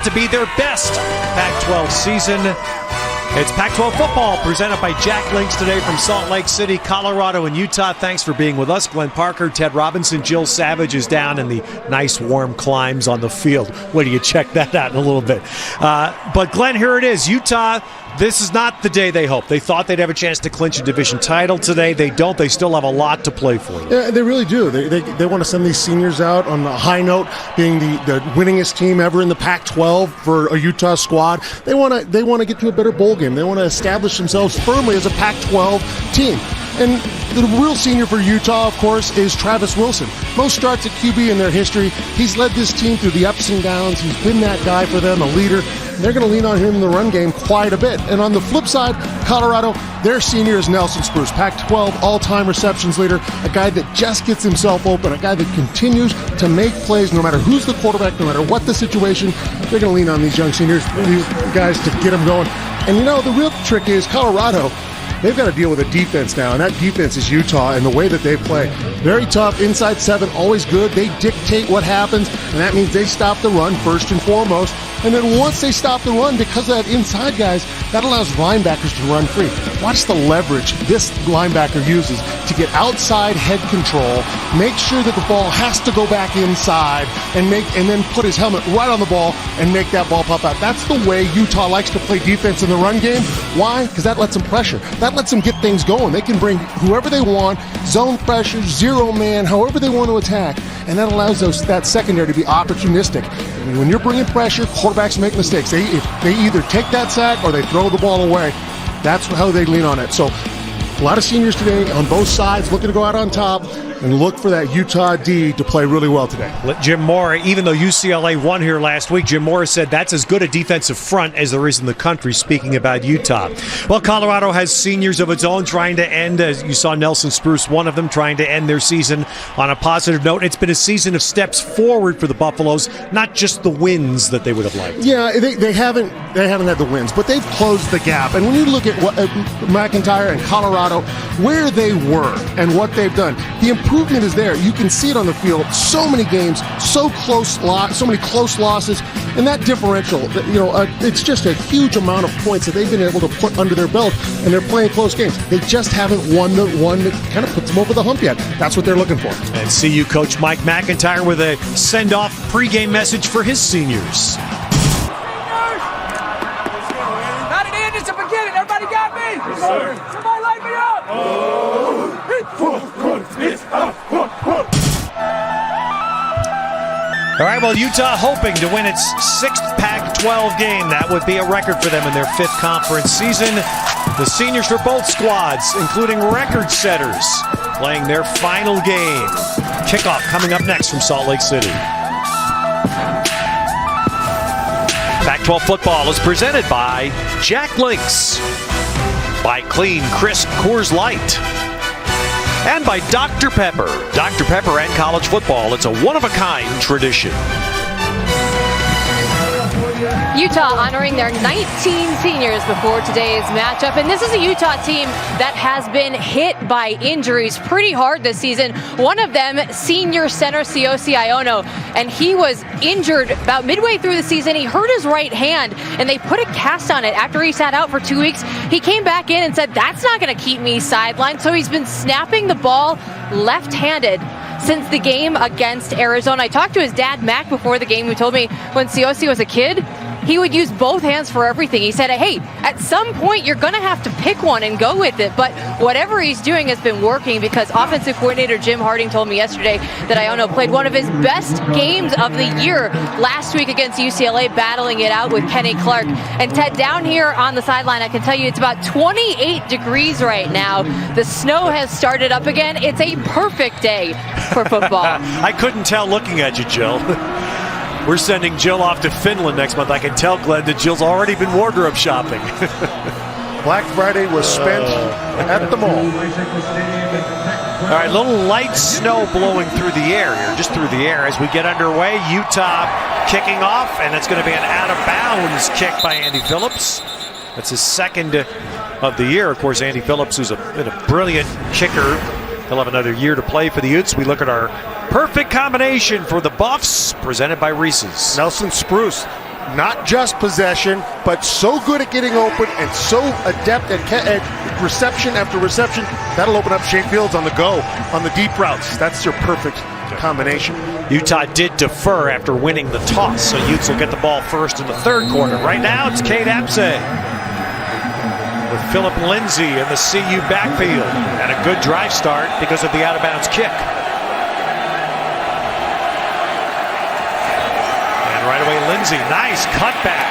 to be their best Pac-12 season. It's Pac-12 football presented by Jack Links today from Salt Lake City, Colorado, and Utah. Thanks for being with us. Glenn Parker, Ted Robinson, Jill Savage is down in the nice warm climes on the field. Wait till you check that out in a little bit. But Glenn, here it is. Utah, this is not the day they hoped. They thought they'd have a chance to clinch a division title today. They don't. They still have a lot to play for. Yeah, they really do. They want to send these seniors out on a high note, being the winningest team ever in the Pac-12 for a Utah squad. They want to get to a better bowl game. They want to establish themselves firmly as a Pac-12 team. And the real senior for Utah, of course, is Travis Wilson. Most starts at QB in their history. He's led this team through the ups and downs. He's been that guy for them, a leader. They're going to lean on him in the run game quite a bit. And on the flip side, Colorado, their senior is Nelson Spruce, Pac-12 all-time receptions leader, a guy that just gets himself open, a guy that continues to make plays no matter who's the quarterback, no matter what the situation. They're going to lean on these young seniors, these guys, to get them going. And you know, the real trick is Colorado, they've got to deal with a defense now, and that defense is Utah and the way that they play. Very tough, inside seven, always good. They dictate what happens, and that means they stop the run first and foremost. And then once they stop the run, because of that inside guys, that allows linebackers to run free. Watch the leverage this linebacker uses to get outside head control, make sure that the ball has to go back inside, and then put his helmet right on the ball and make that ball pop out. That's the way Utah likes to play defense in the run game. Why? Because that lets them pressure. That lets them get things going. They can bring whoever they want, zone pressure, zero man, however they want to attack, and that allows that secondary to be opportunistic. When you're bringing pressure, quarterbacks make mistakes. They either take that sack or they throw the ball away. That's how they lean on it. So a lot of seniors today on both sides looking to go out on top and look for that Utah D to play really well today. Jim Mora, even though UCLA won here last week, Jim Mora said that's as good a defensive front as there is in the country, speaking about Utah. Well, Colorado has seniors of its own trying to end, as you saw Nelson Spruce, one of them, trying to end their season on a positive note. It's been a season of steps forward for the Buffaloes, not just the wins that they would have liked. Yeah, they haven't had the wins, but they've closed the gap. And when you look at what McIntyre and Colorado, where they were and what they've done, the improvement is there. You can see it on the field. So many games, so many close losses, and that differential, it's just a huge amount of points that they've been able to put under their belt, and they're playing close games. They just haven't won the one that kind of puts them over the hump yet. That's what they're looking for. And CU coach Mike McIntyre with a send-off pregame message for his seniors. Not an end, it's a beginning. Everybody got me? Yes, sir. Somebody light me up. All right, well, Utah hoping to win its sixth Pac-12 game. That would be a record for them in their fifth conference season. The seniors for both squads, including record setters, playing their final game. Kickoff coming up next from Salt Lake City. Pac-12 football is presented by Jack Links, by Clean Crisp Coors Light, and by Dr. Pepper. Dr. Pepper and college football, it's a one-of-a-kind tradition. Utah honoring their 19 seniors before today's matchup. And this is a Utah team that has been hit by injuries pretty hard this season. One of them, senior center Siaosi Iono, and he was injured about midway through the season. He hurt his right hand, and they put a cast on it after he sat out for 2 weeks. He came back in and said, that's not going to keep me sidelined. So he's been snapping the ball left-handed since the game against Arizona. I talked to his dad, Mac, before the game, who told me when Siaosi was a kid, he would use both hands for everything. He said, hey, at some point you're going to have to pick one and go with it. But whatever he's doing has been working, because offensive coordinator Jim Harding told me yesterday that Iono played one of his best games of the year last week against UCLA, battling it out with Kenny Clark. And Ted, down here on the sideline, I can tell you it's about 28 degrees right now. The snow has started up again. It's a perfect day for football. I couldn't tell looking at you, Jill. We're sending Jill off to Finland next month. I can tell, Glenn, that Jill's already been wardrobe shopping. Black Friday was spent at the mall. All right, little light snow blowing through the air here, just through the air as we get underway. Utah kicking off, and it's going to be an out-of-bounds kick by Andy Phillips. That's his second of the year. Of course, Andy Phillips, who's been a brilliant kicker. He'll have another year to play for the Utes. We look at our perfect combination for the Buffs, presented by Reese's. Nelson Spruce, not just possession, but so good at getting open and so adept at reception after reception. That'll open up Shea Fields on the go, on the deep routes. That's your perfect combination. Utah did defer after winning the toss, so Utes will get the ball first in the third quarter. Right now, it's Cade Apsey with Philip Lindsay in the CU backfield. And a good drive start because of the out-of-bounds kick. And right away, Lindsay, nice cutback.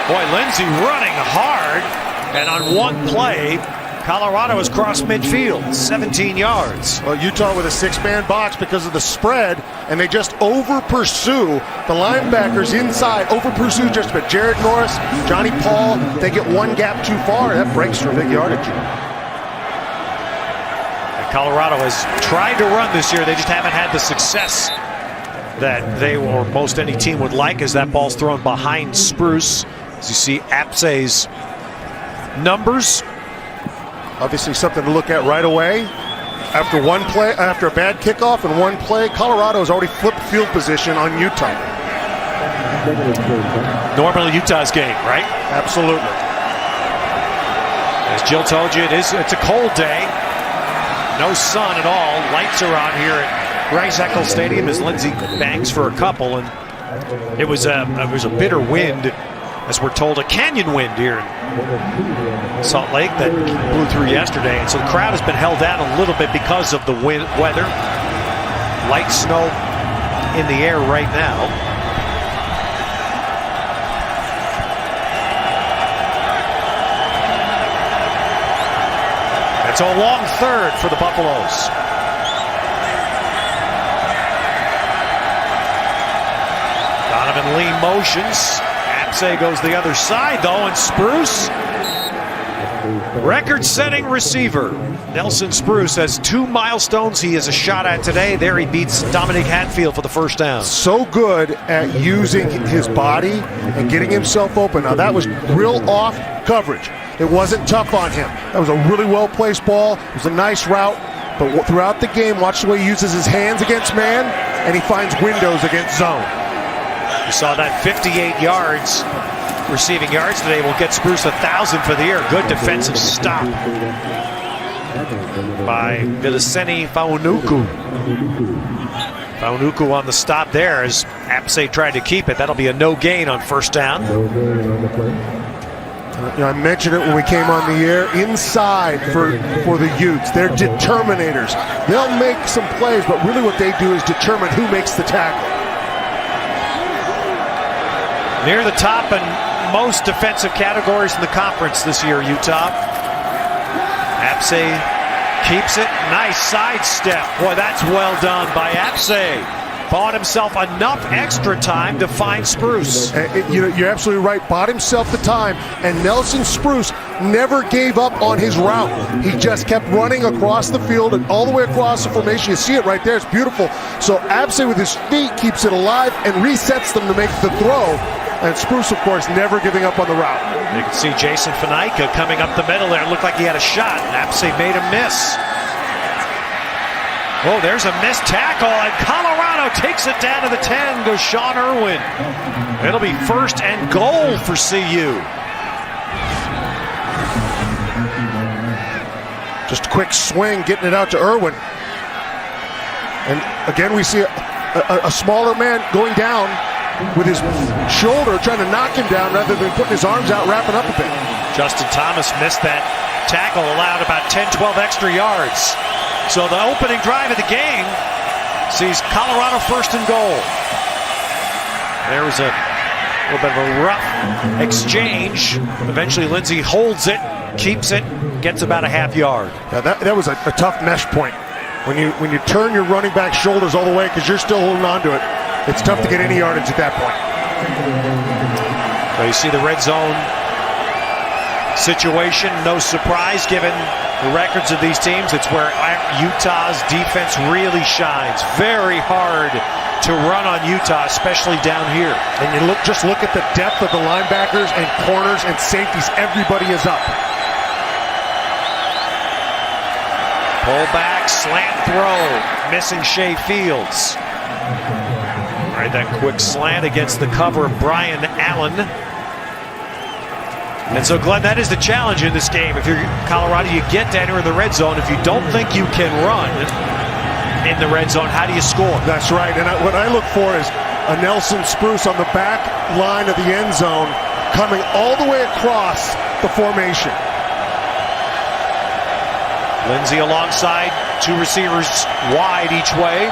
Boy, Lindsay running hard. And on one play, Colorado has crossed midfield, 17 yards. Well, Utah with a six-man box because of the spread, and they just over-pursue the linebackers inside, over-pursue just a bit. Jared Norris, Johnny Paul, they get one gap too far. That breaks for big yardage. And Colorado has tried to run this year. They just haven't had the success that they or most any team would like, as that ball's thrown behind Spruce. As you see Apsey's numbers. Obviously something to look at right away. After one play, after a bad kickoff and one play, Colorado has already flipped field position on Utah. Normally Utah's game, right? Absolutely. As Jill told you, it's a cold day. No sun at all. Lights are on here at Rice Eccles Stadium as Lindsey banks for a couple, and it was a bitter wind, as we're told, a canyon wind here in Salt Lake that blew through yesterday. And so the crowd has been held down a little bit because of the weather. Light snow in the air right now. It's a long third for the Buffaloes. Donovan Lee motions. Apsey goes the other side, though, and Spruce, record-setting receiver. Nelson Spruce has 2 milestones he has a shot at today. There he beats Dominic Hatfield for the first down. So good at using his body and getting himself open. Now, that was real off coverage. It wasn't tough on him. That was a really well-placed ball. It was a nice route. But throughout the game, watch the way he uses his hands against man, and he finds windows against zone. You saw that 58 yards, receiving yards today will get Spruce 1,000 for the year. Good defensive stop by Viliceni Faunuku. Faunuku on the stop there as Apsey tried to keep it. That'll be a no gain on first down. I mentioned it when we came on the air. Inside for the Utes, they're determinators. They'll make some plays, but really what they do is determine who makes the tackle. Near the top in most defensive categories in the conference this year, Utah. Apsey keeps it. Nice sidestep. Boy, that's well done by Apsey. Bought himself enough extra time to find Spruce. You're absolutely right. Bought himself the time. And Nelson Spruce never gave up on his route. He just kept running across the field and all the way across the formation. You see it right there. It's beautiful. So Apsey with his feet keeps it alive and resets them to make the throw. And Spruce, of course, never giving up on the route. You can see Jason Fanaika coming up the middle there. It looked like he had a shot, and Apsey made him miss. Oh, there's a missed tackle, and Colorado takes it down to the 10, goes Sean Irwin. It'll be first and goal for CU. Just a quick swing, getting it out to Irwin. And again, we see a smaller man going down with his shoulder, trying to knock him down rather than putting his arms out, wrapping up a bit. Justin Thomas missed that tackle, allowed about 10, 12 extra yards. So the opening drive of the game sees Colorado first and goal. There was a little bit of a rough exchange. Eventually Lindsey holds it, keeps it, gets about a half yard. Yeah, that was a tough mesh point. When you turn your running back shoulders all the way because you're still holding on to it, it's tough to get any yardage at that point. So you see the red zone situation. No surprise given the records of these teams. It's where Utah's defense really shines. Very hard to run on Utah, especially down here. And you just look at the depth of the linebackers and corners and safeties. Everybody is up. Pull back, slant throw, missing Shea Fields. Tried that quick slant against the cover of Brian Allen. And so, Glenn, that is the challenge in this game. If you're Colorado, you get to enter in the red zone. If you don't think you can run in the red zone, how do you score? That's right. And what I look for is a Nelson Spruce on the back line of the end zone coming all the way across the formation. Lindsey alongside, two receivers wide each way.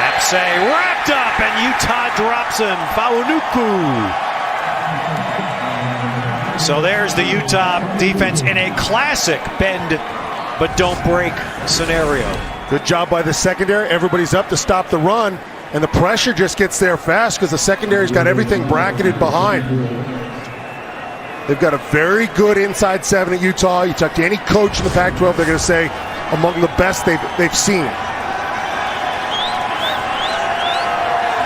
Apsay wrapped up, and Utah drops him. Faunuku. So there's the Utah defense in a classic bend but don't break scenario. Good job by the secondary. Everybody's up to stop the run, and the pressure just gets there fast because the secondary's got everything bracketed behind. They've got a very good inside seven at Utah. You talk to any coach in the Pac-12, they're going to say among the best they've seen.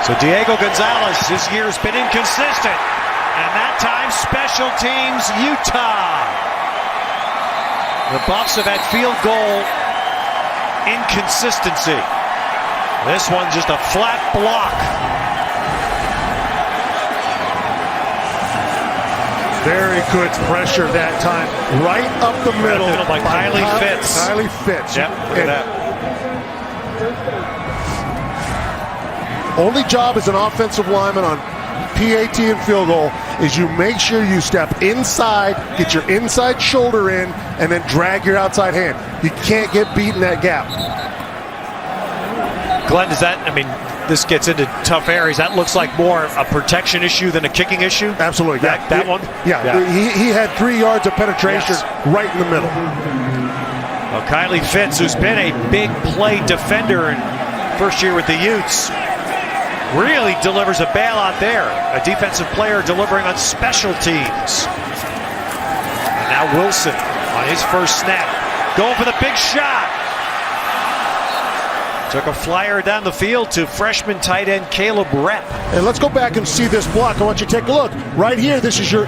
So Diego Gonzalez this year's been inconsistent, and that time special teams Utah. The Buffs have had field goal inconsistency. This one's just a flat block. Very good pressure that time. Right up the middle by Kylie Fitz. Kylie Fitz. Yep, look at that. Only job as an offensive lineman on PAT and field goal is you make sure you step inside, get your inside shoulder in, and then drag your outside hand. You can't get beat in that gap. Glenn, does that, I mean, this gets into tough areas. That looks like more a protection issue than a kicking issue? Absolutely. That one? Yeah. He had 3 yards of penetration right in the middle. Well, Kylie Fitz, who's been a big play defender in first year with the Utes, really delivers a bailout there. A defensive player delivering on special teams. And now Wilson on his first snap. Going for the big shot. Took a flyer down the field to freshman tight end Caleb Rep. And let's go back and see this block. I want you to take a look. Right here, this is your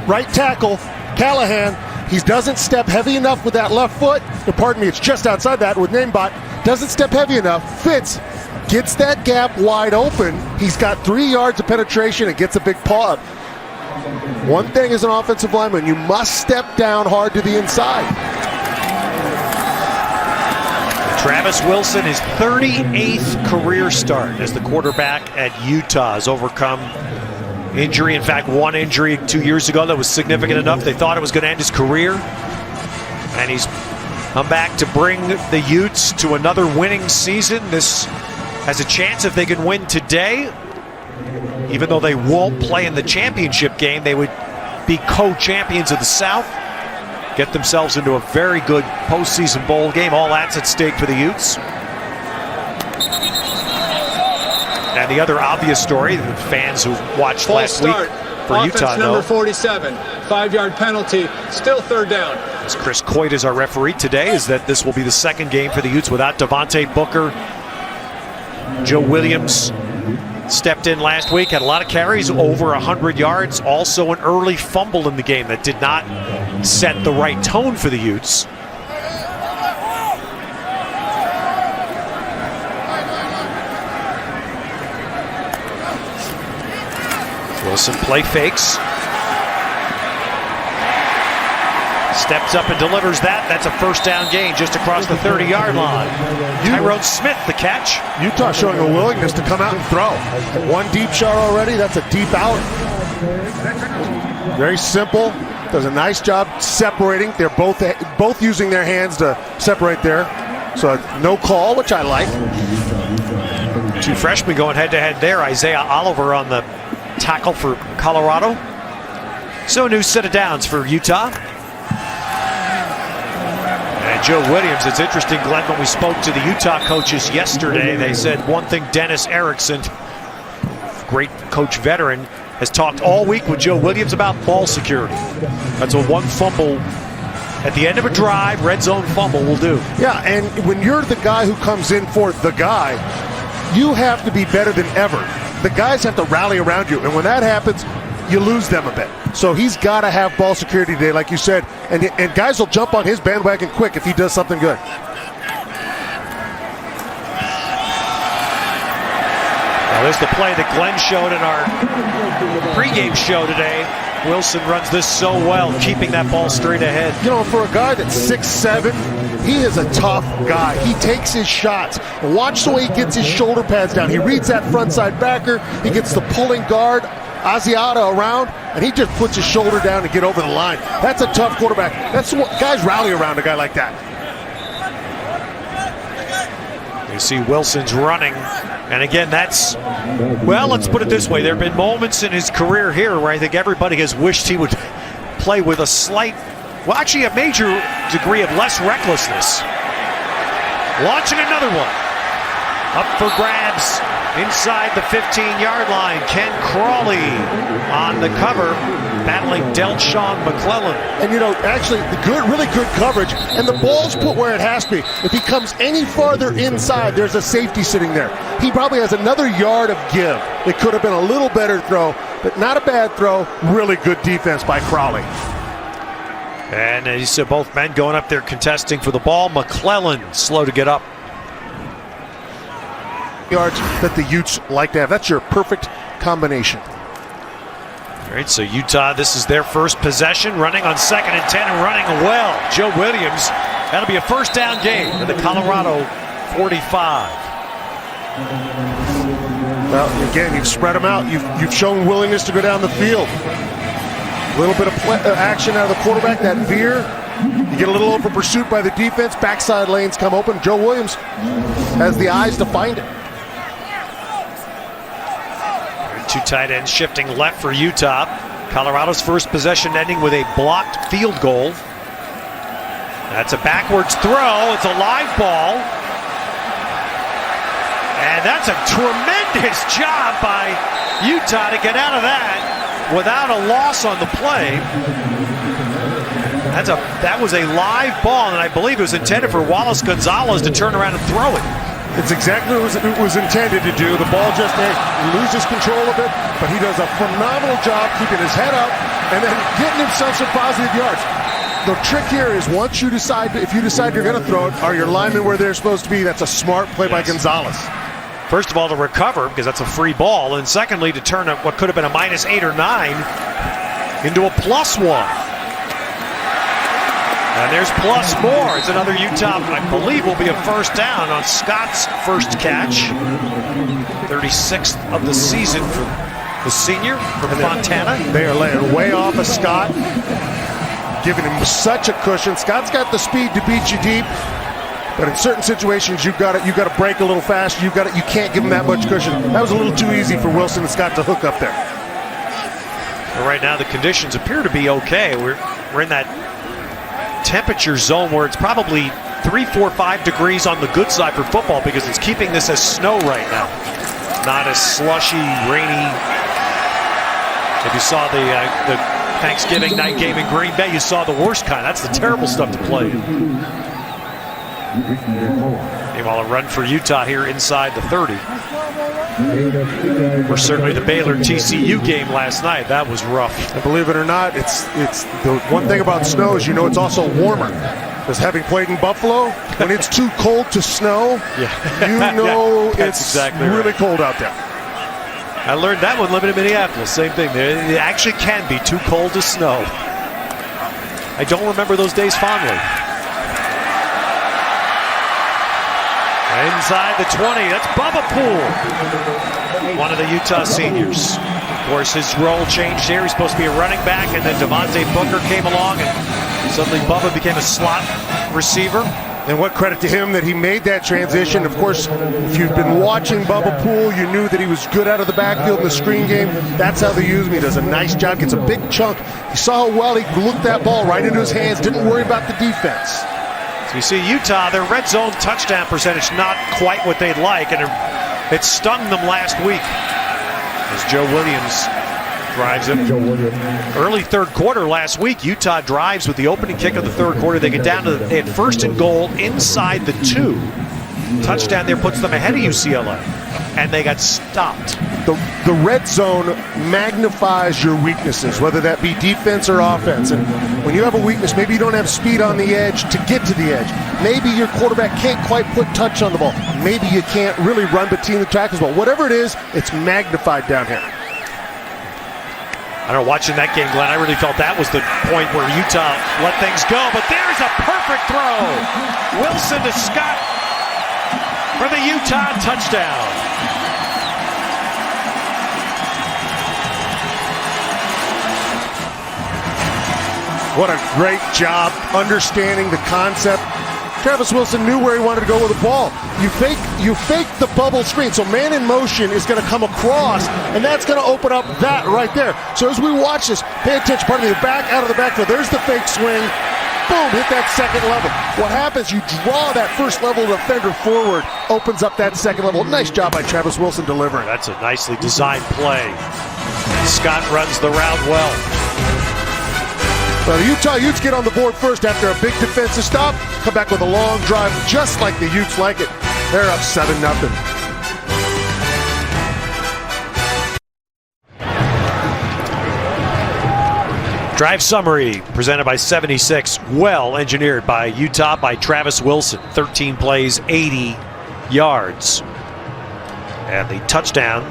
right tackle, Callahan. He doesn't step heavy enough with that left foot. Pardon me, it's just outside that with Namebot. Doesn't step heavy enough. Fitz gets that gap wide open. He's got 3 yards of penetration and gets a big paw up. One thing as an offensive lineman, you must step down hard to the inside. Travis Wilson, his 38th career start as the quarterback at Utah, has overcome injury. In fact, one injury 2 years ago that was significant enough they thought it was going to end his career. And he's come back to bring the Utes to another winning season. This has a chance if they can win today. Even though they won't play in the championship game, they would be co-champions of the South. Get themselves into a very good postseason bowl game. All that's at stake for the Utes. And the other obvious story, the fans who watched last week for Offense Utah know. number 47, 5-yard penalty, still third down. As Chris Coit is our referee today, is that this will be the second game for the Utes without Devontae Booker. Joe Williams stepped in last week, had a lot of carries, over 100 yards. Also an early fumble in the game that did not set the right tone for the Utes. Wilson play fakes. Steps up and delivers that. That's a first down gain just across the 30-yard line. Tyrone Smith, the catch. Utah showing a willingness to come out and throw. One deep shot already. That's a deep out. Very simple. Does a nice job separating. They're both using their hands to separate there. So no call, which I like. Two freshmen going head-to-head there. Isaiah Oliver on the tackle for Colorado. So a new set of downs for Utah. And Joe Williams, it's interesting, Glenn, when we spoke to the Utah coaches yesterday, they said one thing Dennis Erickson, great coach veteran, has talked all week with Joe Williams about ball security. That's what one fumble at the end of a drive, red zone fumble will do. Yeah, and when you're the guy who comes in for the guy, you have to be better than ever. The guys have to rally around you, and when that happens, you lose them a bit. So he's got to have ball security today, like you said, and guys will jump on his bandwagon quick if he does something good. There's the play that Glenn showed in our pregame show today. Wilson runs this so well, keeping that ball straight ahead. You know, for a guy that's 6'7", he is a tough guy. He takes his shots. And watch the way he gets his shoulder pads down. He reads that frontside backer. He gets the pulling guard, Asiata, around, and he just puts his shoulder down to get over the line. That's a tough quarterback. That's what guys rally around a guy like that. You see Wilson's running. And again, that's, well, let's put it this way. There have been moments in his career here where I think everybody has wished he would play with a slight, well, actually a major degree of less recklessness. Launching another one. Up for grabs inside the 15-yard line. Ken Crawley on the cover, battling Del'Shawn McClellan. And you know, actually, really good coverage, and the ball's put where it has to be. If he comes any farther inside, there's a safety sitting there. He probably has another yard of give. It could have been a little better throw, but not a bad throw. Really good defense by Crawley. And you said both men going up there contesting for the ball. McClellan slow to get up. Yards that the Utes like to have. That's your perfect combination. All right, so Utah, this is their first possession, running on 2nd and 10 and running well. Joe Williams, that'll be a first down game to the Colorado 45. Well, again, you've spread them out. You've shown willingness to go down the field. A little bit of action out of the quarterback, that veer. You get a little over pursuit by the defense. Backside lanes come open. Joe Williams has the eyes to find it. Two tight ends shifting left for Utah. Colorado's first possession ending with a blocked field goal. That's a backwards throw. It's a live ball. And that's a tremendous job by Utah to get out of that without a loss on the play. That was a live ball, and I believe it was intended for Wallace Gonzalez to turn around and throw it. It's exactly what it was intended to do. The ball just loses control of it, but he does a phenomenal job keeping his head up and then getting himself some positive yards. The trick here is once you decide, if you decide you're going to throw it, are your linemen where they're supposed to be? That's a smart play by Gonzalez. First of all, to recover, because that's a free ball, and secondly, to turn what could have been a -8 or 9 into a +1. And there's plus more. It's another Utah, I believe, will be a first down on Scott's first catch. 36th of the season for the senior from Fontana. They are laying way off of Scott, giving him such a cushion. Scott's got the speed to beat you deep, but in certain situations, you've got to break a little fast. You can't give him that much cushion. That was a little too easy for Wilson and Scott to hook up there. Well, right now, the conditions appear to be okay. We're in that temperature zone where it's probably 3, 4, 5 degrees on the good side for football because it's keeping this as snow right now. Not as slushy, rainy. If you saw the Thanksgiving night game in Green Bay, you saw the worst kind. That's the terrible stuff to play. Meanwhile, a run for Utah here inside the 30. Or certainly the Baylor-TCU game last night. That was rough. And believe it or not, it's the one thing about snow is it's also warmer. Because having played in Buffalo, when it's too cold to snow, it's exactly really cold out there. I learned that one living in Minneapolis. Same thing. It actually can be too cold to snow. I don't remember those days fondly. Inside the 20, that's Bubba Poole, one of the Utah seniors. Of course, his role changed here. He's supposed to be a running back, and then Devontae Booker came along, and suddenly Bubba became a slot receiver. And what credit to him that he made that transition. Of course, if you've been watching Bubba Poole, you knew that he was good out of the backfield in the screen game. That's how they use him. He does a nice job, gets a big chunk. You saw how well he looked that ball right into his hands, didn't worry about the defense. You see Utah, their red zone touchdown percentage not quite what they'd like, and it stung them last week as Joe Williams drives it. Early third quarter last week, Utah drives with the opening kick of the third quarter. They get down to they had 1st and goal inside the 2. Touchdown there puts them ahead of UCLA, and they got stopped. The red zone magnifies your weaknesses, whether that be defense or offense. And when you have a weakness, maybe you don't have speed on the edge to get to the edge. Maybe your quarterback can't quite put touch on the ball. Maybe you can't really run between the tackles well. Whatever it is, it's magnified down here. I don't know, watching that game, Glenn, I really felt that was the point where Utah let things go. But there's a perfect throw. Wilson to Scott for the Utah touchdown. What a great job understanding the concept. Travis Wilson knew where he wanted to go with the ball. You fake the bubble screen, so man in motion is going to come across, and that's going to open up that right there. So as we watch this, pay attention. Pardon me, the back out of the backfield. There's the fake swing. Boom, hit that second level. What happens, you draw that first level defender forward, opens up that second level. Nice job by Travis Wilson delivering. That's a nicely designed play. Scott runs the route well. Well, the Utah Utes get on the board first after a big defensive stop. Come back with a long drive, just like the Utes like it. They're up 7-0. Drive summary presented by 76. Well engineered by Utah by Travis Wilson. 13 plays, 80 yards. And the touchdown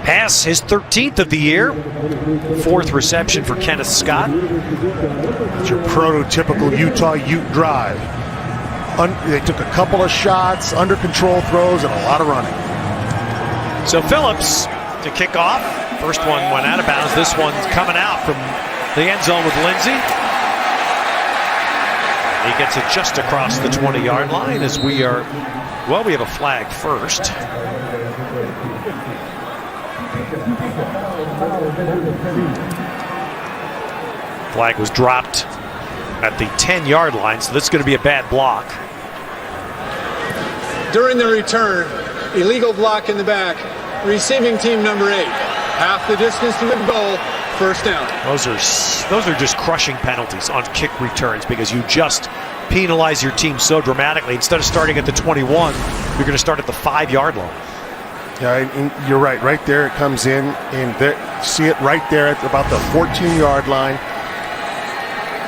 pass, his 13th of the year. 4th reception for Kenneth Scott. It's your prototypical Utah Ute drive. They took a couple of shots, under control throws, and a lot of running. So Phillips to kick off. First one went out of bounds. This one's coming out from the end zone with Lindsey. He gets it just across the 20-yard line as we have a flag first. Flag was dropped at the 10-yard line, so this is going to be a bad block. During the return, illegal block in the back, receiving team number 8. Half the distance to the goal, first down. Those are just crushing penalties on kick returns because you just penalize your team so dramatically. Instead of starting at the 21, you're going to start at the 5-yard line. Yeah, and you're right. Right there it comes in, and there, see it right there at about the 14-yard line.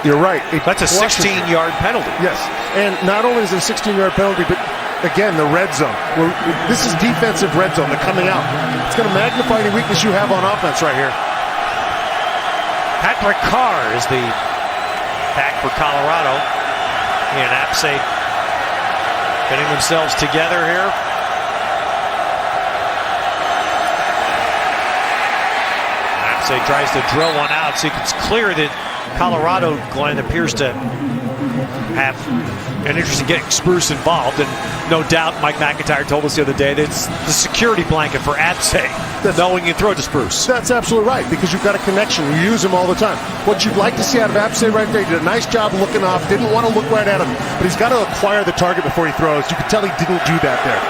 You're right. That's a 16-yard penalty. Yes, and not only is it a 16-yard penalty, but again, the red zone. This is defensive red zone. They're coming out. It's going to magnify any weakness you have on offense right here. Patrick Carr is the back for Colorado. And Apsay getting themselves together here. Apsay tries to drill one out, so it's clear that Colorado, Glenn, appears to have an interest in getting Spruce involved, and no doubt Mike McIntyre told us the other day that it's the security blanket for Apsay, knowing you throw to Spruce. That's absolutely right, because you've got a connection. You use him all the time. What you'd like to see out of Apsay right there, he did a nice job looking off, didn't want to look right at him, but he's got to acquire the target before he throws. You can tell he didn't do that there.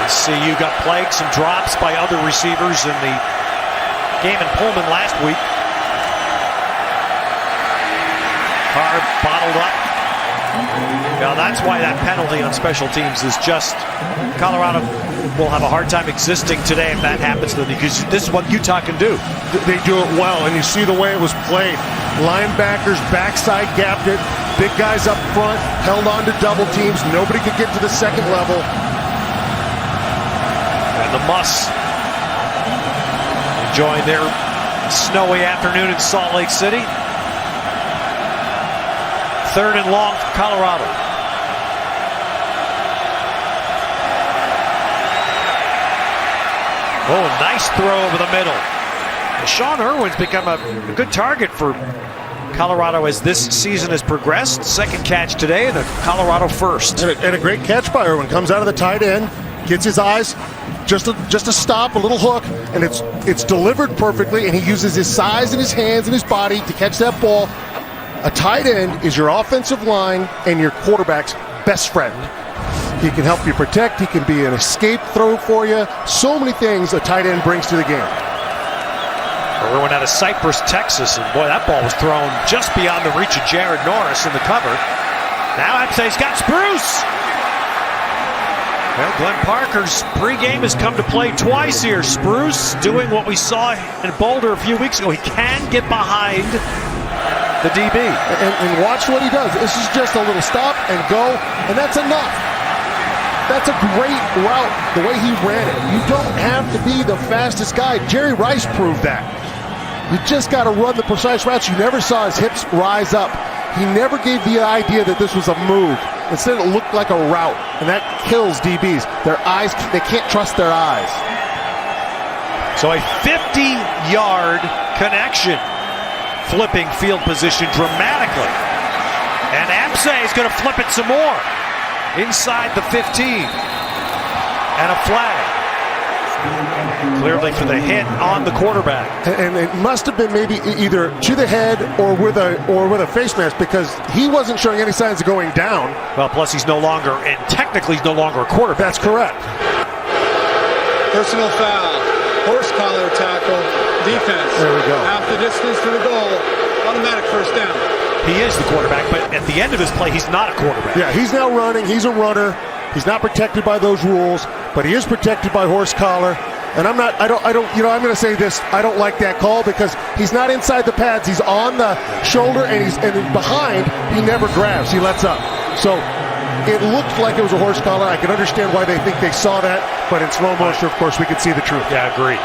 And CU got plagued, some drops by other receivers in the game in Pullman last week. Carr bottled up. Now that's why that penalty on special teams is just, Colorado will have a hard time existing today if that happens to them, because this is what Utah can do. They do it well, and you see the way it was played. Linebackers backside gapped it. Big guys up front held on to double teams. Nobody could get to the second level. And the Muss enjoying their snowy afternoon in Salt Lake City. 3rd and long for Colorado. Oh, nice throw over the middle. Sean Irwin's become a good target for Colorado as this season has progressed. 2nd catch today, and a Colorado first. And a great catch by Irwin. Comes out of the tight end, gets his eyes, just a stop, a little hook, and it's delivered perfectly, and he uses his size and his hands and his body to catch that ball. A tight end is your offensive line and your quarterback's best friend. He can help you protect. He can be an escape throw for you. So many things a tight end brings to the game. Irwin out of Cypress, Texas, and boy, that ball was thrown just beyond the reach of Jared Norris in the cover. Now Apsay's got Spruce. Well, Glenn Parker's pregame has come to play twice here. Spruce doing what we saw in Boulder a few weeks ago. He can get behind the DB. And watch what he does. This is just a little stop and go, and that's enough. That's a great route, the way he ran it. You don't have to be the fastest guy. Jerry Rice proved that. You just got to run the precise routes. You never saw his hips rise up. He never gave the idea that this was a move. Instead, it looked like a route, and that kills DBs. Their eyes, they can't trust their eyes. So a 50-yard connection, flipping field position dramatically. And Apsay is going to flip it some more. Inside the 15. And a flag. Clearly for the hit on the quarterback. And it must have been maybe either to the head or with a face mask, because he wasn't showing any signs of going down. Well, plus he's no longer, and technically he's no longer a quarterback. That's correct. Personal foul. Horse collar tackle. Defense. There we go. Half the distance to the goal. Automatic first down. He is the quarterback, but at the end of his play, he's not a quarterback. Yeah, he's now running. He's a runner. He's not protected by those rules, but he is protected by horse collar. And I'm going to say this. I don't like that call because he's not inside the pads. He's on the shoulder, and behind. He never grabs. He lets up. So it looked like it was a horse collar. I can understand why they think they saw that, but in slow motion, of course, we can see the truth. Yeah, I agree.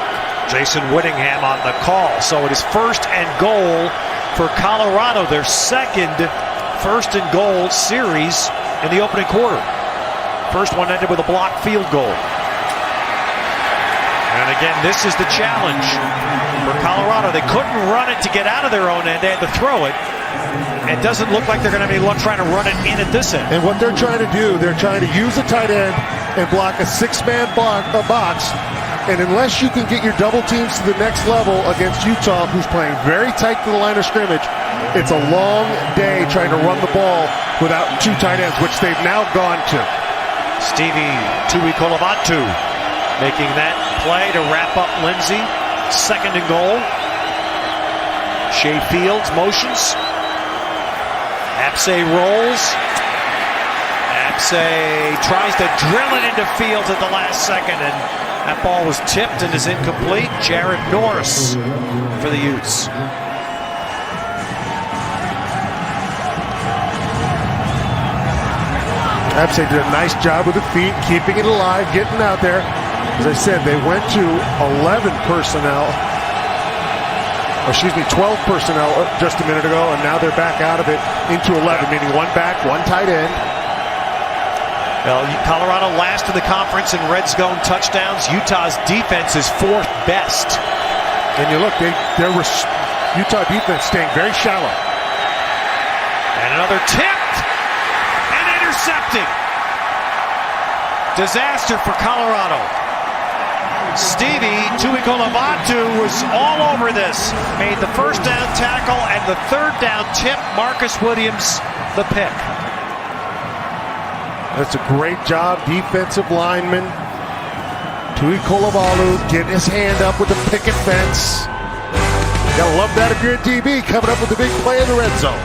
Jason Whittingham on the call. So it is 1st and goal for Colorado, their second 1st and goal series in the opening quarter. First one ended with a blocked field goal. And again, this is the challenge for Colorado. They couldn't run it to get out of their own end. They had to throw it. It doesn't look like they're going to have any luck trying to run it in at this end. And what they're trying to do, they're trying to use a tight end and block a 6-man box. And unless you can get your double teams to the next level against Utah, who's playing very tight to the line of scrimmage, it's a long day trying to run the ball without 2 tight ends, which they've now gone to. Stevie Tuikolovatu making that play to wrap up Lindsay. 2nd and goal. Shea Fields motions. Apsay rolls. Apsay tries to drill it into Fields at the last second, and that ball was tipped and is incomplete. Jared Norris for the Utes. Apsay did a nice job with the feet, keeping it alive, getting out there. As I said, they went to 12 personnel just a minute ago, and now they're back out of it into 11, meaning 1 back, 1 tight end. Well, Colorado last in the conference in red zone touchdowns. Utah's defense is 4th best. And you look, Utah defense staying very shallow. And another tipped and intercepted. Disaster for Colorado. Stevie Tuikolovatu was all over this. Made the 1st down tackle and the 3rd down tip. Marcus Williams, the pick. That's a great job, defensive lineman. Tuikolovatu getting his hand up with the picket fence. Gotta love that if you're a DB, coming up with a big play in the red zone.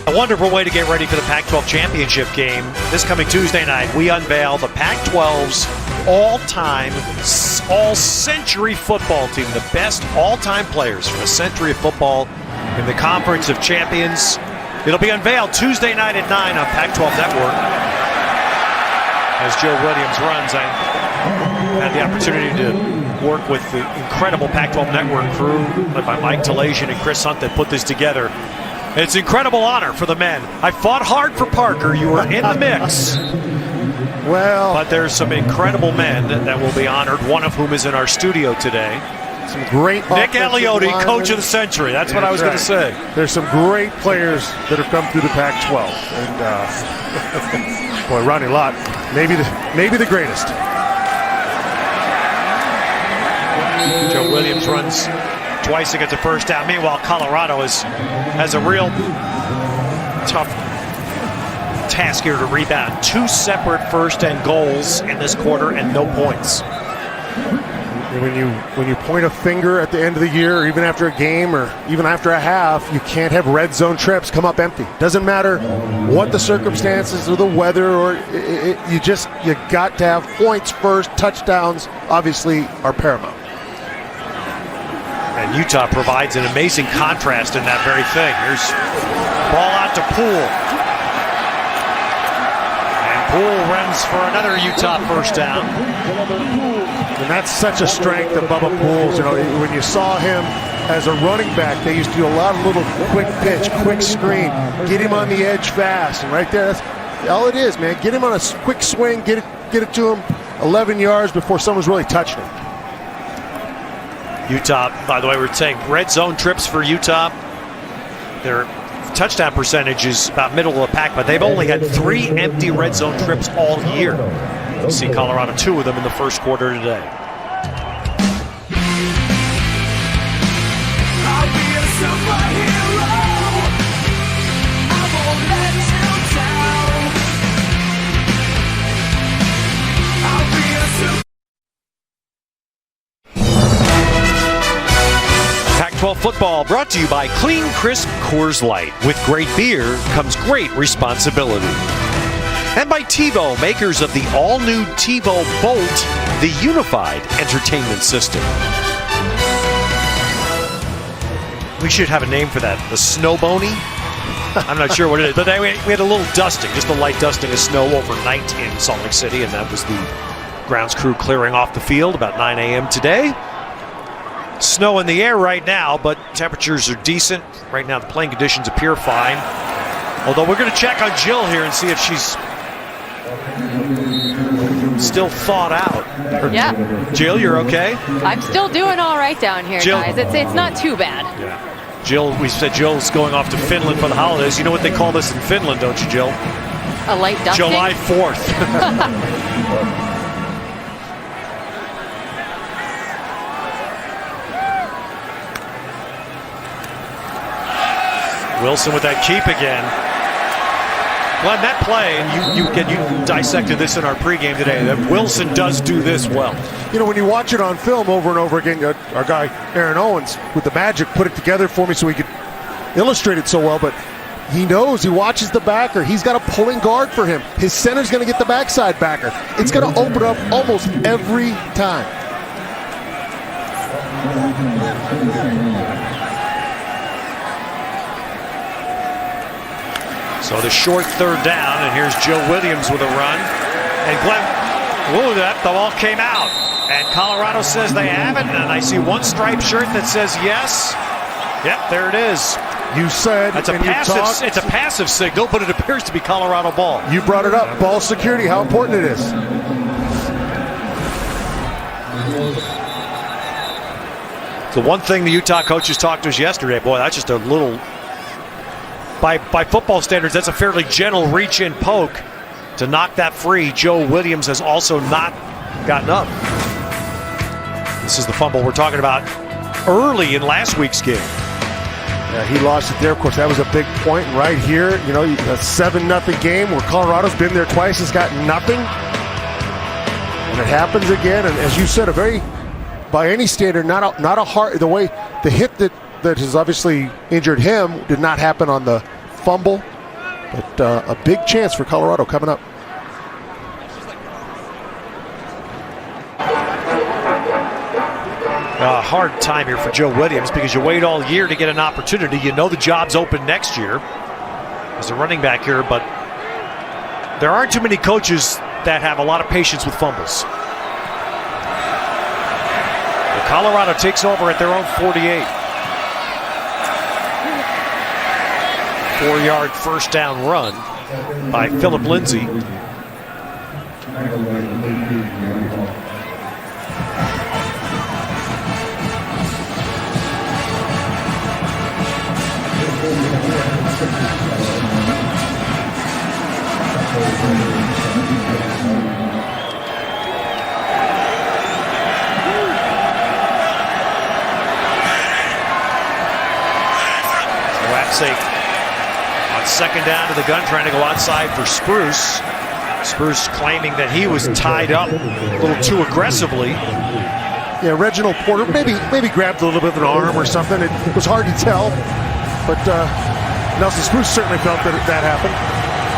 A wonderful way to get ready for the Pac-12 championship game. This coming Tuesday night, we unveil the Pac-12's all-time, all-century football team. The best all-time players from a century of football in the Conference of Champions. It'll be unveiled Tuesday night at 9 on Pac-12 Network. As Joe Williams runs, I had the opportunity to work with the incredible Pac-12 Network crew led by Mike Talasian and Chris Hunt that put this together. It's an incredible honor for the men. I fought hard for Parker. You were in the mix. Well, but there's some incredible men that will be honored, one of whom is in our studio today. Some great Nick Aliotti, coach of the century. That's what I was going to say. There's some great players that have come through the Pac-12. And boy, Ronnie Lott, maybe the greatest. Joe Williams runs twice against a 1st down. Meanwhile, Colorado has a real tough task here to rebound. 2 separate 1st and goals in this quarter and no points. When you point a finger at the end of the year, or even after a game, or even after a half, you can't have red zone trips come up empty. Doesn't matter what the circumstances or the weather, or you got to have points first. Touchdowns obviously are paramount. And Utah provides an amazing contrast in that very thing. Here's ball out to Poole. And Poole runs for another Utah first down. And that's such a strength of Bubba Poole's. You know, when you saw him as a running back, they used to do a lot of little quick pitch, quick screen, get him on the edge fast. And right there, that's all it is, man. Get him on a quick swing, get it to him 11 yards before someone's really touching him. Utah, by the way, we're saying red zone trips for Utah. Their touchdown percentage is about middle of the pack, but they've only had 3 empty red zone trips all year. You see Colorado 2 of them in the first quarter today. I'll be a superhero. I won't let you down. I'll be a super. Pac-12 football brought to you by Clean Crisp Coors Light. With great beer comes great responsibility. And by TiVo, makers of the all-new TiVo Bolt, the unified entertainment system. We should have a name for that. The Snow Boney? I'm not sure what it is. But we had a little dusting, just a light dusting of snow overnight in Salt Lake City, and that was the grounds crew clearing off the field about 9 a.m. today. Snow in the air right now, but temperatures are decent. Right now the playing conditions appear fine. Although we're going to check on Jill here and see if she's still thawed out. Yeah. Jill, you're okay? I'm still doing all right down here, Jill. guys. It's not too bad. Yeah. Jill, we said Jill's going off to Finland for the holidays. You know what they call this in Finland, don't you, Jill? A light dusting. July 4th. Wilson with that keep again. Glenn, that play, and you dissected this in our pregame today, that Wilson does do this well. You know, when you watch it on film over and over again, our guy Aaron Owens with the magic put it together for me so he could illustrate it so well, but he knows, he watches the backer. He's got a pulling guard for him. His center's going to get the backside backer. It's going to open up almost every time. So the short third down, and here's Joe Williams with a run. And Glenn, the ball came out. And Colorado says they have it, and I see one striped shirt that says yes. Yep, there it is. You said That's it's a passive signal, but it appears to be Colorado ball. You brought it up, ball security, how important it is. The one thing the Utah coaches talked to us yesterday, boy, that's just a little, by football standards, that's a fairly gentle reach-in poke to knock that free. Joe Williams has also not gotten up. This is the fumble we're talking about early in last week's game. Yeah, he lost it there. Of course, that was a big point right here. You know, a 7-0 game where Colorado's been there twice, has got nothing. And it happens again. And as you said, a very, by any standard, not a hard, the way, the hit that has obviously injured him did not happen on the fumble. But a big chance for Colorado coming up. A hard time here for Joe Williams because you wait all year to get an opportunity. You know the job's open next year as a running back here, but there aren't too many coaches that have a lot of patience with fumbles. Well, Colorado takes over at their own 48. 4-yard first down run by Phillip Lindsay. On second down to the gun, trying to go outside for Spruce. Spruce claiming that he was tied up a little too aggressively. Yeah, Reginald Porter maybe grabbed a little bit of an arm or something. It was hard to tell, but Nelson Spruce certainly felt that happened.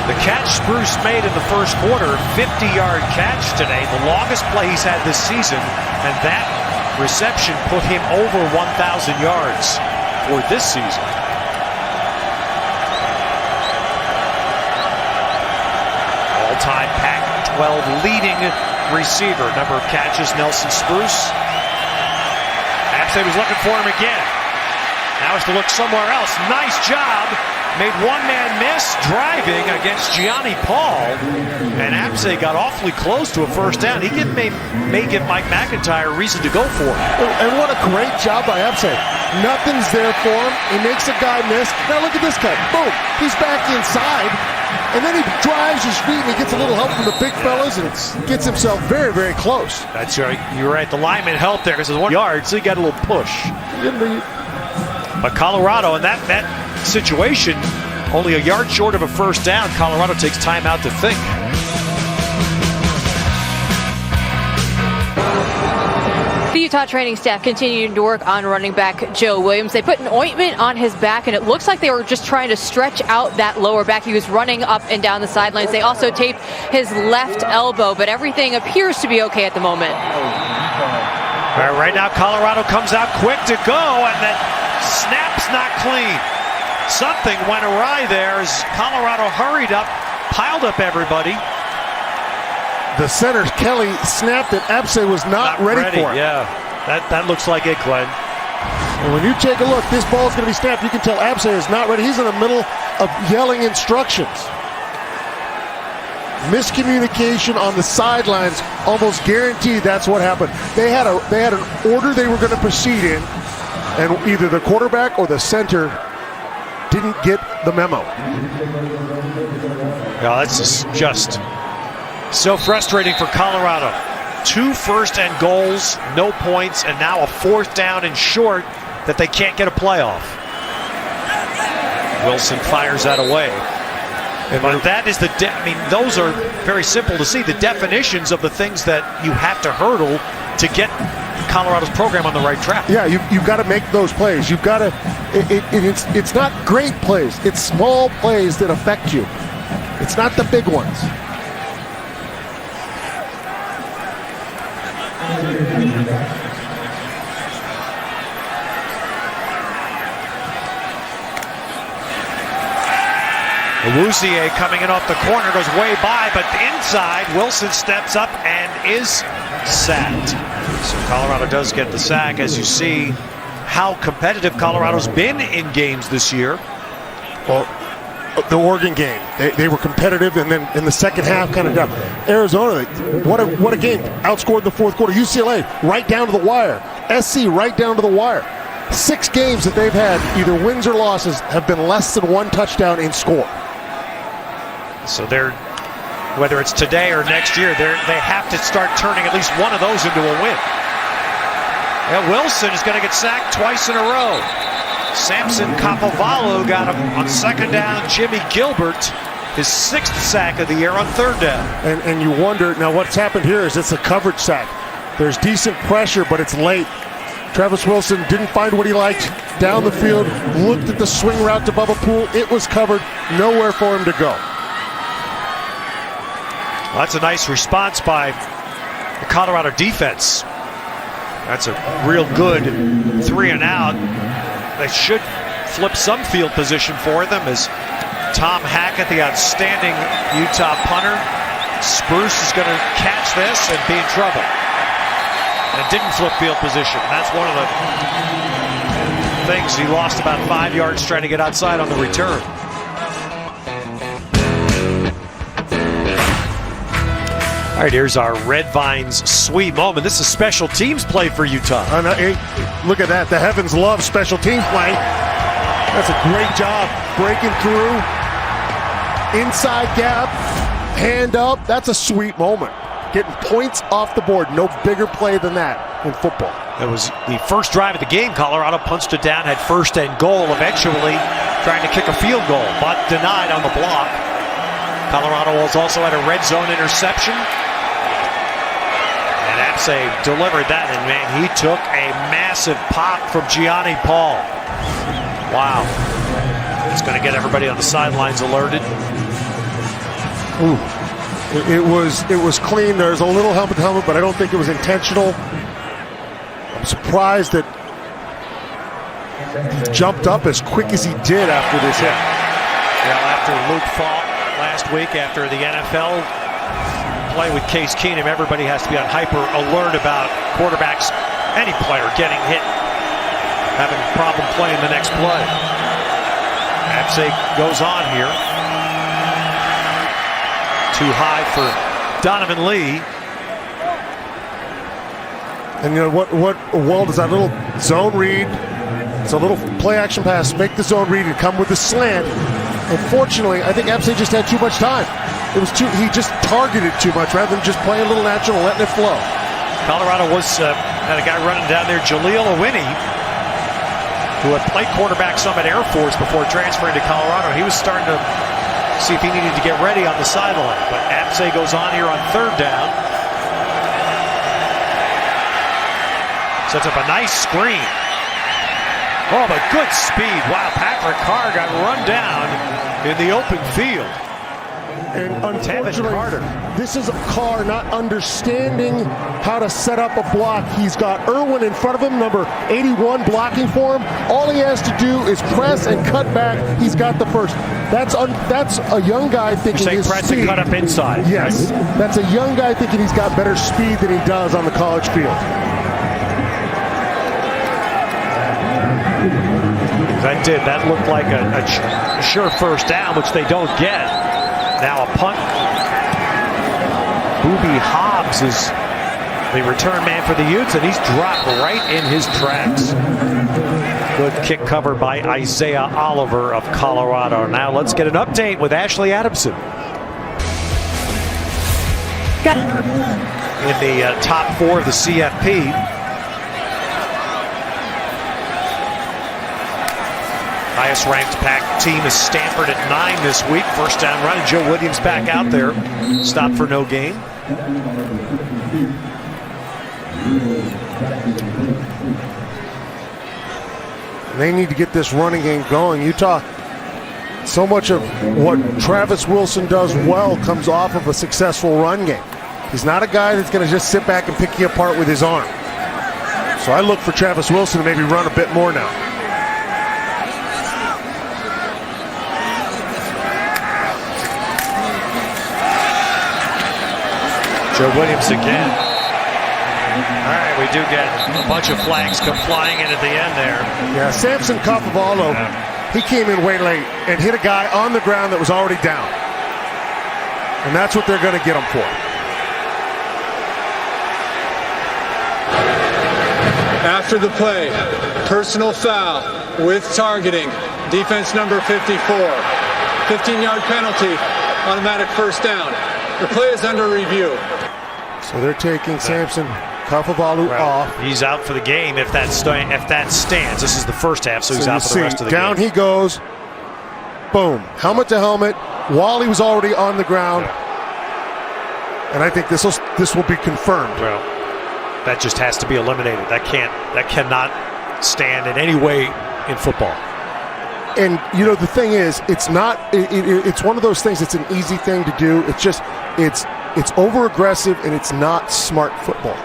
The catch Spruce made in the first quarter, 50-yard catch today, the longest play he's had this season, and that reception put him over 1,000 yards for this season. All-time Pac-12 leading receiver. Number of catches, Nelson Spruce. Apsay was looking for him again. Now it's to look somewhere else. Nice job. Made one man miss driving against Gianni Paul. And Apsay got awfully close to a first down. He may give Mike McIntyre a reason to go for it. And what a great job by Apsay. Nothing's there for him. He makes a guy miss. Now look at this guy. Boom. He's back inside. And then he drives his feet and he gets a little help from the big fellas and gets himself very, very close. That's right. You're right. The lineman helped there because it was 1 yard, so he got a little push. But Colorado, in that situation, only a yard short of a first down. Colorado takes time out to think. The Utah training staff continuing to work on running back Joe Williams. They put an ointment on his back, and it looks like they were just trying to stretch out that lower back. He was running up and down the sidelines. They also taped his left elbow, but everything appears to be okay at the moment. All right, now Colorado comes out quick to go, and that snap's not clean. Something went awry there as Colorado hurried up, piled up everybody. The center, Kelly, snapped it. Apsay was not ready for it. Yeah, that looks like it, Glenn. And when you take a look, this ball's going to be snapped. You can tell Apsay is not ready. He's in the middle of yelling instructions. Miscommunication on the sidelines, almost guaranteed that's what happened. They had an order they were going to proceed in, and either the quarterback or the center didn't get the memo. Yeah, that's just so frustrating for Colorado. 2 first and goals, no points, and now a 4th down and short that they can't get a playoff. Wilson fires that away. But that is those are very simple to see. The definitions of the things that you have to hurdle to get Colorado's program on the right track. Yeah, you've got to make those plays. You've got to. It's not great plays. It's small plays that affect you. It's not the big ones. Awuzie coming in off the corner goes way by, but inside Wilson steps up and is sacked. So Colorado does get the sack. As you see how competitive Colorado's been in games this year. Well, the Oregon game, they were competitive, and then in the second half kind of down. Arizona, what a game. Outscored in the fourth quarter. UCLA right down to the wire. SC right down to the wire. 6 games that they've had, either wins or losses, have been less than 1 touchdown in score. So whether it's today or next year, they have to start turning at least one of those into a win. Yeah, Wilson is going to get sacked twice in a row. Samson Capovalo got him on 2nd down. Jimmy Gilbert, his 6th sack of the year on 3rd down. And you wonder, now what's happened here is it's a coverage sack. There's decent pressure, but it's late. Travis Wilson didn't find what he liked down the field, looked at the swing route to Bubba Poole. It was covered, nowhere for him to go. Well, that's a nice response by the Colorado defense. That's a real good 3 and out. They should flip some field position for them as Tom Hackett, the outstanding Utah punter. Spruce is going to catch this and be in trouble. And didn't flip field position. That's one of the things. He lost about 5 yards trying to get outside on the return. All right, here's our Red Vines sweet moment. This is special teams play for Utah. Hey, look at that. The heavens love special teams play. That's a great job breaking through. Inside gap, hand up. That's a sweet moment. Getting points off the board. No bigger play than that in football. It was the first drive of the game. Colorado punched it down, had 1st and goal, eventually trying to kick a field goal, but denied on the block. Colorado was also at a red zone interception. And Apsay delivered that, and man, he took a massive pop from Gianni Paul. Wow. It's going to get everybody on the sidelines alerted. Ooh. It was clean. There's a little helmet to helmet, but I don't think it was intentional. I'm surprised that he jumped up as quick as he did after this hit. Yeah, after Luke Falk last week, after the NFL play with Case Keenum, everybody has to be on hyper alert about quarterbacks, any player getting hit, having a problem playing the next play. Apsay goes on here. Too high for Donovan Lee. And you know what Wald is that little zone read. It's a little play action pass. Make the zone read and come with the slant. Unfortunately, I think Apsay just had too much time. He just targeted too much rather than just playing a little natural and letting it flow. Colorado had a guy running down there, Jaleel Owini, who had played quarterback some at Air Force before transferring to Colorado. He was starting to see if he needed to get ready on the sideline. But Apsay goes on here on third down. Sets up a nice screen. Oh, but good speed. Wow, Patrick Carr got run down in the open field. And unfortunately, this is a Carr not understanding how to set up a block. He's got Irwin in front of him, number 81, blocking for him. All he has to do is press and cut back. He's got the first. That's a young guy thinking You're saying his press speed. and cut up inside. Yes, right? That's a young guy thinking he's got better speed than he does on the college field. That looked like a sure first down, which they don't get. Now a punt. Boobie Hobbs is the return man for the Utes, and he's dropped right in his tracks. Good kick cover by Isaiah Oliver of Colorado. Now let's get an update with Ashley Adamson. In the top four of the CFP. Highest ranked Pac team is Stanford at 9 this week. First down run, and Joe Williams back out there. Stopped for no gain. They need to get this running game going. Utah, so much of what Travis Wilson does well comes off of a successful run game. He's not a guy that's going to just sit back and pick you apart with his arm. So I look for Travis Wilson to maybe run a bit more now. Joe Williams again. All right, we do get a bunch of flags come flying in at the end there. Yeah, Samson Capovalo, he came in way late and hit a guy on the ground that was already down. And that's what they're going to get him for. After the play, personal foul with targeting. Defense number 54. 15-yard penalty, automatic first down. The play is under review. So they're taking Samson Capovalo off. He's out for the game if that stands. This is the first half, so he's out for the rest of the game. Down he goes. Boom. Helmet to helmet. Wally was already on the ground. And I think this will be confirmed. Well, that just has to be eliminated. That cannot stand in any way in football. And you know the thing is, it's not. It's one of those things. It's an easy thing to do. It's over aggressive and it's not smart football.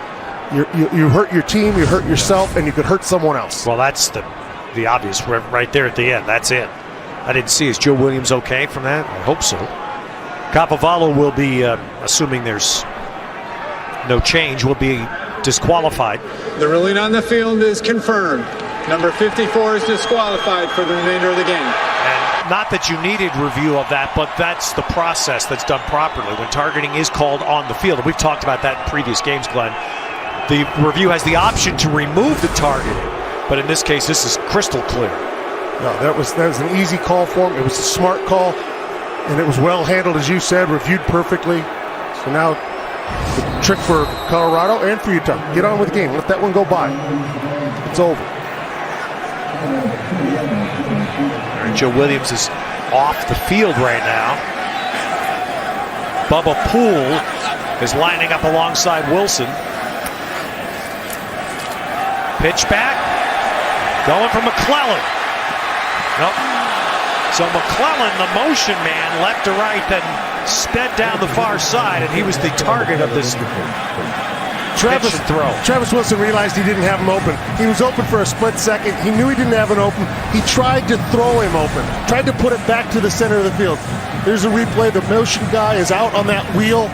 You hurt your team, you hurt yourself, and you could hurt someone else. Well, that's the obvious right there at the end. That's it. I didn't see. Is Joe Williams okay from that? I hope so. Capovalo will be, assuming there's no change, will be disqualified. The ruling on the field is confirmed. Number 54 is disqualified for the remainder of the game. And not that you needed review of that, but that's the process that's done properly when targeting is called on the field. And we've talked about that in previous games, Glenn. The review has the option to remove the targeting, but in this case, this is crystal clear. No, that was an easy call for him. It was a smart call, and it was well handled, as you said, reviewed perfectly. So now the trick for Colorado and for Utah. Get on with the game. Let that one go by. It's over. All right, Joe Williams is off the field right now. Bubba Poole is lining up alongside Wilson. Pitch back. Going for McClellan. Nope. So McClellan, the motion man, left to right, then sped down the far side, and he was the target of this pitch and throw. Travis Wilson realized he didn't have him open. He was open for a split second. He knew he didn't have him open. He tried to throw him open, tried to put it back to the center of the field. There's a replay. The motion guy is out on that wheel.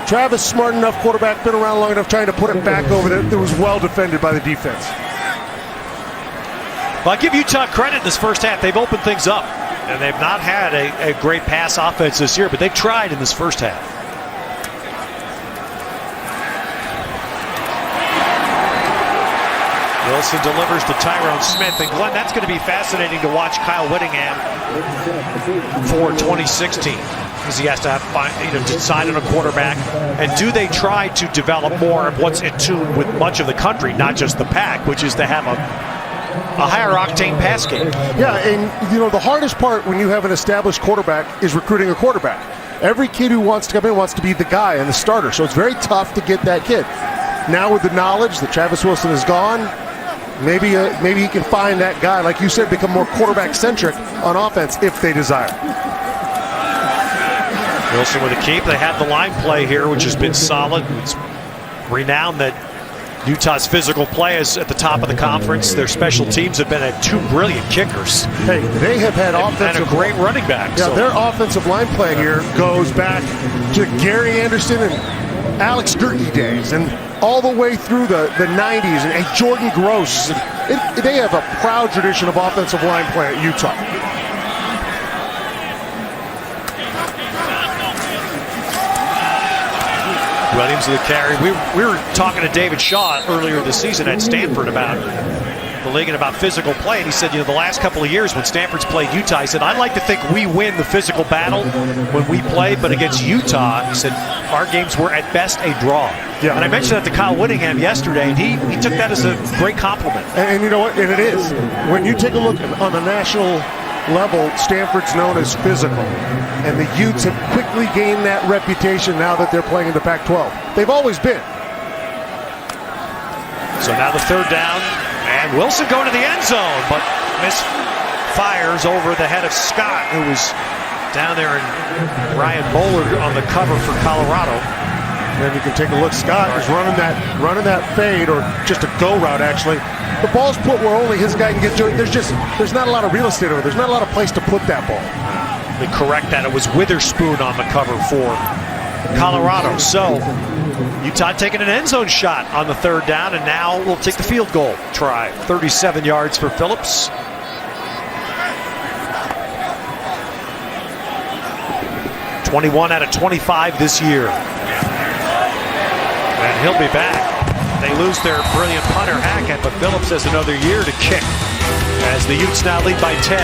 Travis, smart enough quarterback, been around long enough, trying to put it back over there. It was well defended by the defense. Well, I give Utah credit in this first half. They've opened things up, and they've not had a great pass offense this year, but they've tried in this first half. Wilson delivers to Tyrone Smith, and Glenn, that's going to be fascinating to watch Kyle Whittingham for 2016, because he has to have decide on a quarterback, and do they try to develop more of what's in tune with much of the country, not just the Pac, which is to have a higher octane pass game. Yeah, and the hardest part when you have an established quarterback is recruiting a quarterback. Every kid who wants to come in wants to be the guy and the starter, so it's very tough to get that kid. Now with the knowledge that Travis Wilson is gone, maybe he can find that guy, like you said, become more quarterback-centric on offense if they desire. Wilson with a keep. They have the line play here, which has been solid. It's renowned that Utah's physical play is at the top of the conference. Their special teams have been at 2 brilliant kickers. Hey, they have had offensive and a great running back. Yeah, their offensive line play here goes back to Gary Anderson and Alex Gerke days, and all the way through the 90s, and Jordan Gross. They have a proud tradition of offensive line play at Utah. Williams with the carry. We were talking to David Shaw earlier this season at Stanford about the league and about physical play, and he said, the last couple of years when Stanford's played Utah, he said, I like to think we win the physical battle when we play, but against Utah, he said, our games were at best a draw. Yeah. And I mentioned that to Kyle Whittingham yesterday, and he took that as a great compliment. And you know what? And it is. When you take a look on the national level, Stanford's known as physical, and the Utes have quickly gained that reputation now that they're playing in the Pac-12. They've always been. So now the third down, and Wilson going to the end zone, but misfires over the head of Scott, who was down there, and Ryan Bollard on the cover for Colorado. And then you can take a look. Scott is running that fade, or just a go route, actually. The ball's put where only his guy can get to it. There's not a lot of real estate over. There's not a lot of place to put that ball. They correct that. It was Witherspoon on the cover for Colorado. So Utah taking an end zone shot on the third down, and now we'll take the field goal try. 37 yards for Phillips. .21 out of 25 this year. And he'll be back. They lose their brilliant punter Hackett, but Phillips has another year to kick as the Utes now lead by 10.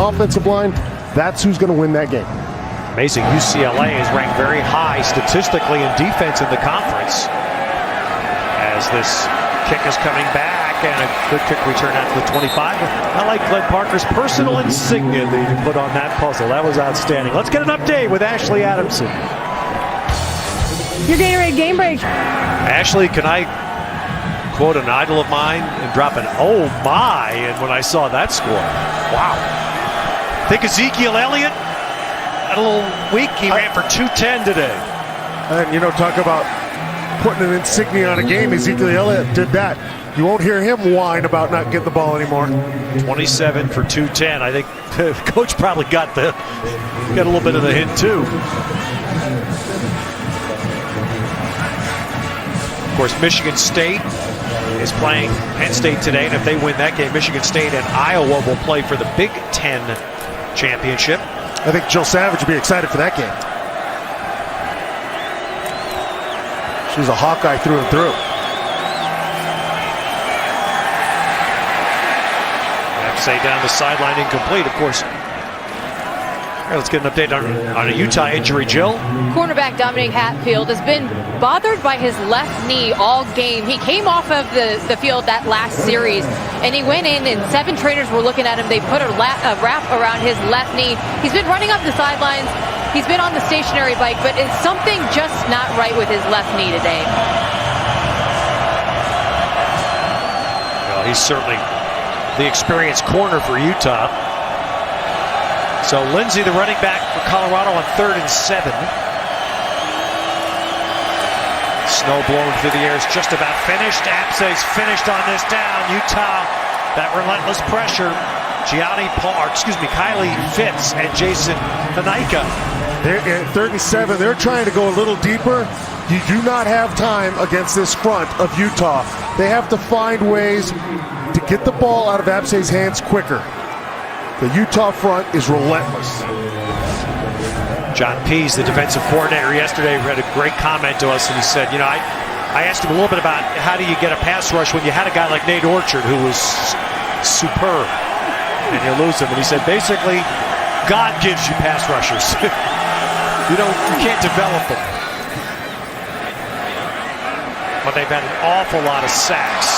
Offensive line, that's who's going to win that game. Amazing. UCLA is ranked very high statistically in defense in the conference. As this kick is coming back, and a good kick return out to the 25. I like Glenn Parker's personal insignia that he put on that puzzle. That was outstanding. Let's get an update with Ashley Adamson. Your Gatorade Game Break. Ashley, can I quote an idol of mine and drop an "oh my" and when I saw that score? Wow. Think Ezekiel Elliott had a little week. He ran for 210 today. And talk about putting an insignia on a game. Ezekiel Elliott did that. You won't hear him whine about not getting the ball anymore. 27 for 210. I think the coach probably got a little bit of the hint too. Of course, Michigan State is playing Penn State today, and if they win that game, Michigan State and Iowa will play for the Big Ten championship. I think Jill Savage will be excited for that game. She's a Hawkeye through and through. Say down the sideline, incomplete, of course. All right, let's get an update on a Utah injury, Jill. Cornerback Dominic Hatfield has been bothered by his left knee all game. He came off of the field that last series, and he went in, and 7 trainers were looking at him. They put a wrap around his left knee. He's been running up the sidelines. He's been on the stationary bike, but it's something just not right with his left knee today. Well, he's certainly the experienced corner for Utah. So Lindsey, the running back for Colorado, on 3rd and 7. Snow blowing through the air. It's just about finished. Apsey's finished on this down. Utah, that relentless pressure. Kylie Fitz and Jason Panaika. They're at 3rd and 7. They're trying to go a little deeper. You do not have time against this front of Utah. They have to find ways to get the ball out of Apsey's hands quicker. The Utah front is relentless. John Pease, the defensive coordinator, yesterday read a great comment to us, and he said, I asked him a little bit about how do you get a pass rush when you had a guy like Nate Orchard who was superb, and you lose him. And he said, basically, God gives you pass rushers. You can't develop them. But they've had an awful lot of sacks.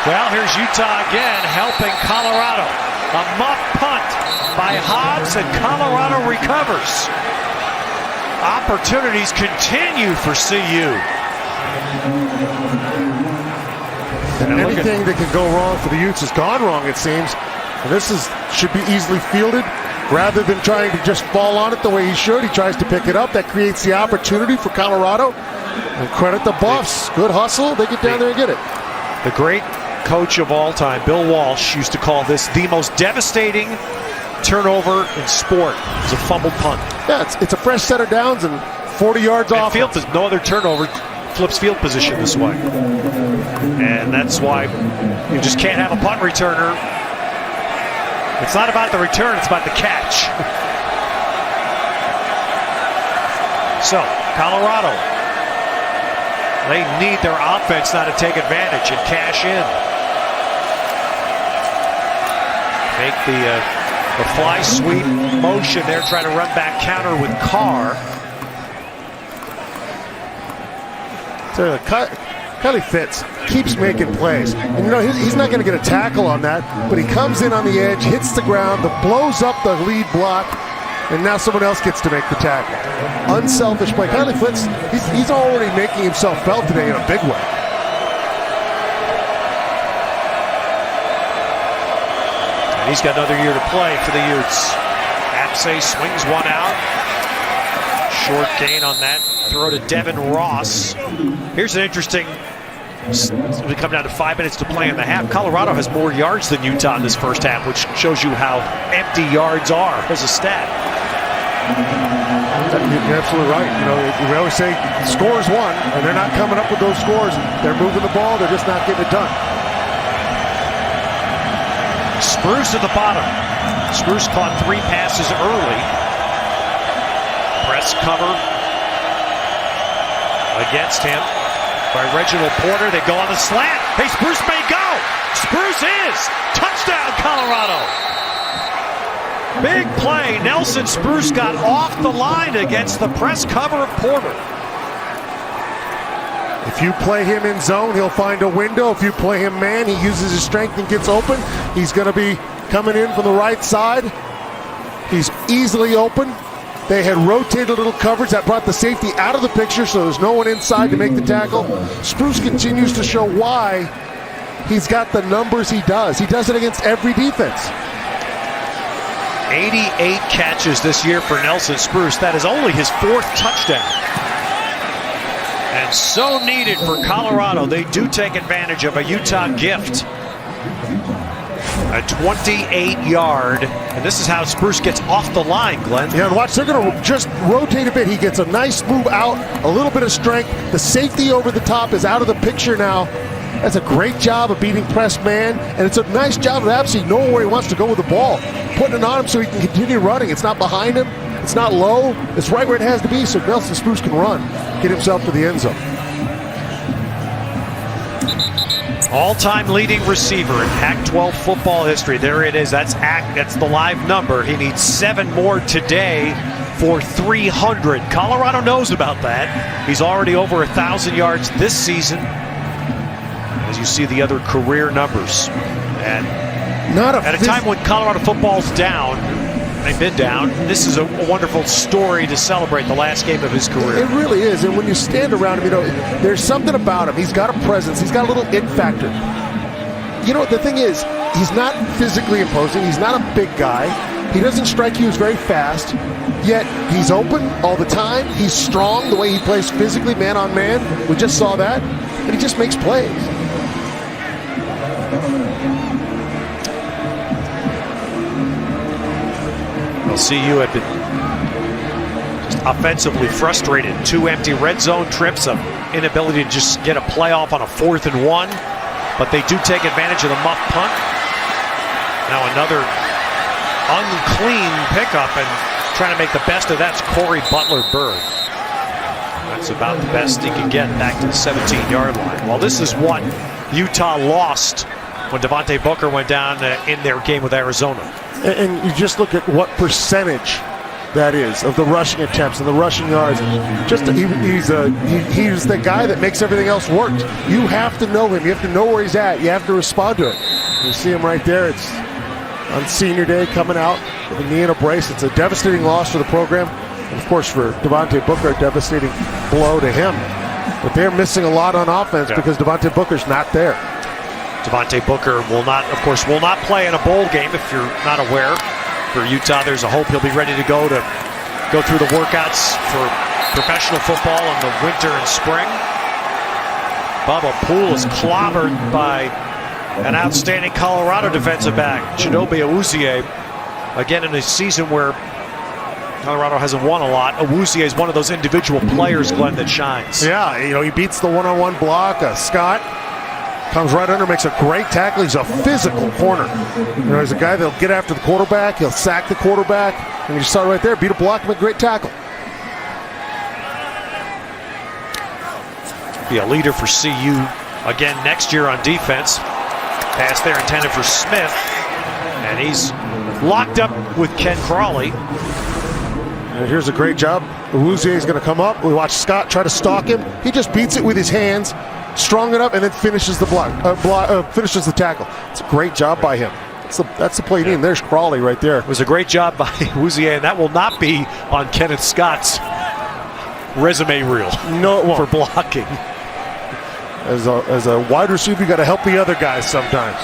Well, here's Utah again helping Colorado. A muff punt by Hobbs, and Colorado recovers. Opportunities continue for CU. And anything that can go wrong for the Utes has gone wrong, it seems. And this should be easily fielded. Rather than trying to just fall on it the way he should, he tries to pick it up. That creates the opportunity for Colorado. And credit the Buffs. Good hustle. They get down there and get it. The great coach of all time, Bill Walsh, used to call this the most devastating turnover in sport. It's a fumbled punt. Yeah, it's a fresh set of downs and 40 yards off. No other turnover flips field position this way. And that's why you just can't have a punt returner. It's not about the return, it's about the catch. So, Colorado, they need their offense now to take advantage and cash in. Make the fly sweep motion there, trying to run back counter with Carr. So Kylie Fitz keeps making plays. And he's not going to get a tackle on that, but he comes in on the edge, hits the ground, blows up the lead block, and now someone else gets to make the tackle. Unselfish play. Kylie Fitz, he's already making himself felt today in a big way. And he's got another year to play for the Utes. Apsey swings one out. Short gain on that throw to Devin Ross. Here's an interesting, we come down to 5 minutes to play in the half. Colorado has more yards than Utah in this first half, which shows you how empty yards are as a stat. You're absolutely right. We always say scores won, and they're not coming up with those scores. They're moving the ball, they're just not getting it done. Spruce at the bottom. Spruce caught 3 passes early. Press cover against him by Reginald Porter. They go on the slant. Hey, Spruce may go. Spruce is. Touchdown, Colorado. Big play. Nelson Spruce got off the line against the press cover of Porter. If you play him in zone, he'll find a window. If you play him man, he uses his strength and gets open. He's going to be coming in from the right side. He's easily open. They had rotated a little coverage that brought the safety out of the picture, so there's no one inside to make the tackle. Spruce continues to show why he's got the numbers he does. He does it against every defense. 88 catches this year for Nelson Spruce. That is only his 4th touchdown. And so needed for Colorado. They do take advantage of a Utah gift. A 28-yard, and this is how Spruce gets off the line, Glenn. Yeah, and watch, they're going to just rotate a bit. He gets a nice move out, a little bit of strength. The safety over the top is out of the picture now. That's a great job of beating press man, and it's a nice job of Apsey knowing where he wants to go with the ball, putting it on him so he can continue running. It's not behind him, it's not low, it's right where it has to be so Nelson Spruce can run, get himself to the end zone. All-time leading receiver in Pac-12 football history. There it is. That's the live number. He needs 7 more today for 300. Colorado knows about that. He's already over 1,000 yards this season. As you see the other career numbers. And at a time when Colorado football's down, they've been down, this is a wonderful story to celebrate the last game of his career. It really is, and when you stand around him, there's something about him. He's got a presence. He's got a little it factor. The thing is, he's not physically imposing. He's not a big guy. He doesn't strike you as very fast, yet he's open all the time. He's strong the way he plays physically, man on man. We just saw that. And he just makes plays. Well, CU had been just offensively frustrated. 2 empty red zone trips, of inability to just get a playoff on a 4th and 1. But they do take advantage of the muff punt. Now another unclean pickup, and trying to make the best of that's Corey Butler-Bird. That's about the best he can get back to the 17-yard line. Well, this is what Utah lost when Devontae Booker went down in their game with Arizona. And you just look at what percentage that is of the rushing attempts and the rushing yards. Just he's the guy that makes everything else work. You have to know him. You have to know where he's at. You have to respond to it. You see him right there. It's on senior day coming out with a knee and a brace. It's a devastating loss for the program. And of course, for Devontae Booker, a devastating blow to him. But they're missing a lot on offense because Devontae Booker's not there. Devontae Booker will not play in a bowl game, if you're not aware. For Utah, there's a hope he'll be ready to go through the workouts for professional football in the winter and spring. Bubba Poole is clobbered by an outstanding Colorado defensive back, Chidobe Awuzie. Again, in a season where Colorado hasn't won a lot, Awuzie is one of those individual players, Glenn, that shines. Yeah, he beats the one-on-one block. Scott comes right under, makes a great tackle. He's a physical corner. He's a guy that'll get after the quarterback. He'll sack the quarterback. And you saw it right there, beat a block, make a great tackle. Be a leader for CU again next year on defense. Pass there intended for Smith. And he's locked up with Ken Crawley. And here's a great job. Awuzie is going to come up. We watch Scott try to stalk him. He just beats it with his hands, strong enough, and then finishes the finishes the tackle. It's a great job by him. That's the play you need. There's Crawley right there. It was a great job by Awuzie, and that will not be on Kenneth Scott's resume reel. No, it won't. For blocking. As a wide receiver, you got to help the other guys sometimes.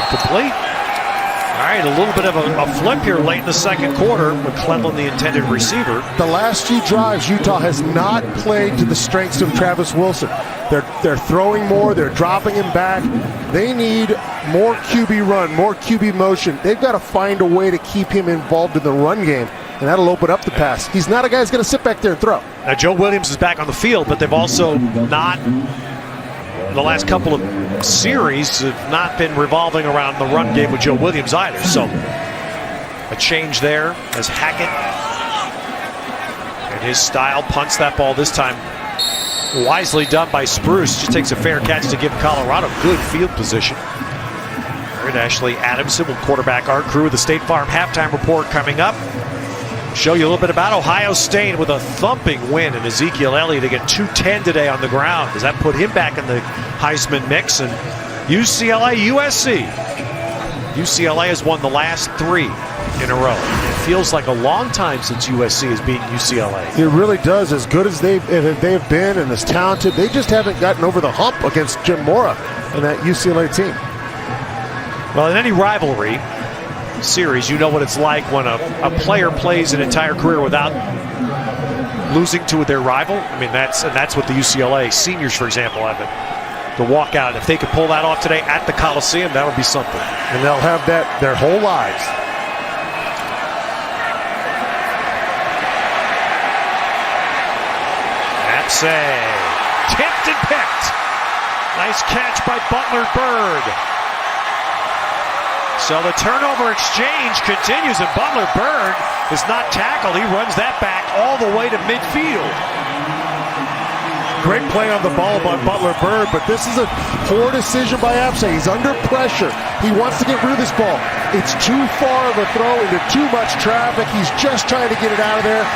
Complete. All right, a little bit of a flip here late in the second quarter. McClellan, the intended receiver. The last few drives, Utah has not played to the strengths of Travis Wilson. They're throwing more. They're dropping him back. They need more QB run, more QB motion. They've got to find a way to keep him involved in the run game, and that'll open up the pass. He's not a guy who's going to sit back there and throw. Now, Joe Williams is back on the field, but they've also not, the last couple of series, have not been revolving around the run game with Joe Williams either. So a change there as Hackett and his style punts that ball this time. Wisely done by Spruce. Just takes a fair catch to give Colorado good field position. And Ashley Adamson will quarterback our crew. The State Farm halftime report coming up. Show you a little bit about Ohio State with a thumping win, and Ezekiel Elliott to get 210 today on the ground. Does that put him back in the Heisman mix? And UCLA, USC. UCLA has won the last 3 in a row. It feels like a long time since USC has beaten UCLA. It really does. As good as they've been and as talented, they just haven't gotten over the hump against Jim Mora and that UCLA team. Well, in any rivalry series, you know what it's like when a player plays an entire career without losing to their rival. I mean, that's what the UCLA seniors, for example, have to walk out. If they could pull that off today at the Coliseum, that would be something. And they'll have that their whole lives. Apsay tipped and picked. Nice catch by Butler-Bird. So the turnover exchange continues, and Butler-Bird is not tackled. He runs that back all the way to midfield. Great play on the ball by Butler-Bird, but this is a poor decision by Apsay. He's under pressure. He wants to get rid of this ball. It's too far of a throw into too much traffic. He's just trying to get it out of there.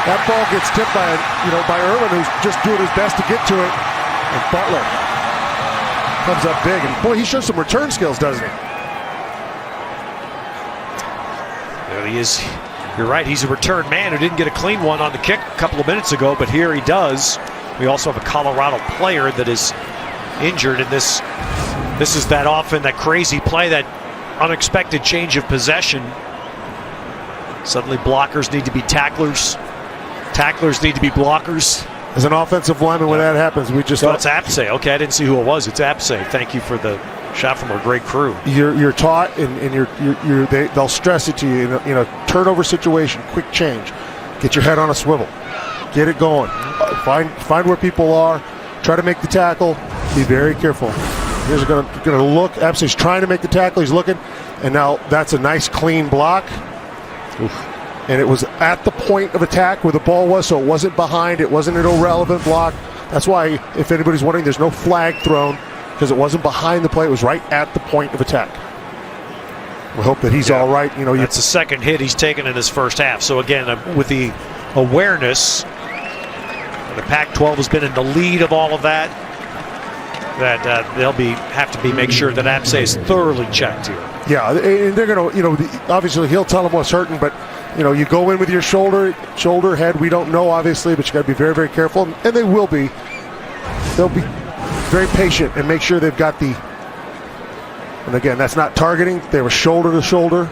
That ball gets tipped by Irwin, who's just doing his best to get to it. And Butler comes up big, and boy, he shows some return skills, doesn't he? There he is You're right, he's a return man who didn't get a clean one on the kick a couple of minutes ago, but here he does. We also have a Colorado player that is injured in this. This is that often that crazy play, that unexpected change of possession. Suddenly blockers need to be tacklers. Tacklers need to be blockers. As an offensive lineman, when that happens, we just... So it's Apsay. Okay, I didn't see who it was. It's Apsay. Thank you for the shot from our great crew. You're taught, and they'll stress it to you. In a turnover situation, quick change. Get your head on a swivel. Get it going. Find where people are. Try to make the tackle. Be very careful. Here's going to look. Apsay's trying to make the tackle. He's looking, and now that's a nice clean block. Oof. And it was at the point of attack where the ball was, so it wasn't behind. It wasn't an irrelevant block. That's why, if anybody's wondering, there's no flag thrown, because it wasn't behind the play. It was right at the point of attack. We hope that he's all right. That's the second hit he's taken in his first half. So again, with the awareness, the Pac-12 has been in the lead of all of that. That they'll have to make sure that Apsay is thoroughly checked here. Yeah, and they're going to, obviously he'll tell them what's hurting, but you go in with your shoulder, head. We don't know, obviously, but you got to be very, very careful, and they will be. They'll be very patient and make sure they've got the. And again, that's not targeting. They were shoulder to shoulder.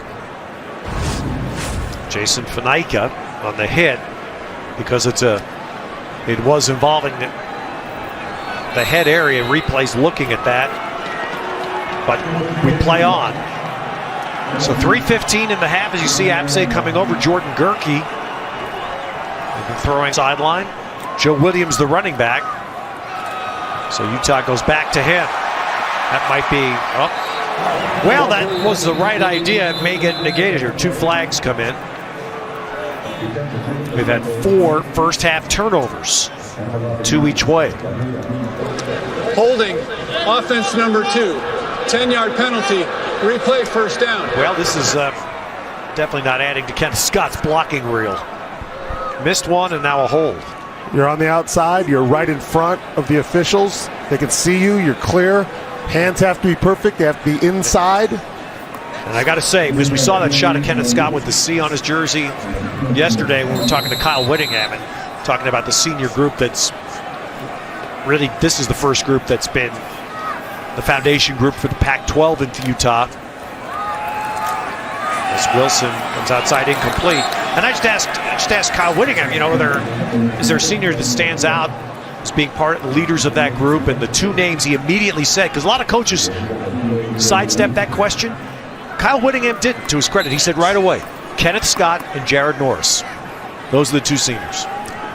Jason Faneca on the hit, because it was involving the head area. Replays looking at that, but we play on. So 3:15 in the half as you see Apsay coming over. Jordan Gerke throwing sideline. Joe Williams, the running back. So Utah goes back to him. That might be, well, that was the right idea. It may get negated here. 2 flags come in. We've had 4 first half turnovers, 2 each way. Holding, offense number 2, 10-yard penalty, replay first down. Well, this is definitely not adding to Kenneth Scott's blocking reel. Missed one and now a hold. You're on the outside. You're right in front of the officials. They can see you. You're clear. Hands have to be perfect. They have to be inside. And I got to say, because we saw that shot of Kenneth Scott with the C on his jersey yesterday when we were talking to Kyle Whittingham and talking about the senior group that's really, this is the first group that's been the foundation group for the Pac-12 into Utah. As Wilson comes outside, incomplete. And I just asked Kyle Whittingham, is there a senior that stands out as being part of the leaders of that group? And the 2 names he immediately said, because a lot of coaches sidestep that question. Kyle Whittingham didn't, to his credit. He said right away, Kenneth Scott and Jared Norris. Those are the 2 seniors.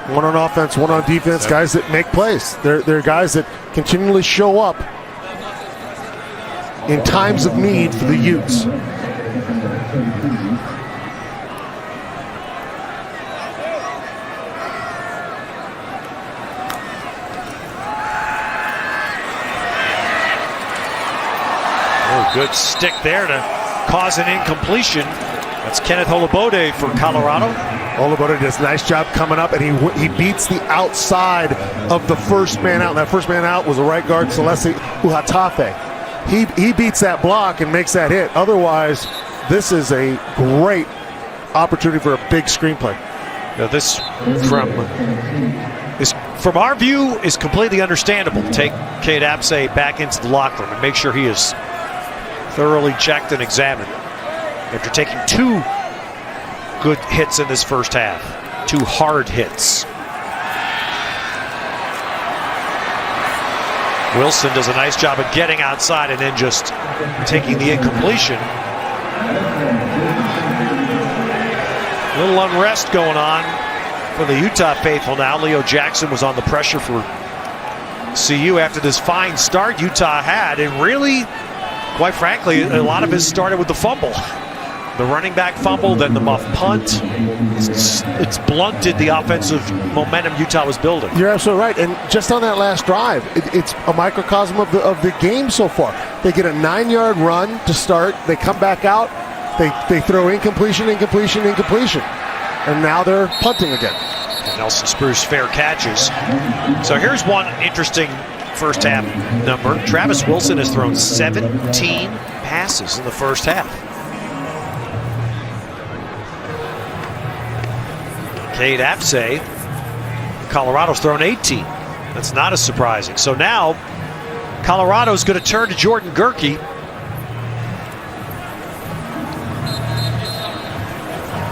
One on offense, one on defense, guys that make plays. They're guys that continually show up in times of need for the Utes. Good stick there to cause an incompletion. That's Kenneth Olabode for Colorado. Olabode does a nice job coming up, and he beats the outside of the first man out. And that first man out was a right guard, Celeste Uhatafe. He beats that block and makes that hit. Otherwise, this is a great opportunity for a big screenplay. Now this, from our view, is completely understandable. Take Cade Apsay back into the locker room and make sure he is thoroughly checked and examined after taking 2 good hits in this first half. 2 hard hits. Wilson does a nice job of getting outside and then just taking the incompletion. A little unrest going on for the Utah faithful now. Leo Jackson was on the pressure for CU after this fine start Utah had, and really, quite frankly, a lot of it started with the fumble. The running back fumble, then the muff punt. It's blunted the offensive momentum Utah was building. You're absolutely right. And just on that last drive, it's a microcosm of the game so far. They get a 9-yard run to start. They come back out. They throw incompletion. And now they're punting again. And Nelson Spruce fair catches. So here's one interesting first half number. Travis Wilson has thrown 17 passes in the first half. Cade Apsey. Colorado's thrown 18. That's not as surprising. So now Colorado's going to turn to Jordan Gerke.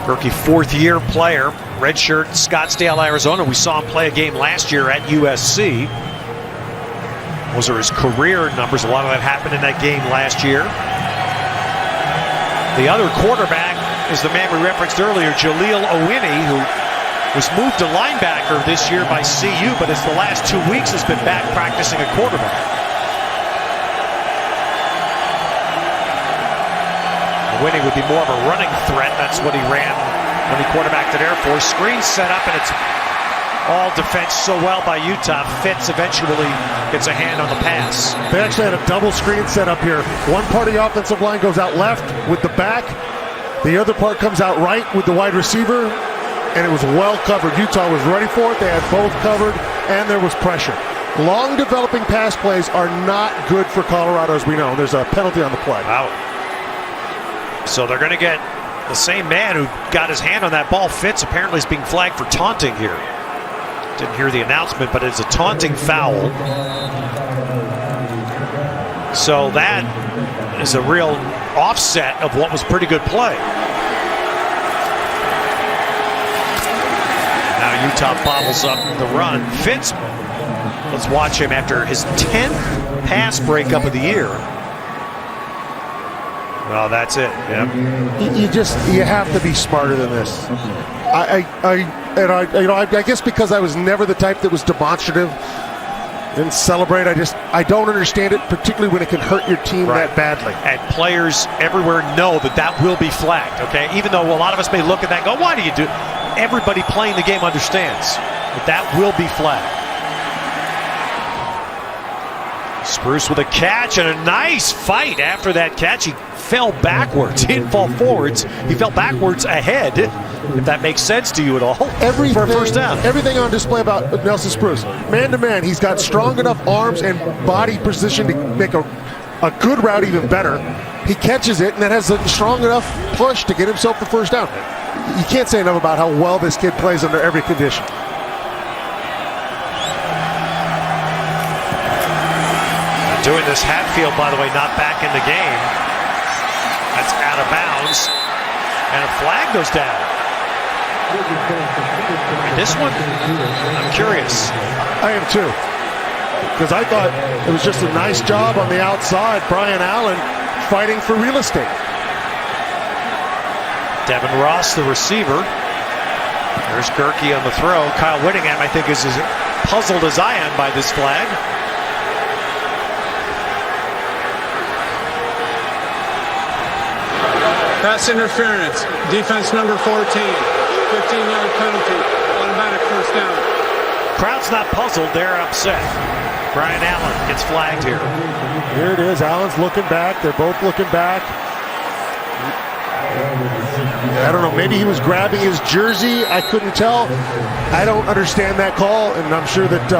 Gerke, fourth-year player, redshirt, Scottsdale, Arizona. We saw him play a game last year at USC. Those are his career numbers. A lot of that happened in that game last year. The other quarterback is the man we referenced earlier, Jaleel Owini, who was moved to linebacker this year by CU, but it's the last 2 weeks has been back practicing a quarterback. Owini would be more of a running threat. That's what he ran when he quarterbacked at Air Force. Screen set up, and it's all defense so well by Utah. Fitz eventually gets a hand on the pass. They actually had a double screen set up here. One part of the offensive line goes out left with the back. The other part comes out right with the wide receiver, and it was well covered. Utah was ready for it. They had both covered, and there was pressure. Long developing pass plays are not good for Colorado, as we know. There's a penalty on the play. Wow. So they're going to get the same man who got his hand on that ball. Fitz apparently is being flagged for taunting here. Didn't hear the announcement, but it's a taunting foul. So that is a real offset of what was pretty good play. Now Utah bobbles up the run. Fitz, let's watch him after his 10th pass breakup of the year. Well, that's it. Yep. You have to be smarter than this. I guess because I was never the type that was demonstrative, didn't celebrate. I don't understand it, particularly when it can hurt your team that badly. And players everywhere know that will be flagged. Okay, even though a lot of us may look at that and go, "Why do you do?" Everybody playing the game understands that will be flagged. Spruce with a catch and a nice fight after that catch. He fell backwards. He didn't fall forwards. He fell backwards ahead, if that makes sense to you at all, for a first down. Everything on display about Nelson Spruce. Man to man, he's got strong enough arms and body position to make a good route even better. He catches it and then has a strong enough push to get himself the first down. You can't say enough about how well this kid plays under every condition. Doing this, Hatfield, by the way, not back in the game. That's out of bounds. And a flag goes down. And this one, I'm curious. I am too. Because I thought it was just a nice job on the outside. Brian Allen fighting for real estate. Devin Ross, the receiver. There's Gerke on the throw. Kyle Whittingham, I think, is as puzzled as I am by this flag. Pass interference, defense number 14, 15-yard penalty, automatic first down. Crowd's not puzzled, they're upset. Brian Allen gets flagged here. Here it is, Allen's looking back, they're both looking back. I don't know, maybe he was grabbing his jersey, I couldn't tell. I don't understand that call, and I'm sure that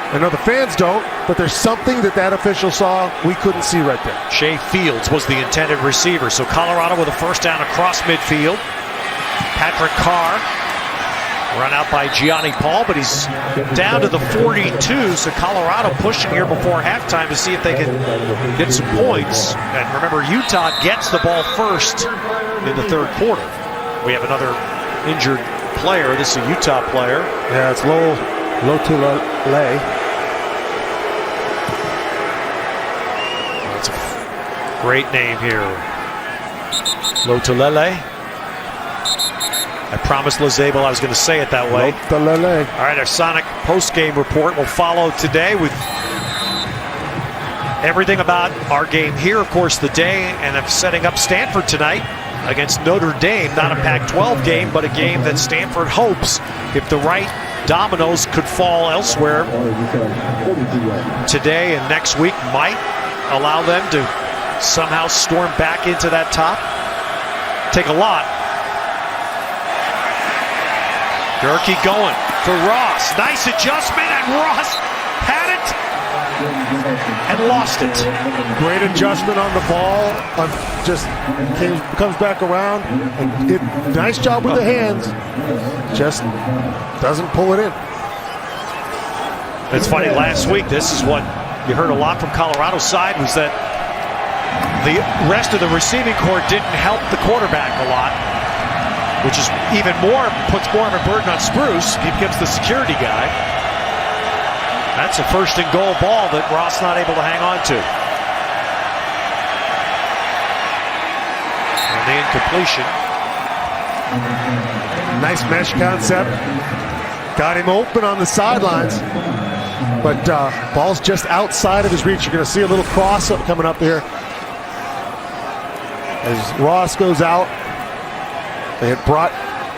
I know the fans don't, but there's something that official saw we couldn't see right there. Shea Fields was the intended receiver, so Colorado with a first down across midfield. Patrick Carr run out by Gianni Paul, but he's down to the 42, so Colorado pushing here before halftime to see if they can get some points. And remember, Utah gets the ball first in the third quarter. We have another injured player. This is a Utah player. Yeah, it's Lotulelei. That's a great name here. Lotulelei. I promised Lizabel I was going to say it that way. Lotulelei. All right, our Sonic post-game report will follow today with everything about our game here, of course, the day, and I'm setting up Stanford tonight against Notre Dame. Not a Pac-12 game, but a game that Stanford hopes, if the right dominoes could fall elsewhere today and next week, might allow them to somehow storm back into that top. Take a lot. Gerke going for Ross. Nice adjustment, and Ross had it. and lost it. Great adjustment on the ball. Just comes back around. And nice job with the hands. Just doesn't pull it in. It's funny, last week, this is what you heard a lot from Colorado's side, was that the rest of the receiving corps didn't help the quarterback a lot, which is even more, puts more of a burden on Spruce. He becomes the security guy. That's a first and goal ball that Ross not able to hang on to. And the incompletion. Nice mesh concept. Got him open on the sidelines. But ball's just outside of his reach. You're going to see a little cross up coming up here. As Ross goes out, they had brought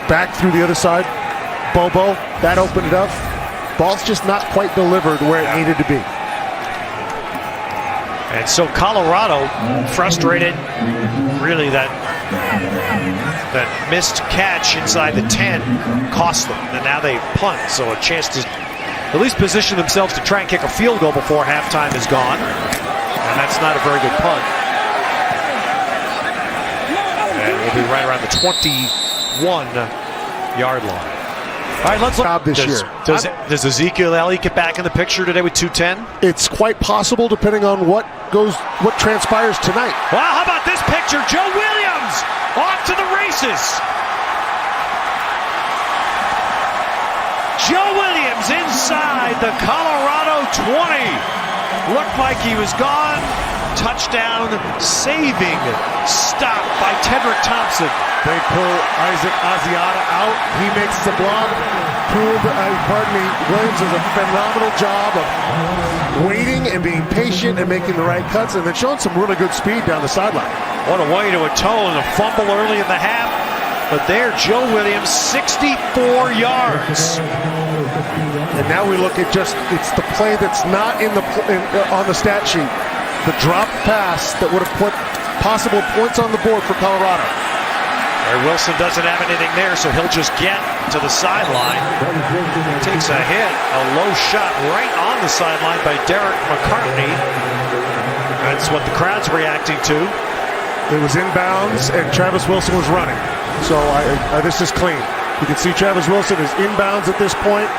back through the other side. Bobo, that opened it up. Ball's just not quite delivered where it needed to be. And so Colorado, frustrated, really that missed catch inside the 10 cost them. And now they punt, so a chance to at least position themselves to try and kick a field goal before halftime is gone. And that's not a very good punt. And we'll be right around the 21-yard line. All right, let's look. Does Ezekiel Elliott get back in the picture today with 2:10? It's quite possible, depending on what transpires tonight. Wow, how about this picture? Joe Williams off to the races. Joe Williams inside the Colorado 20. Looked like he was gone. Touchdown, saving stop by Tedrick Thompson. They pull Isaac Asiata out. He makes the block. Williams does a phenomenal job of waiting and being patient and making the right cuts, and then showing some really good speed down the sideline. What a way to atone a fumble early in the half. But there, Joe Williams, 64 yards. And now we look at it's the play that's not on the stat sheet. The drop pass that would have put possible points on the board for Colorado. Wilson doesn't have anything there, so he'll just get to the sideline. Takes a hit, a low shot right on the sideline by Derek McCartney. That's what the crowd's reacting to. It was inbounds, and Travis Wilson was running. So this is clean. You can see Travis Wilson is inbounds at this point.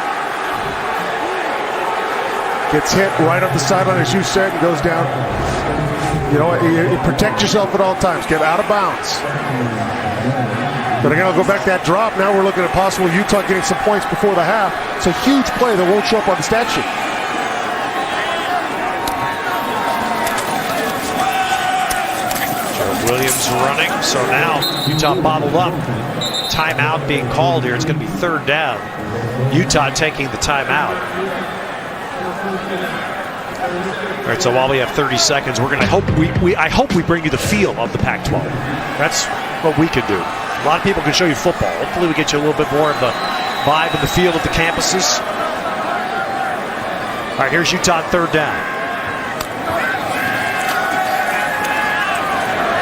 Gets hit right up the sideline, as you said, and goes down. You know what? You protect yourself at all times. Get out of bounds. But again, I'll go back to that drop. Now we're looking at possible Utah getting some points before the half. It's a huge play that won't show up on the stat sheet. Joe Williams running. So now Utah bottled up. Timeout being called here. It's going to be third down. Utah taking the timeout. All right, so while we have 30 seconds, we're going to hope I hope we bring you the feel of the Pac-12. That's what we can do. A lot of people can show you football. Hopefully we get you a little bit more of the vibe and the feel of the campuses. All right, here's Utah on third down.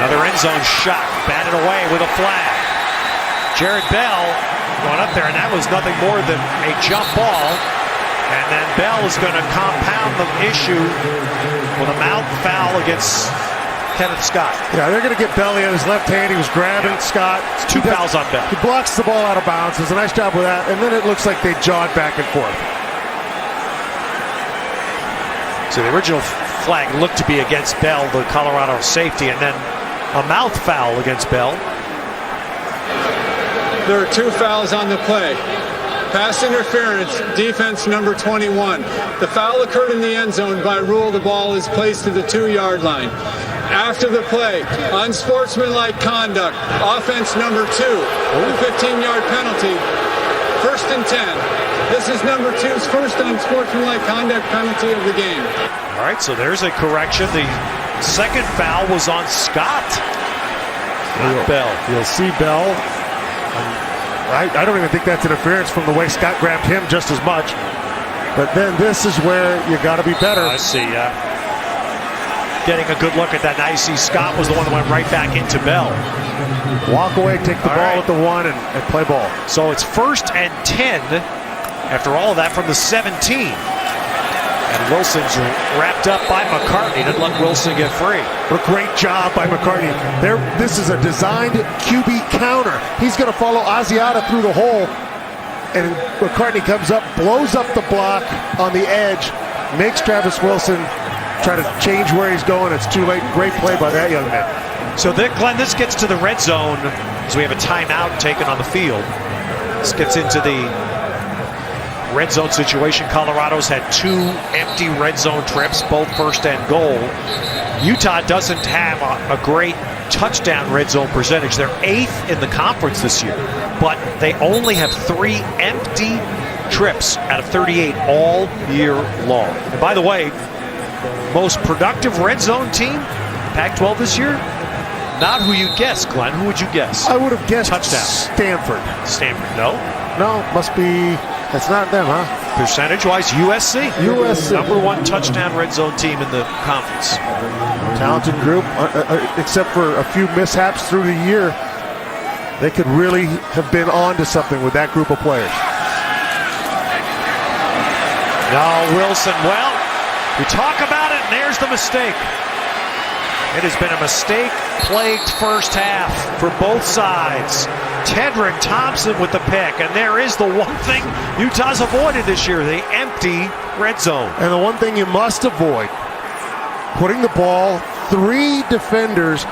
Another end zone shot, batted away with a flag. Jared Bell going up there, and that was nothing more than a jump ball. And then Bell is going to compound the issue with a mouth foul against Kenneth Scott. Yeah, they're going to get Bell in his left hand. He was grabbing Scott. It's two fouls on Bell. He blocks the ball out of bounds. Does a nice job with that. And then it looks like they jawed back and forth. So the original flag looked to be against Bell, the Colorado safety, and then a mouth foul against Bell. There are two fouls on the play. Pass interference, defense number 21. The foul occurred in the end zone. By rule, the ball is placed to the 2-yard line. After the play, unsportsmanlike conduct, offense number 2, a 15-yard penalty, 1st and 10. This is number 2's first unsportsmanlike conduct penalty of the game. All right, so there's a correction. The second foul was on Scott, not Bell. You'll see Bell. I don't even think that's interference from the way Scott grabbed him just as much. But then this is where you got to be better. I see. Getting a good look at that. Now you see Scott was the one that went right back into Bell. Walk away, take the ball at the 1, and play ball. So it's 1st and 10 after all of that from the 17. And Wilson's wrapped up by McCartney. Didn't let Wilson get free. What a great job by McCartney. This is a designed QB counter. He's going to follow Asiata through the hole. And McCartney comes up, blows up the block on the edge, makes Travis Wilson try to change where he's going. It's too late. Great play by that young man. So then, Glenn, this gets to the red zone as we have a timeout taken on the field. This gets into the red zone situation. Colorado's had 2 empty red zone trips, both first and goal. Utah doesn't have a great touchdown red zone percentage. They're 8th in the conference this year, but they only have 3 empty trips out of 38 all year long. And by the way, most productive red zone team, Pac-12 this year, not who you'd guess, Glenn. Who would you guess? I would have guessed touchdown. Stanford. Stanford, no. No, must be. That's not them, huh? Percentage-wise, USC. USC. Number 1 touchdown red zone team in the conference. Talented group, except for a few mishaps through the year. They could really have been on to something with that group of players. No, Wilson, well, we talk about it, and there's the mistake. It has been a mistake-plagued first half for both sides. Tedrick Thompson with the pick, and there is the one thing Utah's avoided this year, the empty red zone. And the one thing you must avoid, putting the ball, 3 defenders,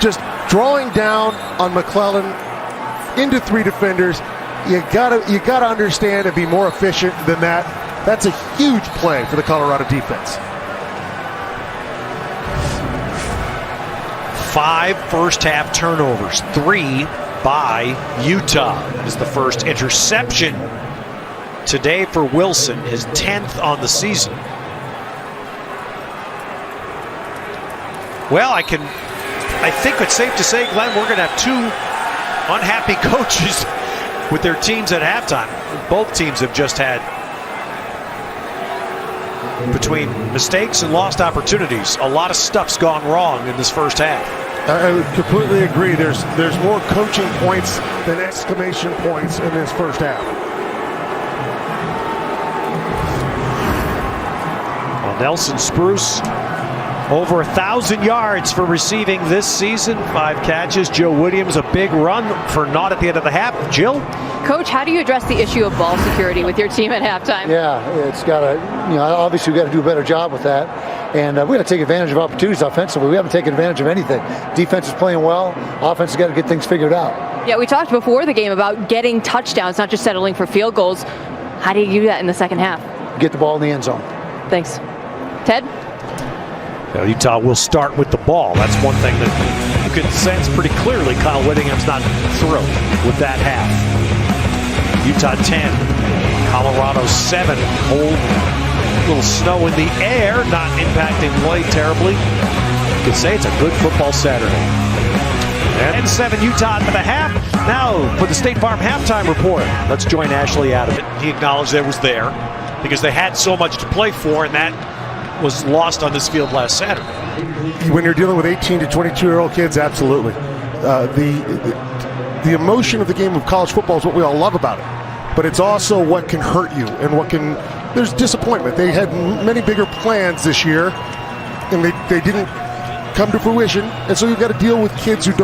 just drawing down on McClellan into 3 defenders. You gotta understand and be more efficient than that. That's a huge play for the Colorado defense. 5 first half turnovers, 3 by Utah. Is the first interception today for Wilson, his 10th on the season. Well, I think it's safe to say, Glenn, we're going to have 2 unhappy coaches with their teams at halftime. Both teams have just had, between mistakes and lost opportunities, a lot of stuff's gone wrong in this first half. I would completely agree. There's more coaching points than exclamation points in this first half. Well, Nelson Spruce, over 1,000 yards for receiving this season, 5 catches. Joe Williams, a big run for not at the end of the half. Jill? Coach, how do you address the issue of ball security with your team at halftime? Yeah, it's got to, obviously we've got to do a better job with that. And we got to take advantage of opportunities offensively. We haven't taken advantage of anything. Defense is playing well. Offense has got to get things figured out. Yeah, we talked before the game about getting touchdowns, not just settling for field goals. How do you do that in the second half? Get the ball in the end zone. Thanks. Ted? Utah will start with the ball. That's one thing that you can sense pretty clearly. Kyle Whittingham's not thrilled with that half. Utah 10, Colorado 7. Cold, little snow in the air, not impacting play terribly. You could say it's a good football Saturday. And 7 Utah for the half. Now for the State Farm halftime report. Let's join Ashley out of it. He acknowledged that it was there because they had so much to play for, and that was lost on this field last Saturday. When you're dealing with 18 to 22-year-old kids, absolutely. The emotion of the game of college football is what we all love about it. But it's also what can hurt you and what can... There's disappointment. They had many bigger plans this year, and they didn't come to fruition. And so you've got to deal with kids who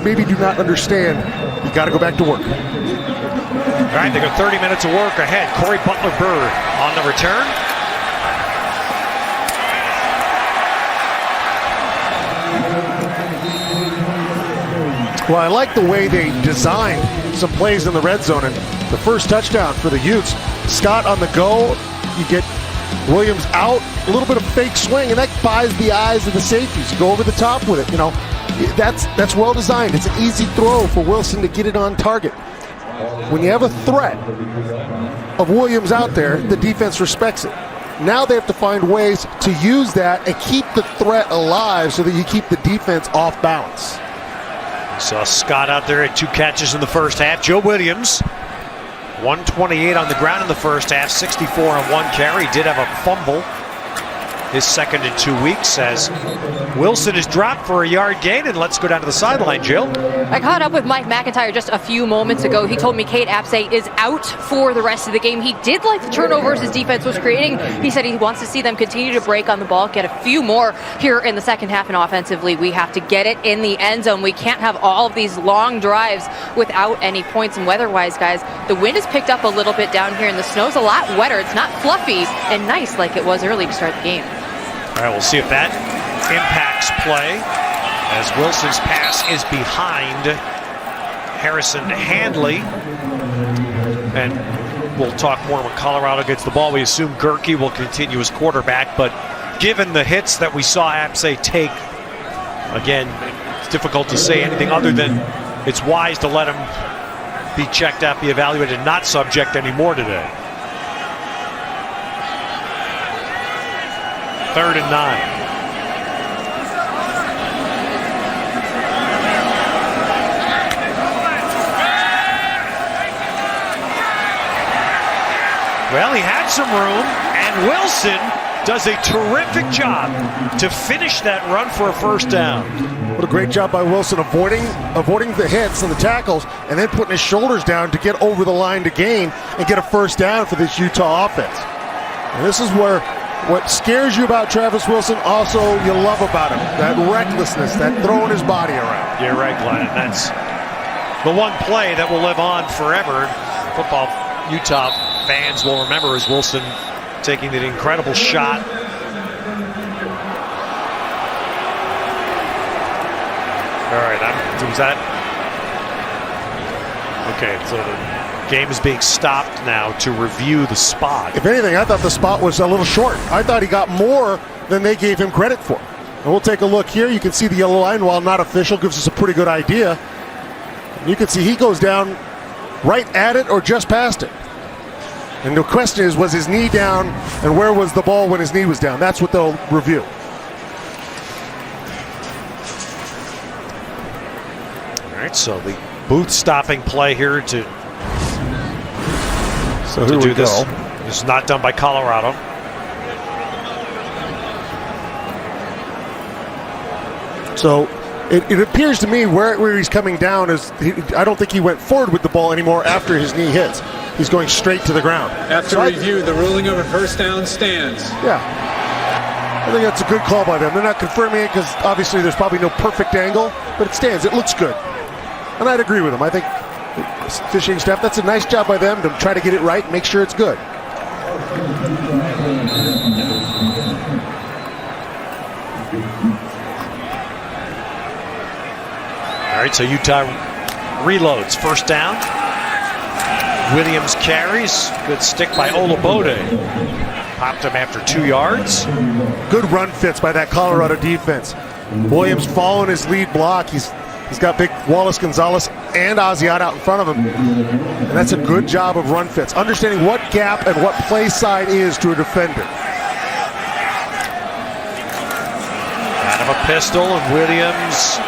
maybe do not understand. You got to go back to work. All right, they got 30 minutes of work ahead. Corey Butler-Bird on the return. Well, I like the way they designed some plays in the red zone, and the first touchdown for the Utes. Scott on the go, you get Williams out, a little bit of fake swing, and that buys the eyes of the safeties. You go over the top with it, that's well designed. It's an easy throw for Wilson to get it on target. When you have a threat of Williams out there, the defense respects it. Now they have to find ways to use that and keep the threat alive so that you keep the defense off balance. Saw Scott out there at 2 catches in the first half. Joe Williams, 128 on the ground in the first half, 64 on 1 carry. Did have a fumble his second in 2 weeks, as Wilson is dropped for a yard gain. And let's go down to the sideline, Jill. I caught up with Mike McIntyre just a few moments ago. He told me Kate Apsay is out for the rest of the game. He did like the turnovers his defense was creating. He said he wants to see them continue to break on the ball, get a few more here in the second half, and offensively we have to get it in the end zone. We can't have all of these long drives without any points. And weather-wise, guys, the wind has picked up a little bit down here, and the snow's a lot wetter. It's not fluffy and nice like it was early to start the game. All right, we'll see if that impacts play, as Wilson's pass is behind Harrison Handley. And we'll talk more when Colorado gets the ball. We assume Gerke will continue as quarterback, but given the hits that we saw Apsay take, again, it's difficult to say anything other than it's wise to let him be checked out, be evaluated, not subject anymore today. 3rd and 9. Well, he had some room, and Wilson does a terrific job to finish that run for a first down. What a great job by Wilson avoiding the hits and the tackles, and then putting his shoulders down to get over the line to gain and get a first down for this Utah offense. And this is where what scares you about Travis Wilson, also you love about him, that recklessness, that throwing his body around. You're right, Glenn, and that's the one play that will live on forever. Football Utah fans will remember as Wilson taking that incredible shot. All right, was that? Okay, so the game is being stopped now to review the spot. If anything, I thought the spot was a little short. I thought he got more than they gave him credit for. And we'll take a look here. You can see the yellow line, while not official, gives us a pretty good idea. You can see he goes down right at it or just past it. And the question is, was his knee down, and where was the ball when his knee was down? That's what they'll review. All right, so the Booth stopping play here to do this. This is not done by Colorado. So it appears to me where he's coming down is, I don't think he went forward with the ball anymore after his knee hits. He's going straight to the ground. After review, the ruling of a first down stands. Yeah. I think that's a good call by them. They're not confirming it because obviously there's probably no perfect angle, but it stands. It looks good. And I'd agree with them. I think fishing staff, that's a nice job by them to try to get it right and make sure it's good. All right, so Utah reloads. First down. Williams carries. Good stick by Olabode. Popped him after 2 yards. Good run fits by that Colorado defense. Williams following his lead block. He's got big Wallace Gonzalez and Asiat out in front of him. And that's a good job of run fits. Understanding what gap and what play side is to a defender. Out of a pistol, and Williams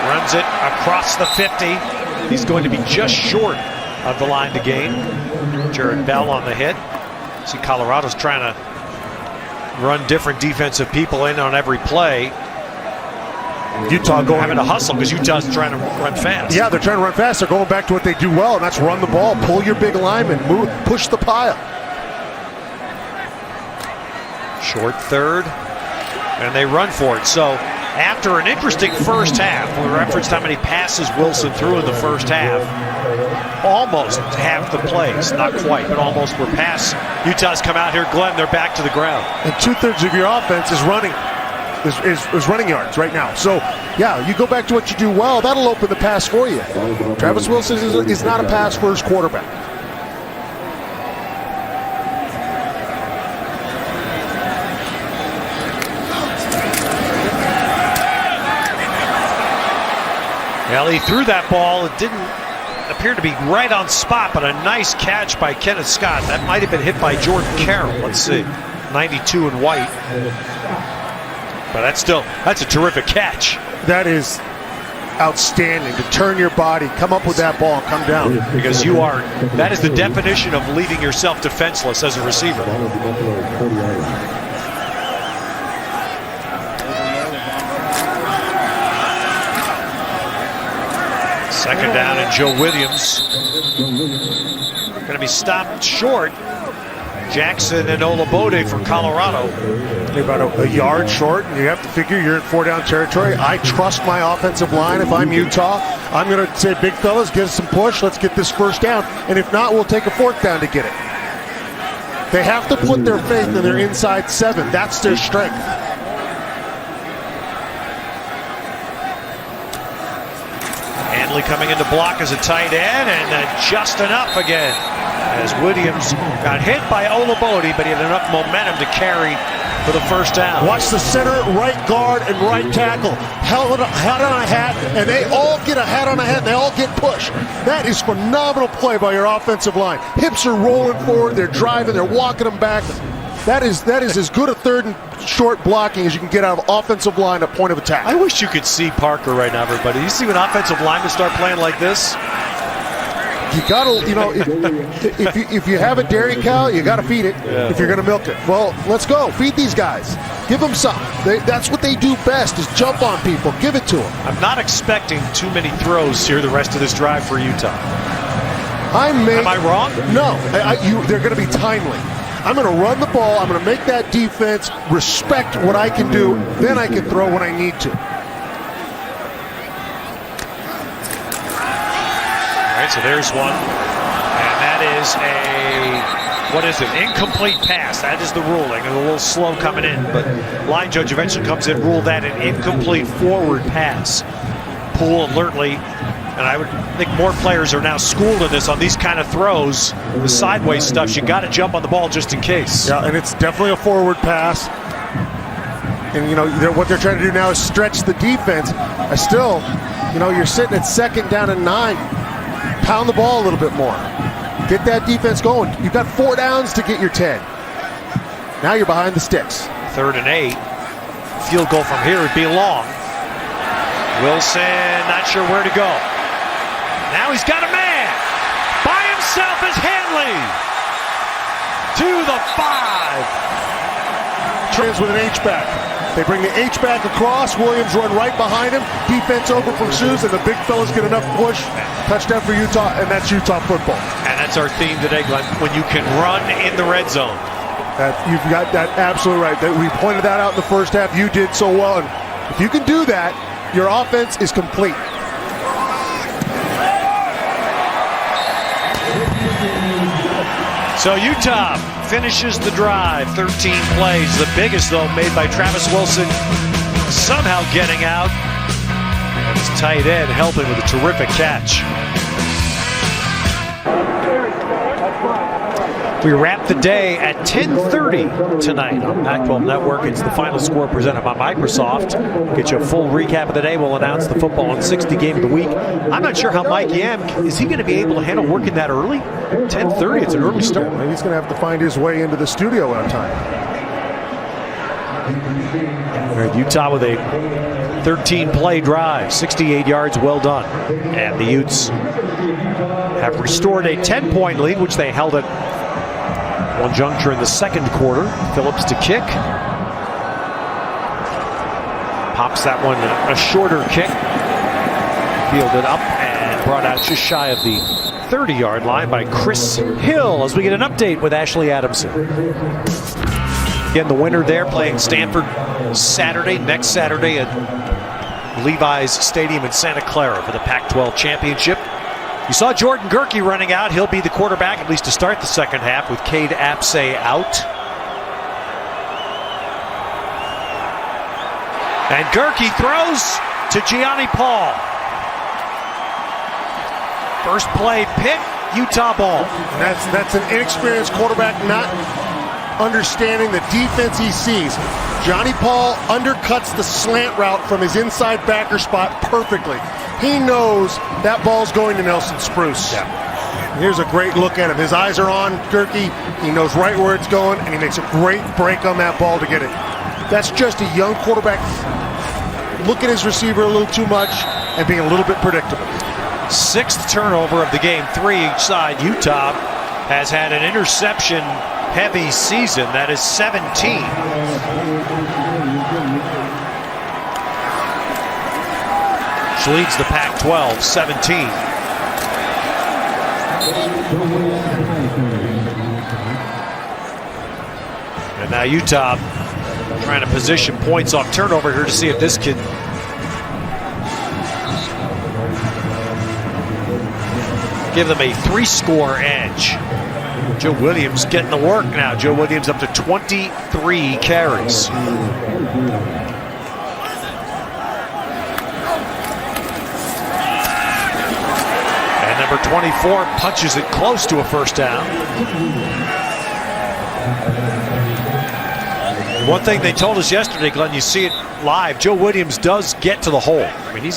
runs it across the 50. He's going to be just short of the line to gain. Jared Bell on the hit. See, Colorado's trying to run different defensive people in on every play. Utah having to hustle because Utah's trying to run fast. Yeah, they're trying to run fast. They're going back to what they do well, and that's run the ball, pull your big lineman, move, push the pile. Short third, and they run for it. So after an interesting first half, we referenced how many passes Wilson threw in the first half. Almost half the plays, not quite, but almost were passed. Utah's come out here, Glenn, they're back to the ground. And 2/3 of your offense is running. Is running yards right now. So, yeah, you go back to what you do well, that'll open the pass for you. Travis Wilson is not a pass-first quarterback. Well, he threw that ball. It didn't appear to be right on spot, but a nice catch by Kenneth Scott. That might have been hit by Jordan Carroll. Let's see. 92 in white. But that's a terrific catch. That is outstanding, to turn your body, come up with that ball, and come down. Because that is the definition of leaving yourself defenseless as a receiver. Second down, and Joe Williams going to be stopped short. Jackson and Olabode for Colorado. They're about a yard short, and you have to figure you're in 4-down territory. I trust my offensive line. If I'm Utah, I'm going to say, big fellas, give us some push. Let's get this first down. And if not, we'll take a 4th down to get it. They have to put their faith in their inside 7. That's their strength. Hanley coming into block as a tight end, and just enough again as Williams got hit by Olabode, but he had enough momentum to carry for the first down. Watch the center, right guard, and right tackle. Hat on a hat, and they all get a hat on a hat, and they all get pushed. That is phenomenal play by your offensive line. Hips are rolling forward, they're driving, they're walking them back. That is as good a 3rd and short blocking as you can get out of offensive line at point of attack. I wish you could see Parker right now, everybody. You see when offensive linemen start playing like this? You gotta, if you have a dairy cow, you gotta feed it if you're gonna milk it. Well, let's go. Feed these guys. Give them something. That's what they do best, is jump on people. Give it to them. I'm not expecting too many throws here the rest of this drive for Utah. Am I wrong? No. They're gonna be timely. I'm going to run the ball. I'm going to make that defense respect what I can do. Then I can throw when I need to. All right, so there's one. And that is incomplete pass. That is the ruling. A little slow coming in, but line judge eventually comes in, ruled that an incomplete forward pass. Poole alertly. And I would think more players are now schooled in this on these kind of throws. The sideways stuff, you got to jump on the ball just in case. Yeah, and it's definitely a forward pass. And, what they're trying to do now is stretch the defense. You're sitting at 2nd down and 9. Pound the ball a little bit more. Get that defense going. You've got 4 downs to get your 10. Now you're behind the sticks. 3rd and 8. Field goal from here would be long. Wilson not sure where to go. Now he's got a man. By himself is Hanley. To the 5. Trans with an H-back. They bring the H-back across. Williams run right behind him. Defense over pursues, and the big fellas get enough push. Touchdown for Utah, and that's Utah football. And that's our theme today, Glenn. When you can run in the red zone. You've got that absolutely right. We pointed that out in the first half. You did so well. And if you can do that, your offense is complete. So Utah finishes the drive, 13 plays, the biggest though made by Travis Wilson, somehow getting out. And his tight end helping with a terrific catch. We wrap the day at 10:30 tonight on Pac-12 Network. It's the final score presented by Microsoft. Get you a full recap of the day. We'll announce the football and 60 game of the week. I'm not sure how Mike Yam, is he going to be able to handle working that early? 10:30, it's an early start. Maybe he's going to have to find his way into the studio on time. All right, Utah with a 13-play drive, 68 yards, well done. And the Utes have restored a 10-point lead, which they held at one juncture in the second quarter. Phillips to kick. Pops that one, a shorter kick. Fielded up and brought out just shy of the 30-yard line by Chris Hill as we get an update with Ashley Adamson. Again, the winner there playing Stanford next Saturday at Levi's Stadium in Santa Clara for the Pac-12 championship. You saw Jordan Gerke running out. He'll be the quarterback, at least to start the second half, with Cade Apsay out. And Gerke throws to Gianni Paul. First play pick, Utah ball. That's an inexperienced quarterback not understanding the defense he sees. Johnny Paul undercuts the slant route from his inside backer spot perfectly. He knows that ball's going to Nelson Spruce. Yeah. Here's a great look at him. His eyes are on Gerke. He knows right where it's going, and he makes a great break on that ball to get it. That's just a young quarterback looking at his receiver a little too much and being a little bit predictable. 6th turnover of the game, 3 each side. Utah has had an interception-heavy season. That is 17. leads the Pac-12 17. And now Utah trying to position points off turnover here to see if this can give them a 3-score edge. Joe Williams getting the work now. Joe Williams up to 23 carries. And number 24 punches it close to a first down. One thing they told us yesterday, Glenn, you see it live, Joe Williams does get to the hole. I mean, he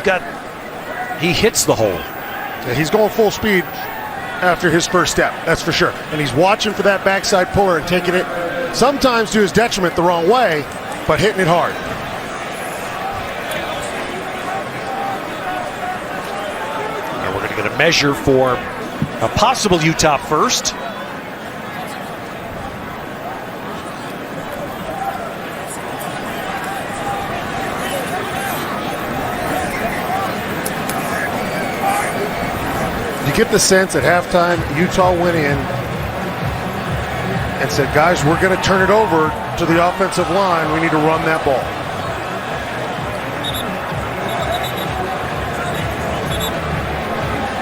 hits the hole. Yeah, he's going full speed after his first step, that's for sure. And he's watching for that backside puller and taking it sometimes to his detriment the wrong way, but hitting it hard. And we're going to get a measure for a possible Utah first. You get the sense at halftime, Utah went in and said, guys, we're going to turn it over to the offensive line. We need to run that ball.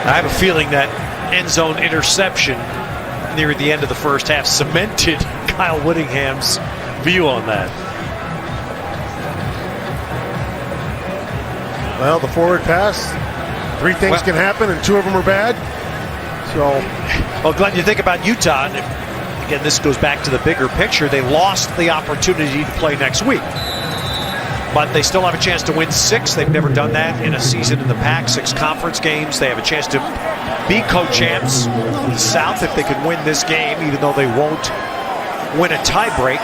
I have a feeling that end zone interception near the end of the first half cemented Kyle Whittingham's view on that. Well, the forward pass, 3 things can happen, and 2 of them are bad. So, well, Glenn, you think about Utah, and again, this goes back to the bigger picture. They lost the opportunity to play next week, but they still have a chance to win 6. They've never done that in a season in the Pac, 6 conference games. They have a chance to be co-champs in the South if they can win this game, even though they won't win a tiebreak.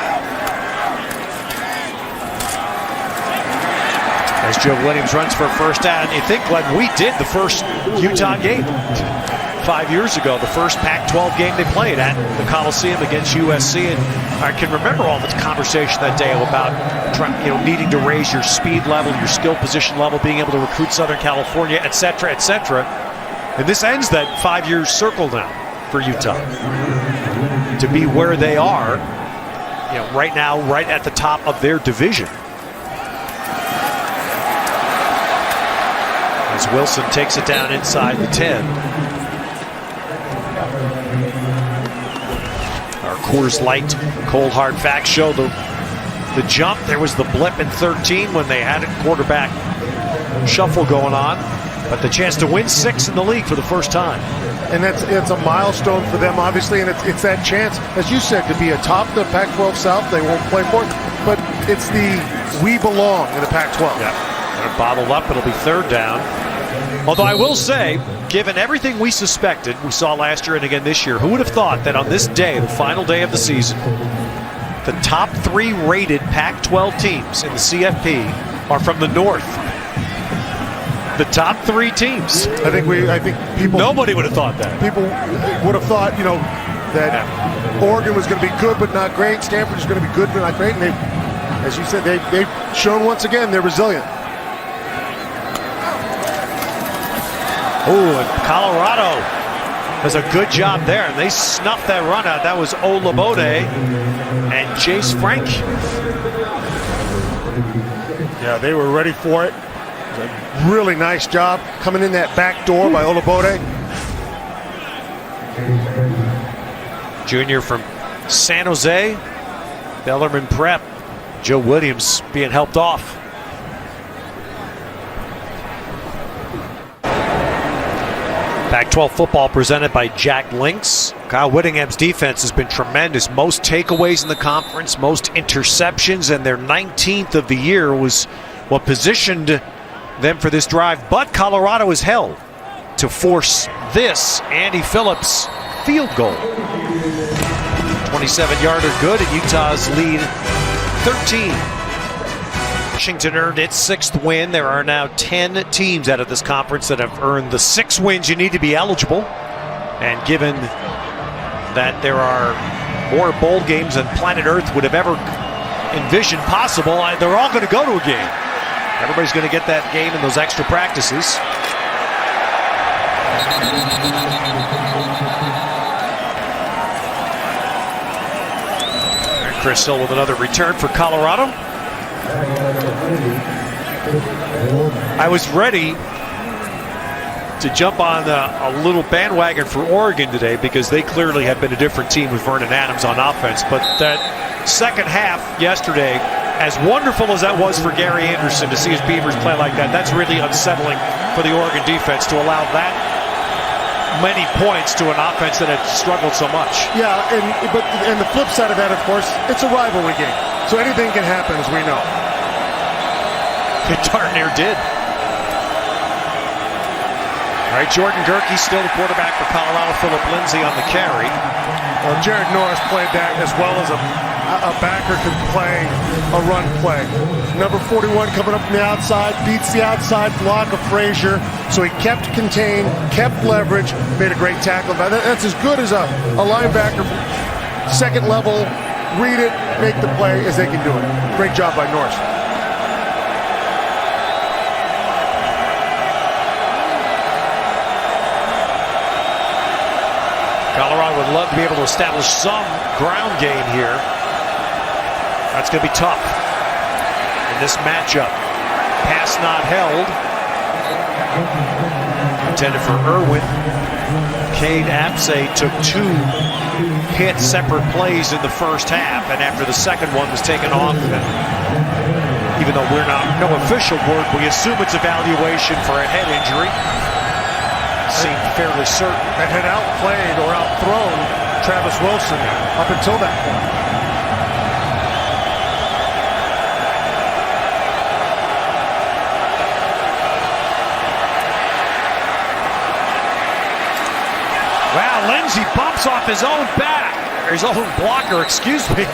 As Joe Williams runs for a first down, you think, Glenn, we did the first Utah game 5 years ago, the first Pac-12 game they played at the Coliseum against USC, and I can remember all the conversation that day about needing to raise your speed level, your skill position level, being able to recruit Southern California, etc., etc. And this ends that 5-year circle now for Utah to be where they are, right now, right at the top of their division. As Wilson takes it down inside the 10. Our Coors Light cold hard facts show the jump. There was the blip in 13 when they had a quarterback shuffle going on, but the chance to win 6 in the league for the first time. And it's a milestone for them, obviously, and it's that chance, as you said, to be atop the Pac-12 South. They won't play for it, but it's the we belong in the Pac-12. Yeah, they're bottled up. It'll be 3rd down. Although I will say, given everything we suspected, we saw last year and again this year, who would have thought that on this day, the final day of the season, the top 3 rated Pac-12 teams in the CFP are from the North? The top 3 teams. I think people. Nobody would have thought that. People would have thought, that Oregon was going to be good but not great. Stanford is going to be good but not great. And they, as you said, they've shown once again they're resilient. Oh, and Colorado does a good job there. And they snuffed that run out. That was Olabode and Jace Frank. Yeah, they were ready for it. It was a really nice job coming in that back door by Olabode. Junior from San Jose, Bellarmine Prep. Joe Williams being helped off. Pac-12 football presented by Jack Links. Kyle Whittingham's defense has been tremendous. Most takeaways in the conference, most interceptions, and their 19th of the year was what positioned them for this drive. But Colorado is held to force this Andy Phillips field goal. 27-yarder good, and Utah's lead 13. Washington earned its 6th win. There are now 10 teams out of this conference that have earned the 6 wins you need to be eligible. And given that there are more bowl games than planet Earth would have ever envisioned possible, they're all going to go to a game. Everybody's going to get that game in those extra practices. And Chris Hill with another return for Colorado. I was ready to jump on a little bandwagon for Oregon today because they clearly have been a different team with Vernon Adams on offense. But that second half yesterday, as wonderful as that was for Gary Anderson to see his Beavers play like that, that's really unsettling for the Oregon defense to allow that many points to an offense that had struggled so much. Yeah, and the flip side of that, of course, it's a rivalry game. So anything can happen, as we know. It darn near did. All right, Jordan Gerke still the quarterback for Colorado. Philip Lindsay on the carry. Well, Jared Norris played that as well as a backer can play a run play. Number 41 coming up from the outside, beats the outside block of Frazier. So he kept contained, kept leverage, made a great tackle. That's as good as a linebacker, second level, read it, make the play as they can do it. Great job by Norris. Colorado would love to be able to establish some ground game here. That's going to be tough in this matchup. Pass not held. Intended for Irwin. Cade Apsay took 2 hit separate plays in the first half, and after the second one was taken off, even though no official word, we assume it's evaluation for a head injury. Seemed fairly certain. And had outplayed or outthrown Travis Wilson up until that point. Wow, Lindsay bumps off his own back. His own blocker, excuse me.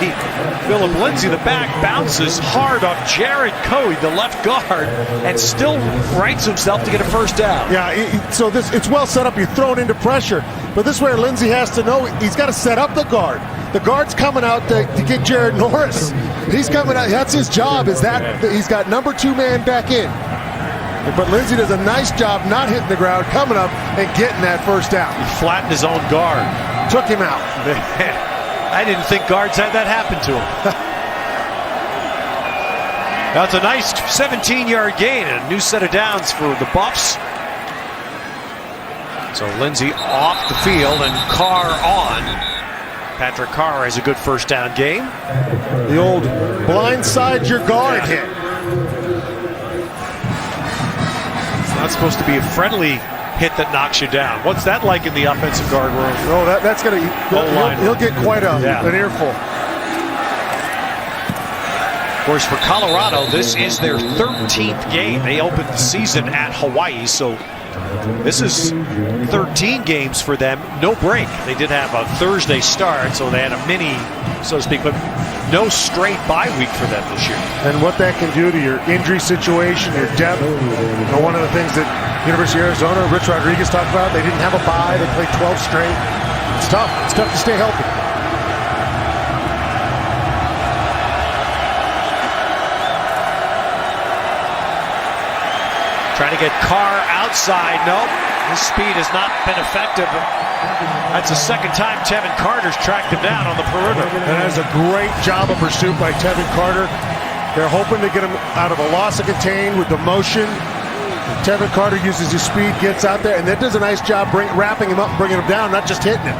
Philip Lindsay, the back bounces hard off Jared Coe, the left guard, and still rights himself to get a first down. Yeah, so it's well set up. You're thrown into pressure. But this is where Lindsay has to know he's got to set up the guard. The guard's coming out to get Jared Norris. He's coming out. That's his job. He's got number 2 man back in. But Lindsay does a nice job not hitting the ground, coming up and getting that first down. He flattened his own guard. Took him out. I didn't think guards had that happen to him. That's a nice 17-yard gain and a new set of downs for the Buffs. So Lindsay off the field and Carr on. Patrick Carr has a good first down game. The old blindside your guard hit. It's not supposed to be a friendly hit that knocks you down. What's that like in the offensive guard room? Oh, that's going to... He'll get quite an earful. Of course, for Colorado, this is their 13th game. They opened the season at Hawaii, so this is 13 games for them. No break. They did have a Thursday start, so they had a mini, so to speak, but no straight bye week for them this year. And what that can do to your injury situation, your depth. One of the things that University of Arizona, Rich Rodriguez talked about, they didn't have a bye. They played 12 straight. It's tough. It's tough to stay healthy. Trying to get Carr outside. Nope. His speed has not been effective. That's the second time Tevin Carter's tracked him down on the perimeter. And that is a great job of pursuit by Tevin Carter. They're hoping to get him out of a loss of contain with the motion. Tevin Carter uses his speed, gets out there, and that does a nice job wrapping him up and bringing him down, not just hitting him.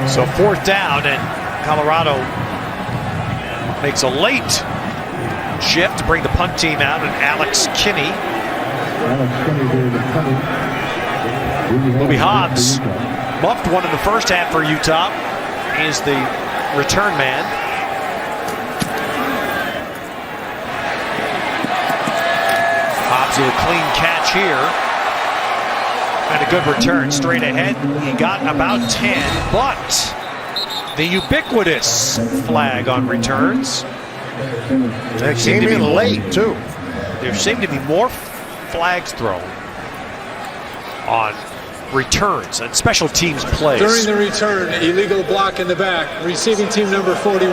So 4th down, and Colorado makes a late shift to bring the punt team out, and Alex Kinney. Louis Hobbs muffed one in the first half for Utah. He is the return man. Hobbs with a clean catch here. And a good return straight ahead. He got about 10, but the ubiquitous flag on returns. That came in late, too. There seem to be more flags thrown on returns and special teams plays. During the return, illegal block in the back. Receiving team number 41.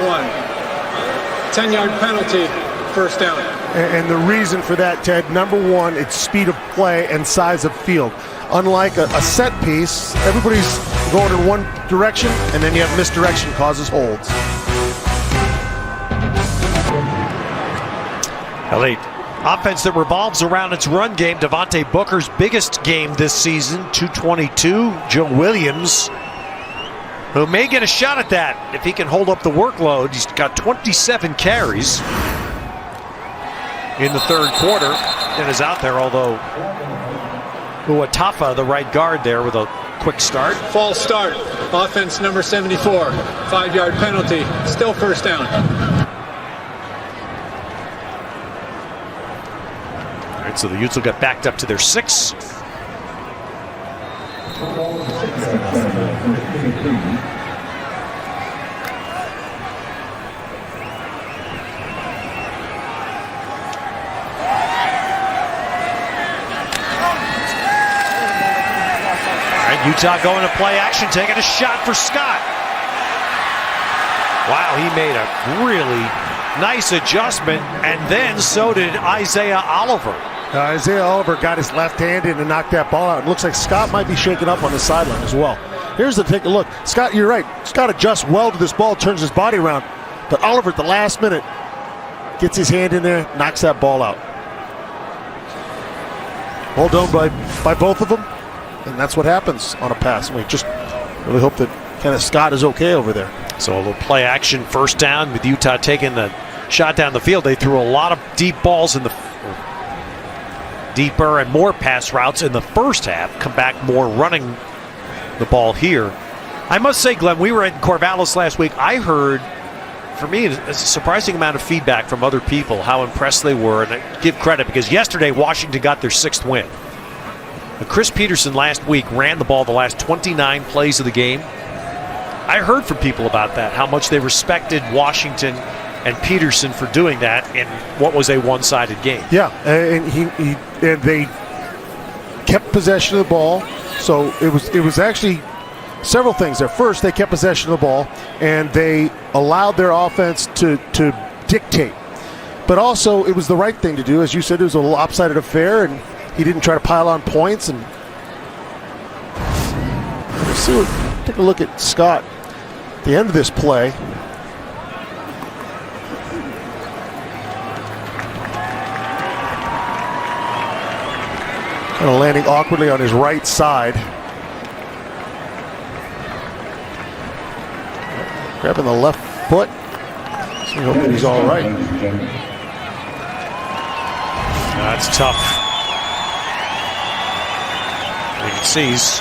10-yard penalty, first down. And the reason for that, Ted, number one, it's speed of play and size of field. Unlike a set piece, everybody's going in one direction, and then you have misdirection causes holds. Elite offense that revolves around its run game. Devontae Booker's biggest game this season, 222. Joe Williams, who may get a shot at that if he can hold up the workload. He's got 27 carries in the third quarter and is out there, although Uatafa, the right guard there, with a quick start. False start. Offense number 74. 5-yard penalty. Still first down. All right, so the Utes will get backed up to their 6. Utah going to play action, taking a shot for Scott. Wow, he made a really nice adjustment, and then so did Isaiah Oliver. Isaiah Oliver got his left hand in and knocked that ball out. It looks like Scott might be shaken up on the sideline as well. Here's the take a look. Scott, you're right. Scott adjusts well to this ball, turns his body around. But Oliver at the last minute gets his hand in there, knocks that ball out. Well done by both of them. And that's what happens on a pass. We just really hope that Kenneth Scott is okay over there. So a little play action, first down, with Utah taking the shot down the field. They threw a lot of deep balls in the deeper and more pass routes in the first half. Come back more running the ball here. I must say, Glenn, we were at Corvallis last week. I heard, for me, a surprising amount of feedback from other people how impressed they were, and I give credit because yesterday Washington got their 6th win. Chris Peterson last week ran the ball the last 29 plays of the game. I heard from people about that, how much they respected Washington and Peterson for doing that in what was a one-sided game. Yeah, and they kept possession of the ball. So it was actually several things there. First, they kept possession of the ball, and they allowed their offense to dictate. But also, it was the right thing to do. As you said, it was a lopsided affair, and he didn't try to pile on points. And let's see take a look at Scott at the end of this play. Kind of landing awkwardly on his right side. Grabbing the left foot. So we hope that he's all right. That's tough. You can see he's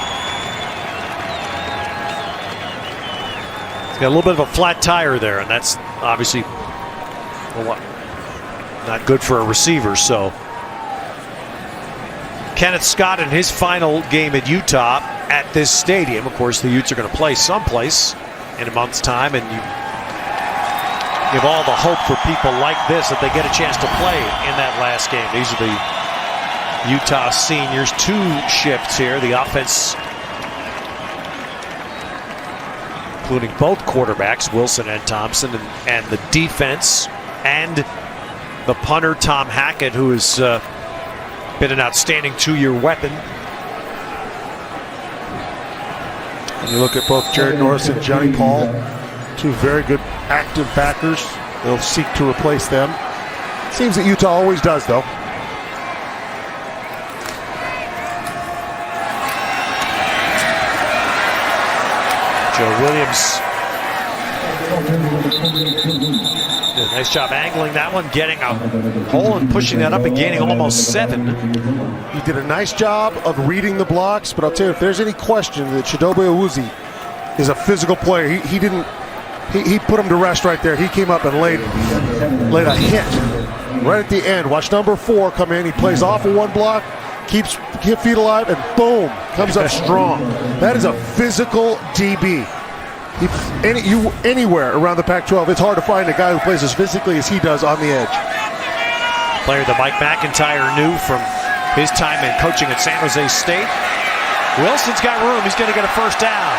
got a little bit of a flat tire there, and that's obviously not good for a receiver. So Kenneth Scott in his final game at Utah at this stadium. Of course, the Utes are going to play someplace in a month's time, and you give all the hope for people like this that they get a chance to play in that last game. These are the Utah seniors, 2 shifts here. The offense, including both quarterbacks, Wilson and Thompson, and the defense, and the punter, Tom Hackett, who has been an outstanding 2-year weapon. And you look at both Jared Norris and Johnny Paul, 2 very good active backers. They'll seek to replace them. Seems that Utah always does, though. Joe Williams did a nice job angling that one, getting a hole and pushing that up and gaining almost 7. He did a nice job of reading the blocks, but I'll tell you, if there's any question that Chidobe Awuzie is a physical player, he put him to rest right there. He came up and laid a hit right at the end. Watch number 4 come in. He plays off of one block, keeps feet alive, and boom, comes up strong. That is a physical DB. Anywhere around the Pac-12, it's hard to find a guy who plays as physically as he does on the edge. Player that Mike McIntyre knew from his time in coaching at San Jose State. Wilson's got room. He's going to get a first down.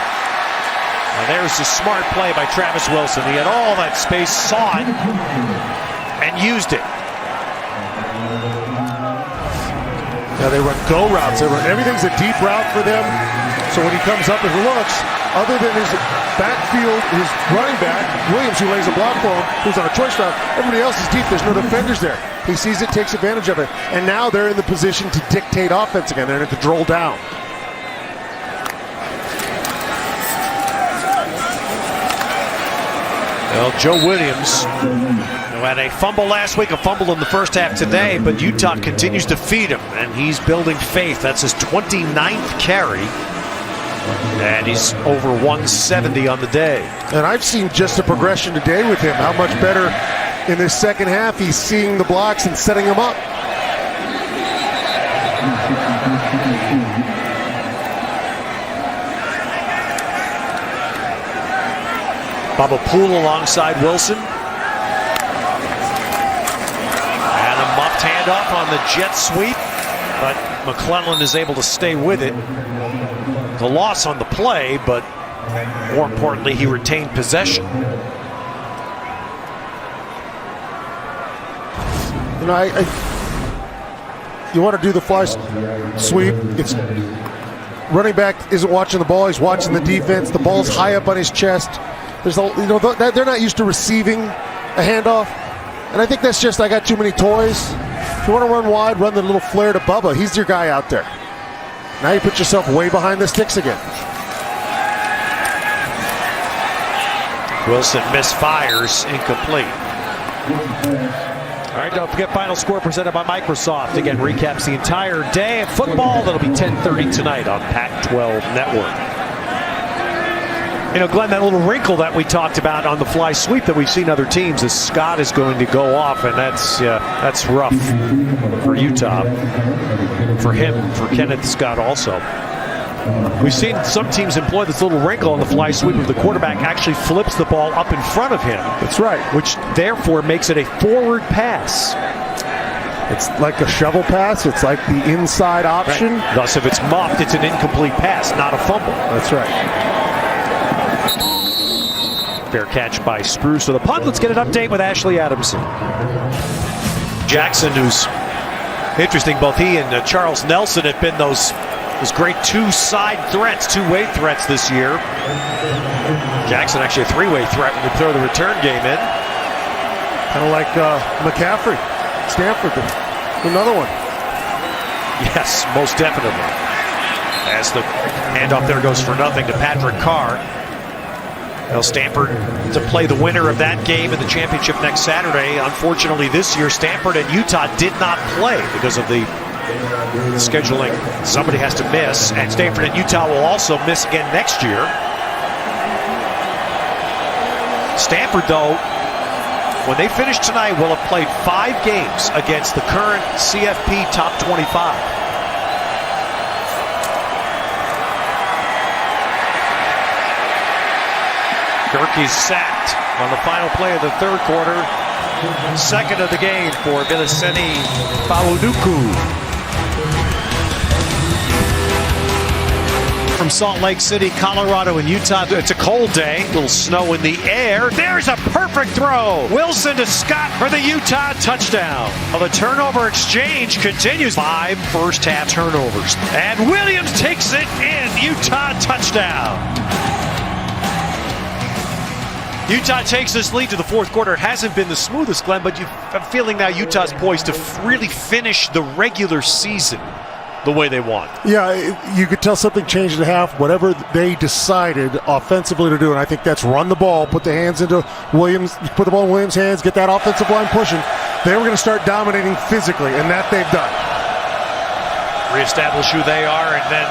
And there's a smart play by Travis Wilson. He had all that space, saw it, and used it. Now they run go routes. Everything's a deep route for them. So when he comes up and looks, other than his backfield, his running back, Williams, who lays a block for him, who's on a choice route, everybody else is deep. There's no defenders there. He sees it, takes advantage of it. And now they're in the position to dictate offense again. They're in a control down. Well, Joe Williams, who had a fumble last week, a fumble in the first half today, but Utah continues to feed him, and he's building faith. That's his 29th carry, and he's over 170 on the day. And I've seen just a progression today with him. How much better in this second half he's seeing the blocks and setting them up. Bubba Poole alongside Wilson. And a muffed handoff on the jet sweep, but McClellan is able to stay with it. The loss on the play, but more importantly, he retained possession. You know, you want to do the fly sweep. It's running back isn't watching the ball; he's watching the defense. The ball's high up on his chest. There's they're not used to receiving a handoff, and I think that's just I got too many toys. If you want to run wide, run the little flare to Bubba. He's your guy out there. Now you put yourself way behind the sticks again. Wilson misfires, incomplete. All right, don't forget final score presented by Microsoft. Again, recaps the entire day of football. That'll be 10:30 tonight on Pac-12 Network. You know, Glenn, that little wrinkle that we talked about on the fly sweep that we've seen other teams is Scott is going to go off, and that's rough for Utah. For him, for Kenneth Scott also. We've seen some teams employ this little wrinkle on the fly sweep of the quarterback actually flips the ball up in front of him. That's right. Which therefore makes it a forward pass. It's like a shovel pass. It's like the inside option. Right. Thus, if it's muffed, it's an incomplete pass, not a fumble. That's right. Fair catch by Spruce to the punt. Let's get an update with Ashley Adamson. Jackson, who's interesting, both he and Charles Nelson have been those great two-side threats, two-way threats this year. Jackson actually a three-way threat when you throw the return game in. Kind of like McCaffrey, Stanford, another one. Yes, most definitely. As the handoff there goes for nothing to Patrick Carr. Well, Stanford to play the winner of that game in the championship next Saturday. Unfortunately, this year, Stanford and Utah did not play because of the scheduling. Somebody has to miss, and Stanford and Utah will also miss again next year. Stanford, though, when they finish tonight, will have played 5 games against the current CFP top 25. Gerke's sacked on the final play of the third quarter. Second of the game for Viliceni Faunuku. From Salt Lake City, Colorado, and Utah. It's a cold day. A little snow in the air. There's a perfect throw. Wilson to Scott for the Utah touchdown. Well, the turnover exchange continues. 5 first-half turnovers. And Williams takes it in. Utah touchdown. Utah takes this lead to the fourth quarter. It hasn't been the smoothest, Glenn, but I'm feeling now Utah's poised to really finish the regular season the way they want. Yeah, you could tell something changed at half. Whatever they decided offensively to do, and I think that's run the ball, put the hands into Williams, put the ball in Williams' hands, get that offensive line pushing. They were going to start dominating physically, and that they've done. Reestablish who they are, and then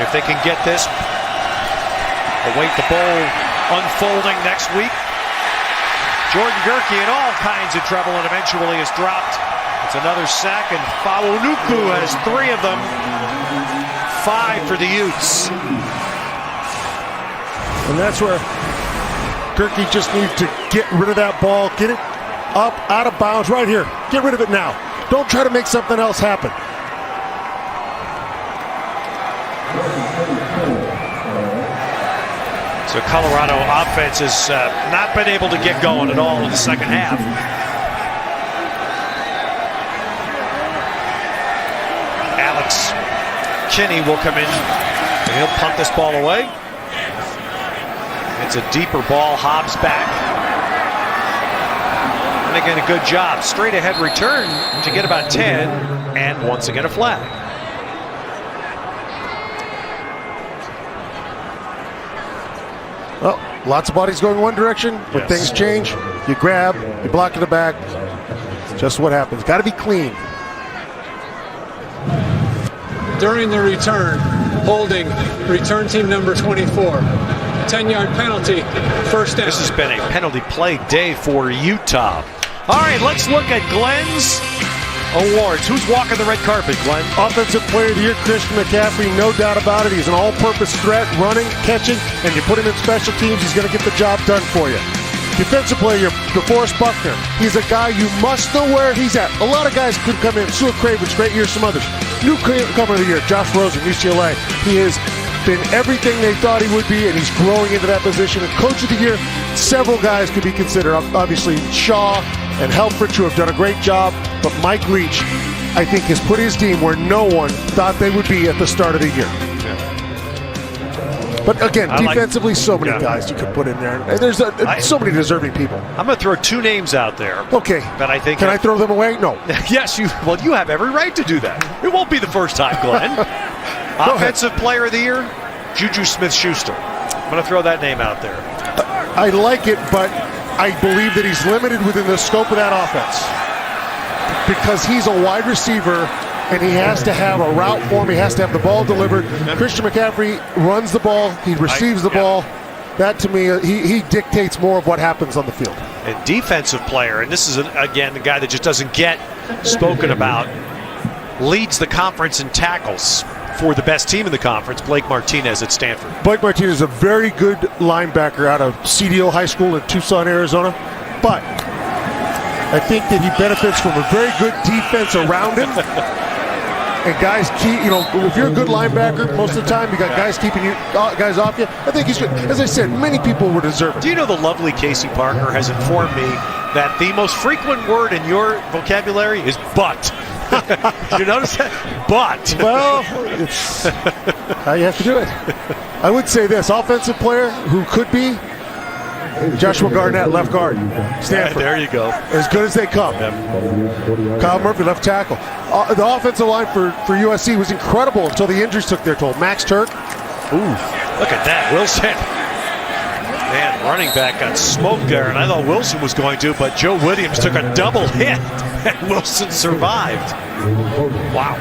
if they can get this, await the bowl unfolding next week. Jordan Gerke in all kinds of trouble and eventually is dropped. It's another sack, and Faunuku has 3 of them. 5 for the Utes. And that's where Gerke just needs to get rid of that ball, get it up, out of bounds, right here. Get rid of it now. Don't try to make something else happen. So Colorado offense has not been able to get going at all in the second half. Alex Kinney will come in and he'll punt this ball away. It's a deeper ball, Hobbs back. And again, a good job. Straight ahead return to get about 10, and once again a flag. Well, lots of bodies going one direction. When Yes. things change, you grab, you block in the back. It's just what happens. Got to be clean. During the return, holding return team number 24. 10-yard penalty, first down. This has been a penalty play day for Utah. All right, let's look at Glenn's awards. Who's walking the red carpet, Glenn? Offensive Player of the Year, Christian McCaffrey, no doubt about it. He's an all-purpose threat, running, catching, and you put him in special teams, he's going to get the job done for you. Defensive Player, DeForest Buckner. He's a guy you must know where he's at. A lot of guys could come in. Sua Cravens, great year, some others. New comer of the year, Josh Rosen, UCLA. He has been everything they thought he would be, and he's growing into that position. And Coach of the Year, several guys could be considered. Obviously, Shaw and Helfrich, who have done a great job. But Mike Leach, I think, has put his team where no one thought they would be at the start of the year. But again, defensively, so many guys you could put in there. And there's so many deserving people. I'm going to throw two names out there. Okay. That I think. Can I throw them away? No. Yes, you have every right to do that. It won't be the first time, Glenn. Offensive Player of the Year, Juju Smith-Schuster. I'm going to throw that name out there. I like it, but I believe that he's limited within the scope of that offense. Because he's a wide receiver, and he has to have a route for him. He has to have the ball delivered. Christian McCaffrey runs the ball. He receives the ball. That, to me, he dictates more of what happens on the field. And defensive player, and this is, again, the guy that just doesn't get spoken about, leads the conference in tackles for the best team in the conference, Blake Martinez at Stanford. Blake Martinez is a very good linebacker out of CDO High School in Tucson, Arizona. But I think that he benefits from a very good defense around him. And guys, if you're a good linebacker, most of the time you got guys keeping guys off you. I think he's good. As I said, many people would deserve it. Do you know the lovely Casey Parker has informed me that the most frequent word in your vocabulary is but? Did you notice that? But. Well, it's how you have to do it. I would say this, offensive player who could be Joshua Garnett, left guard, Stanford. There you go. As good as they come. Kyle Murphy, left tackle. The offensive line for USC was incredible until the injuries took their toll. Max Turk. Ooh, look at that. Wilson. Man, running back got smoked there, and I thought Wilson was going to, but Joe Williams took a double hit, and Wilson survived. Wow.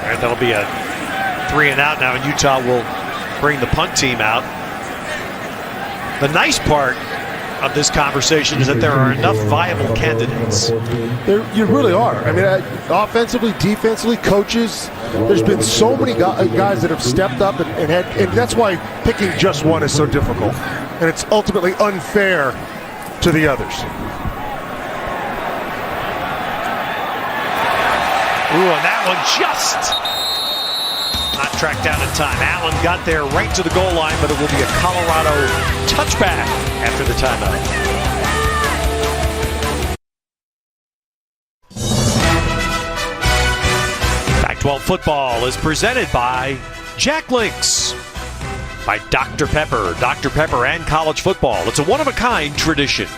And that'll be a 3-and-out now, and Utah will bring the punt team out. The nice part of this conversation is that there are enough viable candidates. You really are. I mean, offensively, defensively, coaches. There's been so many guys that have stepped up, and that's why picking just one is so difficult, and it's ultimately unfair to the others. Ooh, and that one just not tracked down in time. Allen got there right to the goal line, but it will be a Colorado touchback after the timeout. Pac-12 football is presented by Jack Links, by Dr. Pepper. Dr. Pepper and college football. It's a one-of-a-kind tradition.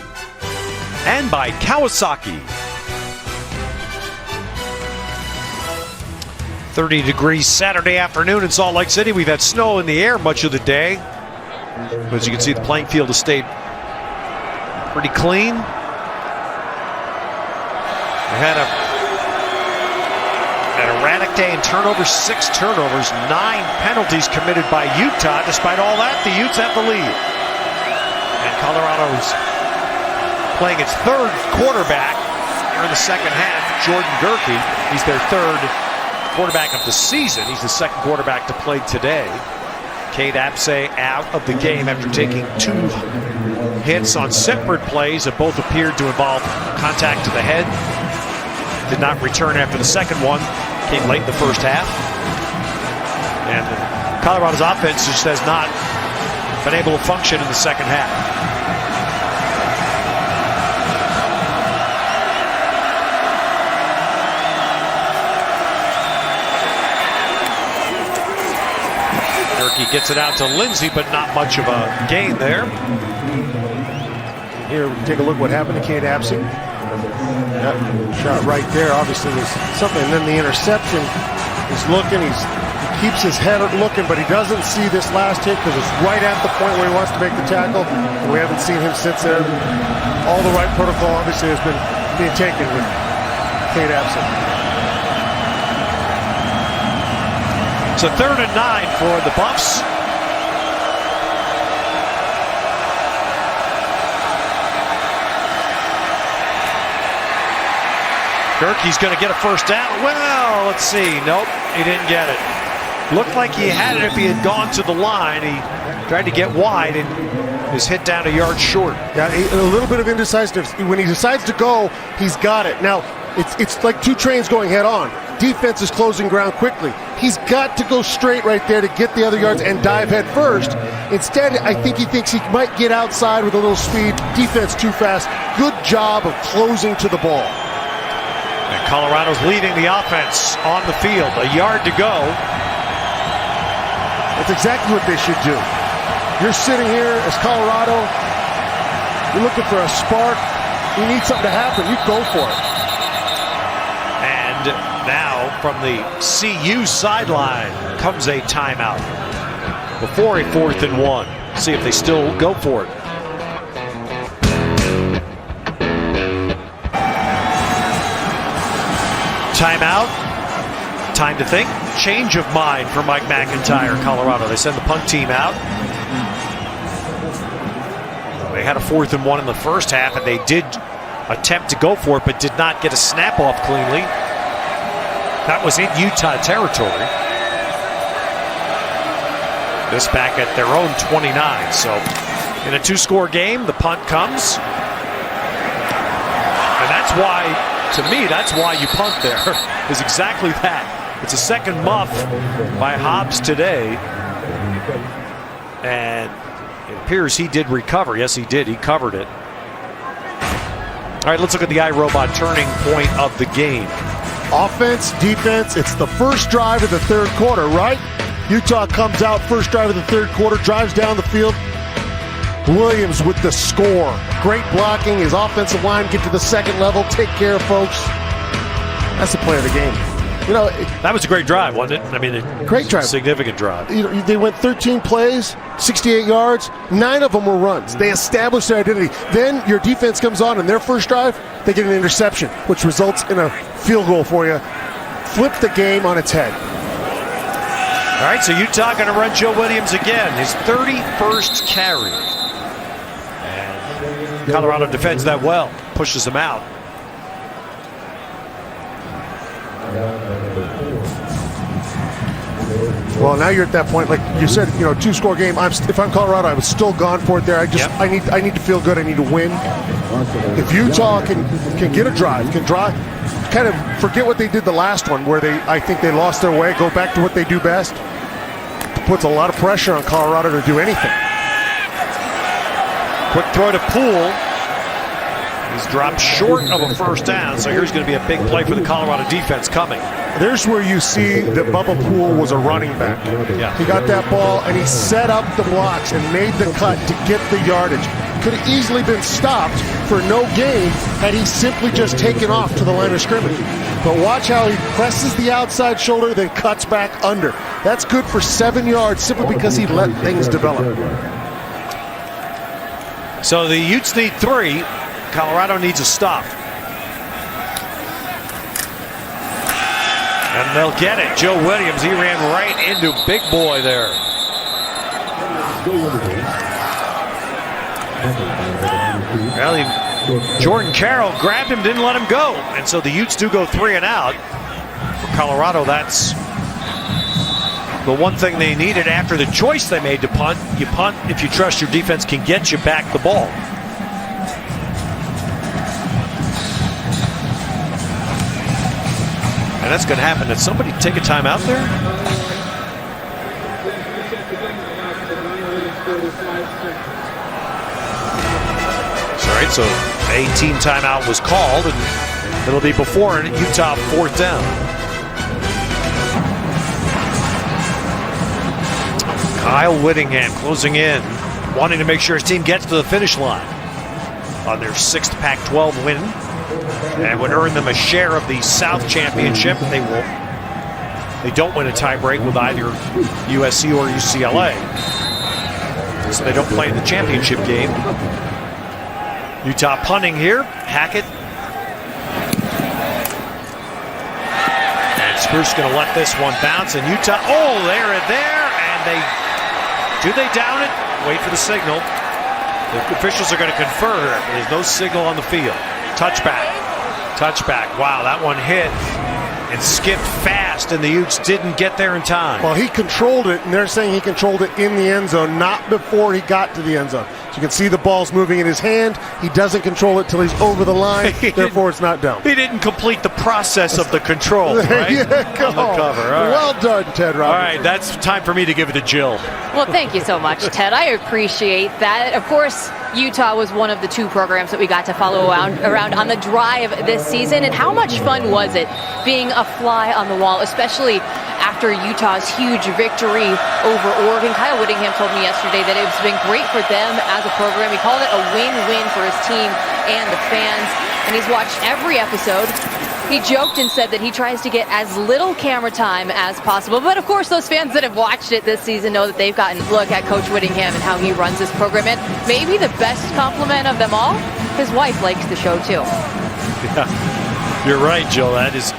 And by Kawasaki. 30 degrees Saturday afternoon in Salt Lake City. We've had snow in the air much of the day. But as you can see, the playing field has stayed pretty clean. We had an erratic day in turnovers, 6 turnovers, 9 penalties committed by Utah. Despite all that, the Utes have the lead. And Colorado's playing its third quarterback here in the second half, Jordan Gerke. He's their third quarterback of the season. He's the second quarterback to play today. Cade Apsay out of the game after taking 2 hits on separate plays that both appeared to involve contact to the head. Did not return after the second one. Came late in the first half. And Colorado's offense just has not been able to function in the second half. Durkee gets it out to Lindsey, but not much of a gain there. Here, take a look what happened to Cade Apsey. That shot right there obviously was something. And then the interception, he's looking, he keeps his head looking, but he doesn't see this last hit because it's right at the point where he wants to make the tackle. And we haven't seen him since then. All the right protocol obviously has been being taken with Cade Apsey. So 3rd and 9 for the Buffs. Durkee's going to get a first down. Well, let's see. Nope, he didn't get it. Looked like he had it if he had gone to the line. He tried to get wide and is hit down a yard short. Yeah, a little bit of indecisiveness. When he decides to go, he's got it. Now, it's like two trains going head on. Defense is closing ground quickly. He's got to go straight right there to get the other yards and dive head first. Instead, I think he thinks he might get outside with a little speed. Defense too fast. Good job of closing to the ball. And Colorado's leading the offense on the field. A yard to go. That's exactly what they should do. You're sitting here as Colorado. You're looking for a spark. You need something to happen. You go for it. And now from the CU sideline comes a timeout before a 4th and 1. See if they still go for it. Timeout. Time to think. Change of mind for Mike McIntyre, Colorado. They send the punt team out. They had a 4th and 1 in the first half, and they did attempt to go for it, but did not get a snap off cleanly. That was in Utah territory. This back at their own 29. So in a 2-score game, the punt comes. And that's why, to me, that's why you punt there, is exactly that. It's a second muff by Hobbs today. And it appears he did recover. Yes, he did. He covered it. All right, let's look at the iRobot turning point of the game. Offense, defense, it's the first drive of the third quarter, right? Utah comes out, first drive of the third quarter, drives down the field. Williams with the score. Great blocking. His offensive line get to the second level. Take care, folks. That's the play of the game. You know, that was a great drive, wasn't it? I mean, great drive. Significant drive. You know, they went 13 plays, 68 yards. 9 of them were runs. They established their identity. Then your defense comes on, and their first drive, they get an interception, which results in a field goal for you. Flip the game on its head. All right, so Utah going to run Joe Williams again. His 31st carry. And Colorado defends that well, pushes him out. Well, now you're at that point, like you said, you know, 2-score game. If I'm Colorado, I was still gone for it there. I need to feel good. I need to win. If Utah can get a drive, kind of forget what they did the last one, where I think they lost their way, go back to what they do best. Puts a lot of pressure on Colorado to do anything. Quick throw to Poole. He's dropped short of a first down, so here's going to be a big play for the Colorado defense coming. There's where you see that Bubba Poole was a running back. Yeah. He got that ball, and he set up the blocks and made the cut to get the yardage. Could have easily been stopped for no gain had he simply just taken off to the line of scrimmage. But watch how he presses the outside shoulder, then cuts back under. That's good for 7 yards simply because he let things develop. So the Utes need 3. Colorado needs a stop. And they'll get it. Joe Williams, he ran right into Big Boy there. Well, Jordan Carroll grabbed him, didn't let him go. And so the Utes do go 3 and out. For Colorado, that's the one thing they needed after the choice they made to punt. You punt if you trust your defense can get you back the ball. And that's going to happen. Did somebody take a timeout there? All right, so a team timeout was called, and it'll be before Utah 4th down. Kyle Whittingham closing in, wanting to make sure his team gets to the finish line on their 6th Pac-12 win, and would earn them a share of the South Championship. They don't win a tiebreak with either USC or UCLA, so they don't play in the championship game. Utah punting here. Hackett. And Spruce going to let this one bounce. And Utah, they're there. And do they down it? Wait for the signal. The officials are going to confer. There's no signal on the field. Touchback. Wow, that one hit and skipped fast, and the Utes didn't get there in time. Well, he controlled it, and they're saying he controlled it in the end zone, not before he got to the end zone. So you can see the ball's moving in his hand. He doesn't control it till he's over the line, therefore it's not down. He didn't complete the process of the control, right? There you go. On the cover. All well done, Ted Robinson. All right, that's time for me to give it to Jill. Well, thank you so much, Ted. I appreciate that. Of course, Utah was one of the 2 programs that we got to follow around on the drive this season. And how much fun was it being a fly on the wall, especially after Utah's huge victory over Oregon? Kyle Whittingham told me yesterday that it's been great for them as a program. He called it a win-win for his team and the fans. And he's watched every episode. He joked and said that he tries to get as little camera time as possible. But of course, those fans that have watched it this season know that they've gotten a look at Coach Whittingham and how he runs this program. And maybe the best compliment of them all, his wife likes the show too. Yeah, you're right, Jill. That's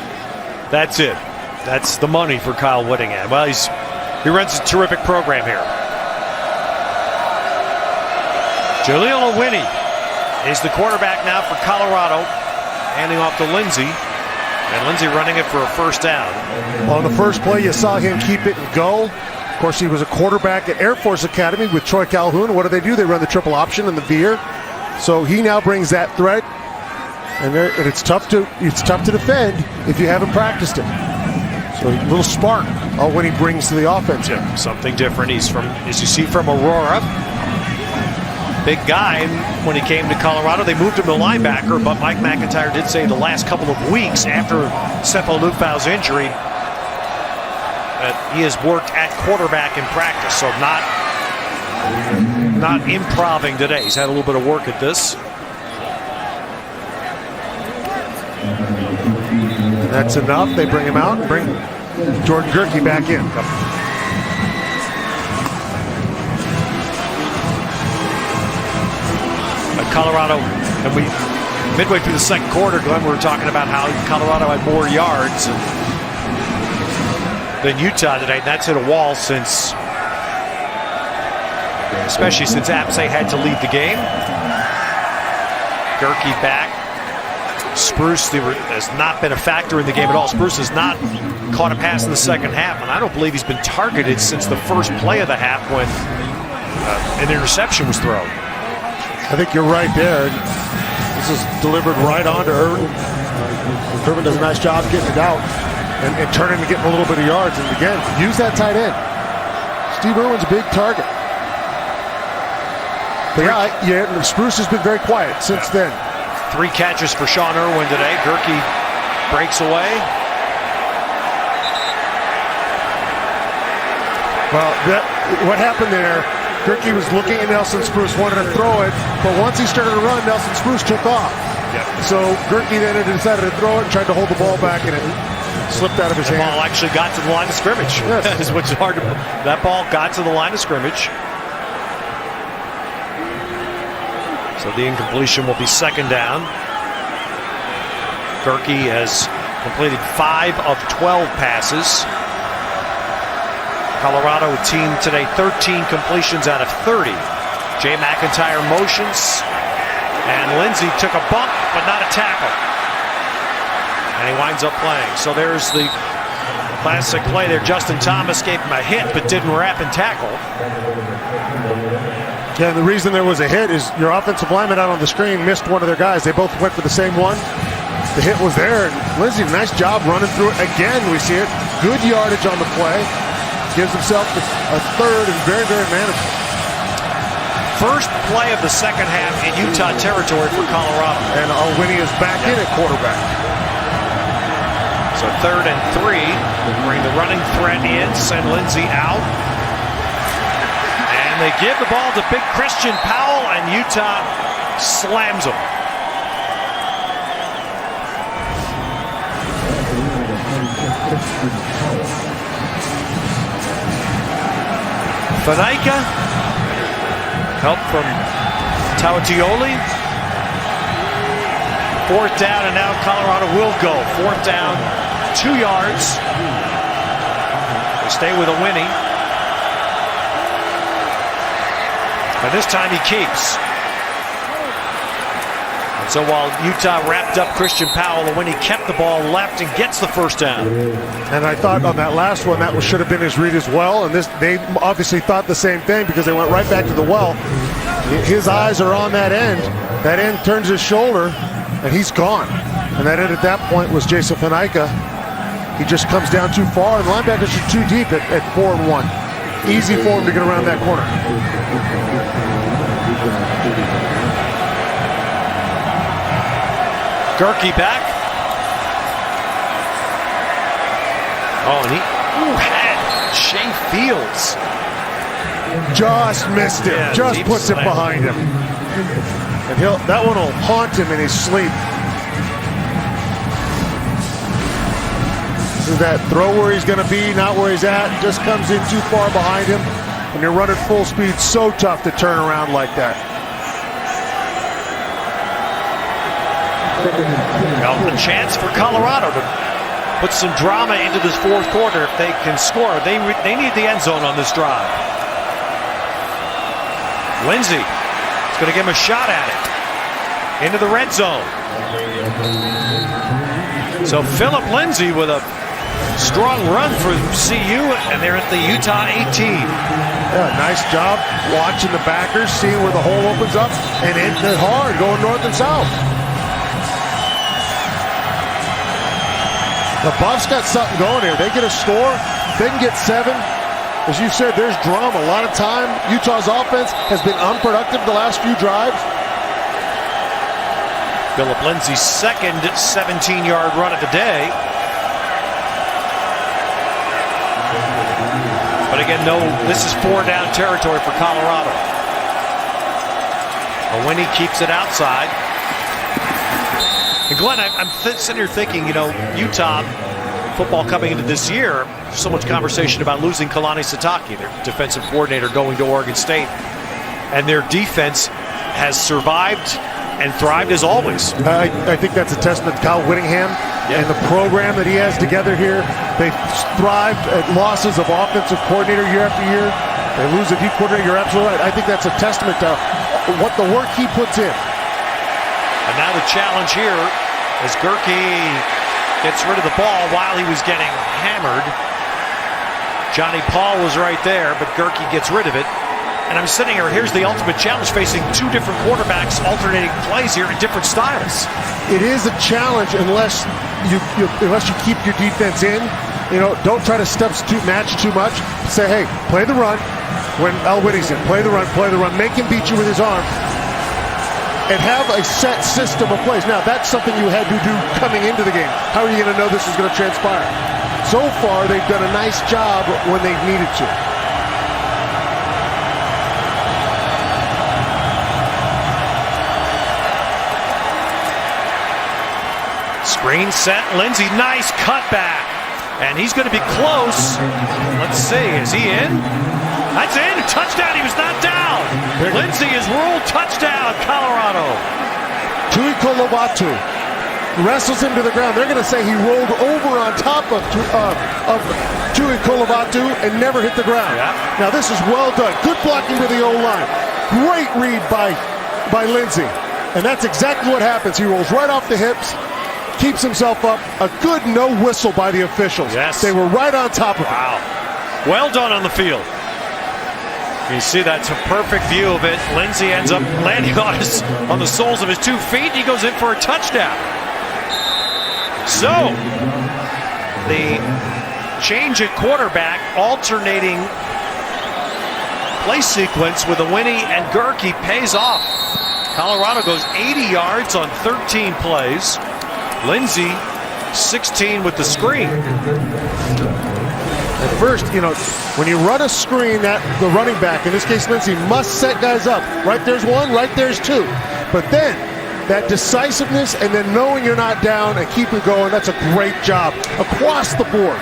it. That's the money for Kyle Whittingham. Well, he runs a terrific program here. Jaleel Owini is the quarterback now for Colorado, handing off to Lindsey. And Lindsey running it for a 1st down. On the first play, you saw him keep it and go. Of course, he was a quarterback at Air Force Academy with Troy Calhoun. What do? They run the triple option and the veer. So he now brings that threat, and it's tough to defend if you haven't practiced it. So a little spark when he brings to the offense. Yeah, something different. He's from, as you see, from Aurora. Big guy. And when he came to Colorado, they moved him to linebacker, but Mike McIntyre did say the last couple of weeks after Sefo Lufau's injury that he has worked at quarterback in practice, so not improving today. He's had a little bit of work at this. And that's enough. They bring him out and bring Jordan Gerke back in. Colorado, and midway through the second quarter, Glenn, we were talking about how Colorado had more yards than Utah today, and that's hit a wall especially since App State had to lead the game. Gerke back. Spruce has not been a factor in the game at all. Spruce has not caught a pass in the second half, and I don't believe he's been targeted since the first play of the half when an interception was thrown. I think you're right there. This is delivered right on to Irvin. Irvin does a nice job getting it out and turning and getting a little bit of yards. And again, use that tight end. Steve Irwin's a big target. But yeah, Spruce has been very quiet since then. 3 catches for Sean Irwin today. Gerke breaks away. Well, what happened there, Gerke was looking at Nelson Spruce, wanted to throw it, but once he started to run, Nelson Spruce took off. Yep. So Gerke then decided to throw it and tried to hold the ball back, and it slipped out of his hand. The ball actually got to the line of scrimmage. Yes. Which is hard to. That ball got to the line of scrimmage. So the incompletion will be 2nd down. Gerke has completed 5 of 12 passes. Colorado team today 13 completions out of 30. Jay McIntyre motions, and Lindsey took a bump but not a tackle, and he winds up playing. So there's the classic play there. Justin Thomas gave him a hit but didn't wrap and tackle. Yeah, and the reason there was a hit is your offensive lineman out on the screen missed one of their guys. They both went for the same one. The hit was there, and Lindsey, nice job running through it. Again, we see it. Good yardage on the play. Gives himself a third and very, very manageable. First play of the second half in Utah territory for Colorado. And Winnie is back in at quarterback. So 3rd and 3. Bring the running threat in. Send Lindsey out. And they give the ball to big Christian Powell, and Utah slams him. Fanaika, help from Tautioli. 4th down, and now Colorado will go. 4th down, 2 yards. They stay with a Winnie. And this time he keeps. So while Utah wrapped up Christian Powell, when he kept the ball left and gets the first down. And I thought on that last one, that should have been his read as well. And they obviously thought the same thing because they went right back to the well. His eyes are on that end. That end turns his shoulder, and he's gone. And that end at that point was Jason Fanaika. He just comes down too far, and the linebackers are too deep at 4-1. Easy for him to get around that corner. Gerke back. Oh, and he had Shea Fields. Just missed it. Yeah, just puts it slam. behind him. And that one will haunt him in his sleep. This is that throw where he's going to be, not where he's at. Just comes in too far behind him. When you're running full speed, so tough to turn around like that. Well, a chance for Colorado to put some drama into this 4th quarter if they can score. They need the end zone on this drive. Lindsey is going to give him a shot at it. Into the red zone. So Philip Lindsey with a strong run for CU, and they're at the Utah 18. Yeah, nice job watching the backers, seeing where the hole opens up, and hitting it hard, going north and south. The Buffs got something going here. They get a score. They can get 7. As you said, there's drama. A lot of time. Utah's offense has been unproductive the last few drives. Philip Lindsey's second 17-yard run of the day. But again, no, this is 4-down territory for Colorado. Winnie keeps it outside. And Glenn, I'm sitting here thinking, Utah football coming into this year, there's so much conversation about losing Kalani Sitake, their defensive coordinator, going to Oregon State. And their defense has survived and thrived as always. I think that's a testament to Kyle Whittingham and the program that he has together here. They thrived at losses of offensive coordinator year after year. They lose a D coordinator, you're absolutely right. I think that's a testament to what the work he puts in. And now the challenge here as Gerke gets rid of the ball while he was getting hammered. Johnny Paul was right there, but Gerke gets rid of it. And I'm sitting here, here's the ultimate challenge, facing 2 different quarterbacks, alternating plays here in different styles. It is a challenge unless you keep your defense in. Don't try to substitute match too much. Say, hey, play the run. When Al Whitting's in, play the run. Make him beat you with his arm. And have a set system of plays. Now, that's something you had to do coming into the game. How are you going to know this is going to transpire? So far, they've done a nice job when they've needed to. Screen set, Lindsey, nice cutback. And he's going to be close. Let's see, is he in? That's in, touchdown, he was not down. Lindsey is ruled touchdown, Colorado. Tui Kolovatu wrestles him to the ground. They're going to say he rolled over on top of Tui Kolovatu and never hit the ground. Yeah. Now this is well done. Good blocking to the O-line. Great read by Lindsey. And that's exactly what happens. He rolls right off the hips, keeps himself up. A good no whistle by the officials. Yes. They were right on top of him. Wow. Well done on the field. You see, that's a perfect view of it. Lindsey ends up landing on the soles of his 2 feet. He goes in for a touchdown. So, the change at quarterback, alternating play sequence with a Winnie and Gerke pays off. Colorado goes 80 yards on 13 plays. Lindsey, 16 with the screen. At first, when you run a screen, that the running back, in this case Lindsey, must set guys up. Right there's one, right there's two. But then, that decisiveness and then knowing you're not down and keep it going, that's a great job across the board.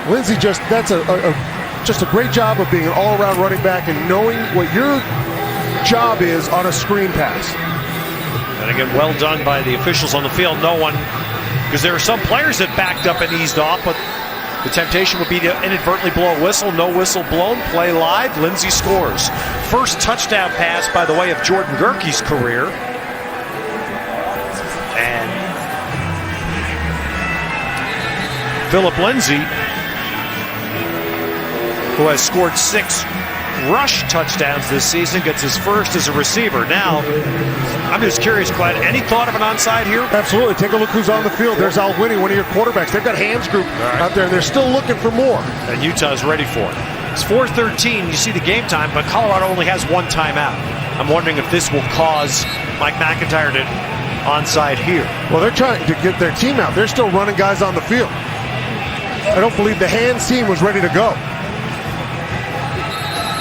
Lindsey that's a great job of being an all-around running back and knowing what your job is on a screen pass. And again, well done by the officials on the field. No one, because there are some players that backed up and eased off, but the temptation would be to inadvertently blow a whistle. No whistle blown. Play live. Lindsey scores. First touchdown pass, by the way, of Jordan Gerke's career. And Philip Lindsey, who has scored 6 rush touchdowns this season, gets his first as a receiver. Now, I'm just curious, Glenn, any thought of an onside here? Absolutely. Take a look who's on the field. There's Al Winnie, one of your quarterbacks. They've got Ham's group out there. They're still looking for more. And Utah's ready for it. It's 4:13. You see the game time, but Colorado only has 1 timeout. I'm wondering if this will cause Mike McIntyre to onside here. Well, they're trying to get their team out. They're still running guys on the field. I don't believe the hands team was ready to go.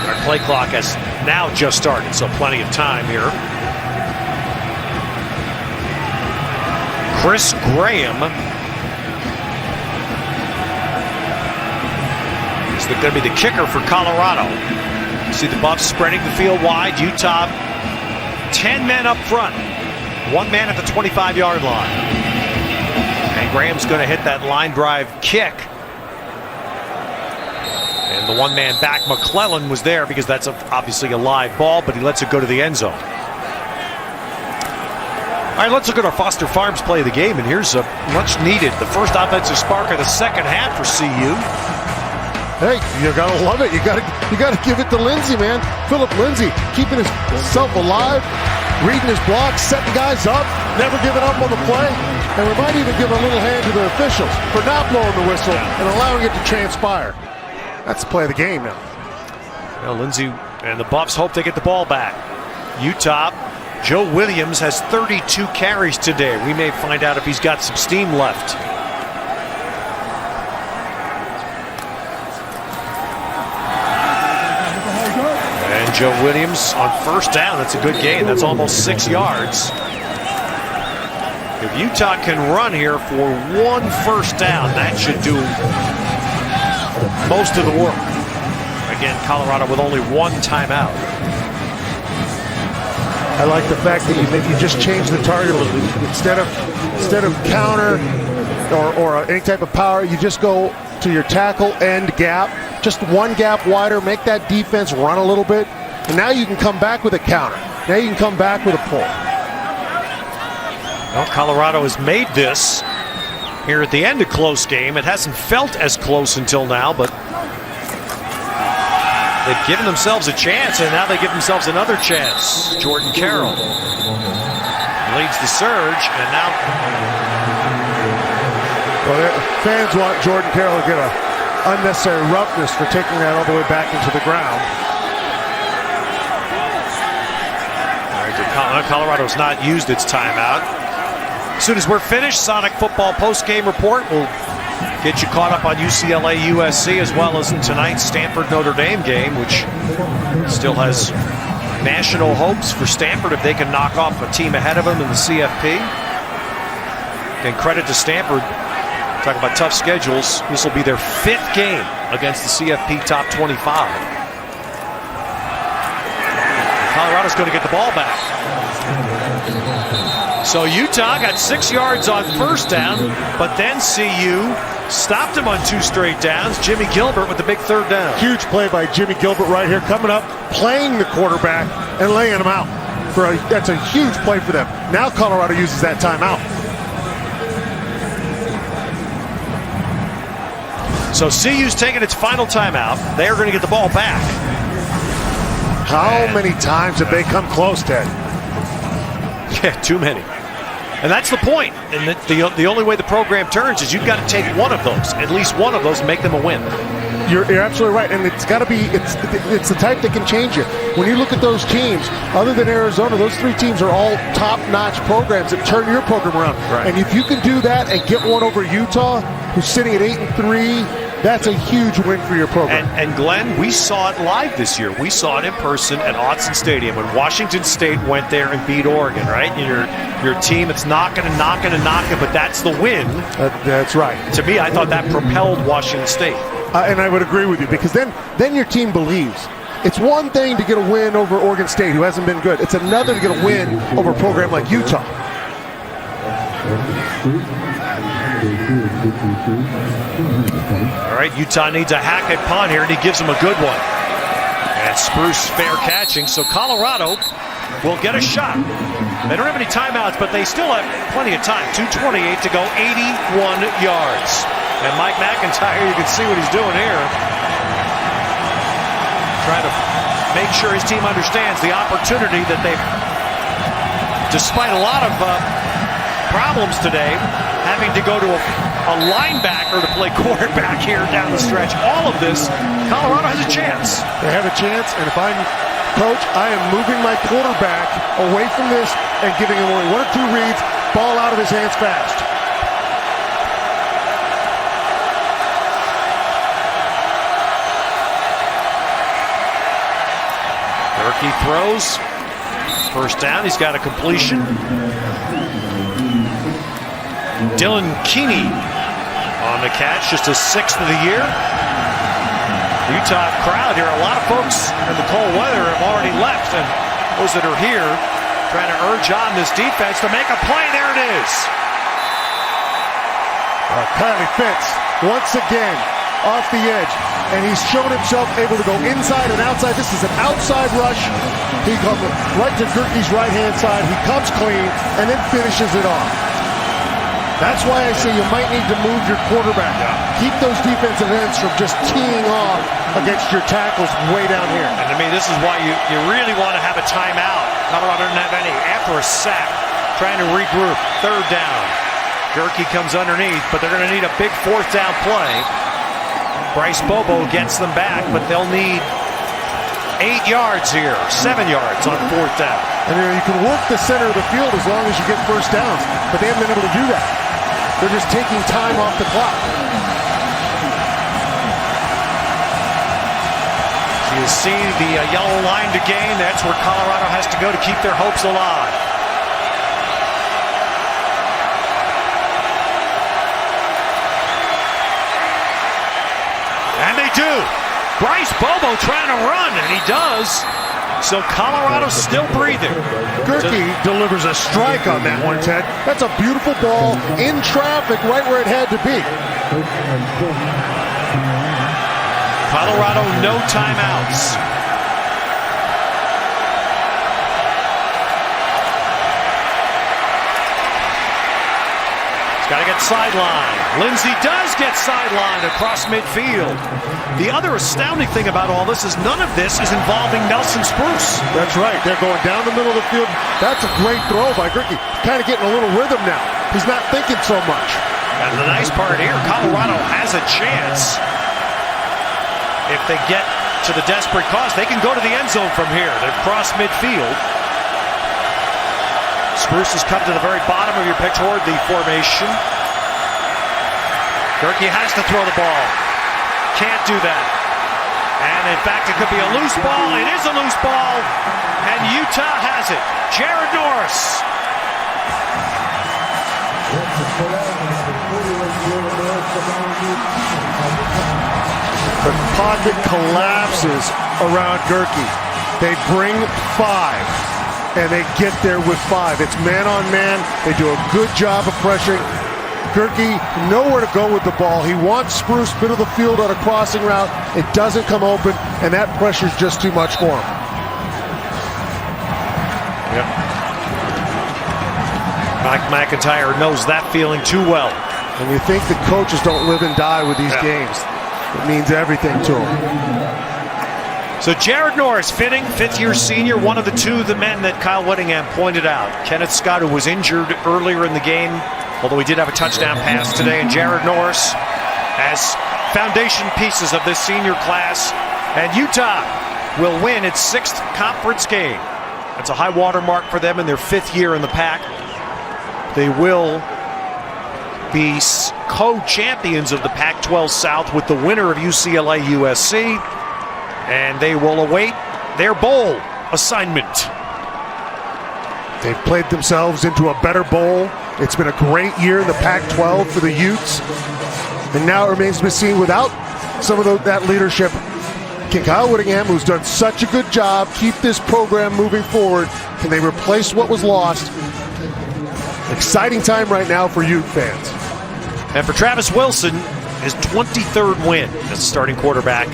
Our play clock has now just started, so plenty of time here. Chris Graham is going to be the kicker for Colorado. You see the Buffs spreading the field wide. Utah, 10 men up front. 1 man at the 25-yard line. And Graham's going to hit that line drive kick. And the 1-man back, McClellan, was there because that's obviously a live ball, but he lets it go to the end zone. All right, let's look at our Foster Farms play of the game, and here's a much needed, the first offensive spark of the second half for CU. Hey, you gotta love it. You gotta give it to Lindsey, man. Philip Lindsey keeping himself alive, reading his blocks, setting guys up, never giving up on the play. And we might even give a little hand to the officials for not blowing the whistle and allowing it to transpire. That's the play of the game now. Well, Lindsey and the Buffs hope they get the ball back. Utah, Joe Williams has 32 carries today. We may find out if he's got some steam left. And Joe Williams on first down. That's a good gain. That's almost 6 yards. If Utah can run here for 1 first down, that should do most of the work. Again, Colorado with only 1 timeout. I like the fact that you just change the target a little bit. Instead of counter or any type of power, you just go to your tackle end gap. Just 1 gap wider, make that defense run a little bit. And now you can come back with a counter. Now you can come back with a pull. Well, Colorado has made this here at the end of close game. It hasn't felt as close until now, but they've given themselves a chance, and now they give themselves another chance. Jordan Carroll leads the surge, and now... Well, fans want Jordan Carroll to get an unnecessary roughness for taking that all the way back into the ground. All right, Colorado's not used its timeout. As soon as we're finished, Sonic Football post-game report will get you caught up on UCLA USC as well as tonight's Stanford Notre Dame game, which still has national hopes for Stanford if they can knock off a team ahead of them in the CFP. And credit to Stanford. Talk about tough schedules. This will be their 5th game against the CFP top 25. Colorado's going to get the ball back. So Utah got 6 yards on first down, but then CU stopped him on 2 straight downs. Jimmy Gilbert with the big 3rd down. Huge play by Jimmy Gilbert right here, coming up, playing the quarterback and laying him out. That's a huge play for them. Now Colorado uses that timeout. So CU's taking its final timeout. They are going to get the ball back. How many times have they come close, Ted? Yeah, too many. And that's the point. And the only way the program turns is you've got to take one of those, at least one of those, and make them a win. You're absolutely right, and it's got to be. It's the type that can change you. When you look at those teams, other than Arizona, those 3 teams are all top-notch programs that turn your program around. Right. And if you can do that and get one over Utah, who's sitting at 8-3, that's a huge win for your program. And Glenn, we saw it live this year. We saw it in person at Autzen Stadium when Washington State went there and beat Oregon, right? Your team, it's knocking, but that's the win. That's right. To me, I thought that propelled Washington State. And I would agree with you, because then your team believes. It's one thing to get a win over Oregon State, who hasn't been good. It's another to get a win over a program like Utah. All right, Utah needs a Hackett punt here, and he gives him a good one. And Spruce fair catching, so Colorado will get a shot. They don't have any timeouts, but they still have plenty of time. 2:28 to go, 81 yards. And Mike McIntyre, you can see what he's doing here. Trying to make sure his team understands the opportunity that they've, despite a lot of problems today, having to go to a linebacker to play quarterback here down the stretch. All of this, Colorado has a chance. They have a chance, and if I'm coach, I am moving my quarterback away from this and giving him only 1 or 2 reads, ball out of his hands fast. Gerke throws. First down, he's got a completion. Dylan Keeney on the catch, just his 6th of the year. Utah crowd here, a lot of folks in the cold weather have already left, and those that are here trying to urge on this defense to make a play. There it is. Kylie Fitz, once again, off the edge, and he's shown himself able to go inside and outside. This is an outside rush. He comes right to Gerke's right-hand side. He comes clean and then finishes it off. That's why I say you might need to move your quarterback. Keep those defensive ends from just teeing off against your tackles way down here. And to me, this is why you really want to have a timeout. Colorado doesn't have any. After a sack, trying to regroup. 3rd down. Gerke comes underneath, but they're going to need a big 4th down play. Bryce Bobo gets them back, but they'll need 8 yards here, 7 yards on 4th down. And you can work the center of the field as long as you get first downs, but they haven't been able to do that. They're just taking time off the clock. You see the yellow line to gain. That's where Colorado has to go to keep their hopes alive. And they do. Bryce Bobo trying to run, and he does. So Colorado's still breathing. Gerke delivers a strike on that one, Ted. That's a beautiful ball in traffic right where it had to be. Colorado, no timeouts. He's got to get sidelined. Lindsey does get sidelined across midfield. The other astounding thing about all this is none of this is involving Nelson Spruce. That's right. They're going down the middle of the field. That's a great throw by Gerke. Kind of getting a little rhythm now. He's not thinking so much. And the nice part here, Colorado has a chance. If they get to the desperate cause, they can go to the end zone from here. They've crossed midfield. Spruce has come to the very bottom of your pitch toward the formation. Gerke has to throw the ball. Can't do that. And in fact, it could be a loose ball. It is a loose ball. And Utah has it. Jared Norris. The pocket collapses around Gerke. They bring 5, and they get there with 5. It's man on man. They do a good job of pressuring. Gerke nowhere to go with the ball. He wants Spruce middle of the field on a crossing route. It doesn't come open, and that pressure's just too much for him. Yep. Mike McIntyre knows that feeling too well. And you think the coaches don't live and die with these games. It means everything to them. So Jared Norris, fitting, fifth-year senior, one of the two the men that Kyle Whittingham pointed out. Kenneth Scott, who was injured earlier in the game, although he did have a touchdown pass today, and Jared Norris as foundation pieces of this senior class. And Utah will win its 6th conference game. That's a high water mark for them in their 5th year in the Pac. They will be co-champions of the Pac-12 South with the winner of UCLA-USC. And they will await their bowl assignment. They've played themselves into a better bowl. It's been a great year in the Pac-12 for the Utes. And now it remains to be seen, without some of that leadership, can Kyle Whittingham, who's done such a good job, keep this program moving forward? Can they replace what was lost? Exciting time right now for Ute fans. And for Travis Wilson, his 23rd win as starting quarterback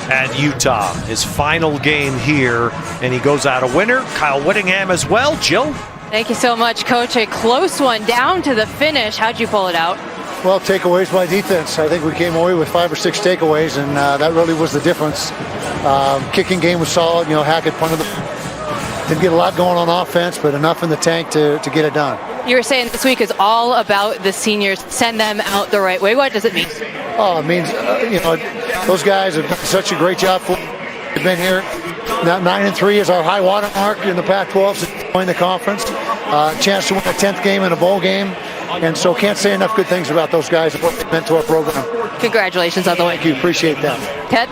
at Utah. His final game here, and he goes out a winner. Kyle Whittingham as well. Jill? Thank you so much, Coach. A close one down to the finish. How'd you pull it out? Well, takeaways by defense. I think we came away with 5 or 6 takeaways, and that really was the difference. Kicking game was solid. Hackett punted didn't get a lot going on offense, but enough in the tank to get it done. You were saying this week is all about the seniors. Send them out the right way. What does it mean? Oh, it means, those guys have done such a great job. They've been here. Now 9-3 is our high water mark in the Pac-12 to join the conference. Chance to win a 10th game in a bowl game. And so can't say enough good things about those guys and what they've meant to our program. Congratulations on the win. Thank you. Appreciate that. Ted?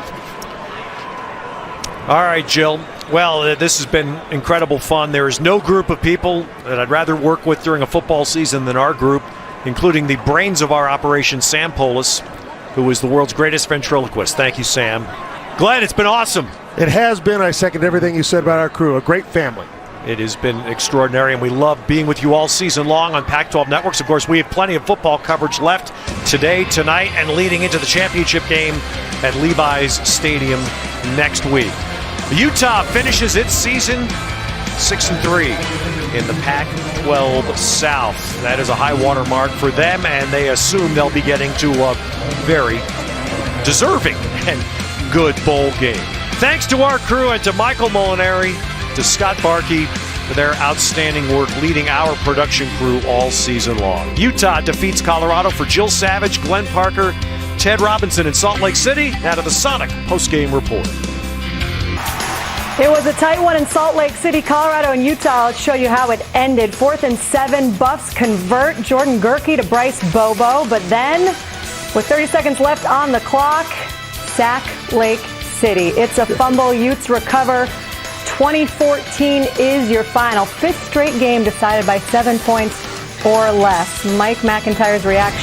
All right, Jill. Well, this has been incredible fun. There is no group of people that I'd rather work with during a football season than our group, including the brains of our operation, Sam Polis, who is the world's greatest ventriloquist. Thank you, Sam. Glenn, it's been awesome. It has been. I second everything you said about our crew. A great family. It has been extraordinary, and we love being with you all season long on Pac-12 Networks. Of course, we have plenty of football coverage left today, tonight, and leading into the championship game at Levi's Stadium next week. Utah finishes its season 6-3 in the Pac-12 South. That is a high water mark for them, and they assume they'll be getting to a very deserving and good bowl game. Thanks to our crew and to Michael Molinari, to Scott Barkey for their outstanding work leading our production crew all season long. Utah defeats Colorado. For Jill Savage, Glenn Parker, Ted Robinson in Salt Lake City. Now to the Sonic postgame report. It was a tight one in Salt Lake City, Colorado, and Utah. I'll show you how it ended. 4th and 7, Buffs convert Jordan Gerke to Bryce Bobo, but then with 30 seconds left on the clock, sack Lake City. It's a fumble. Utes recover. 2014 is your final. 5th straight game decided by 7 points or less. Mike McIntyre's reaction.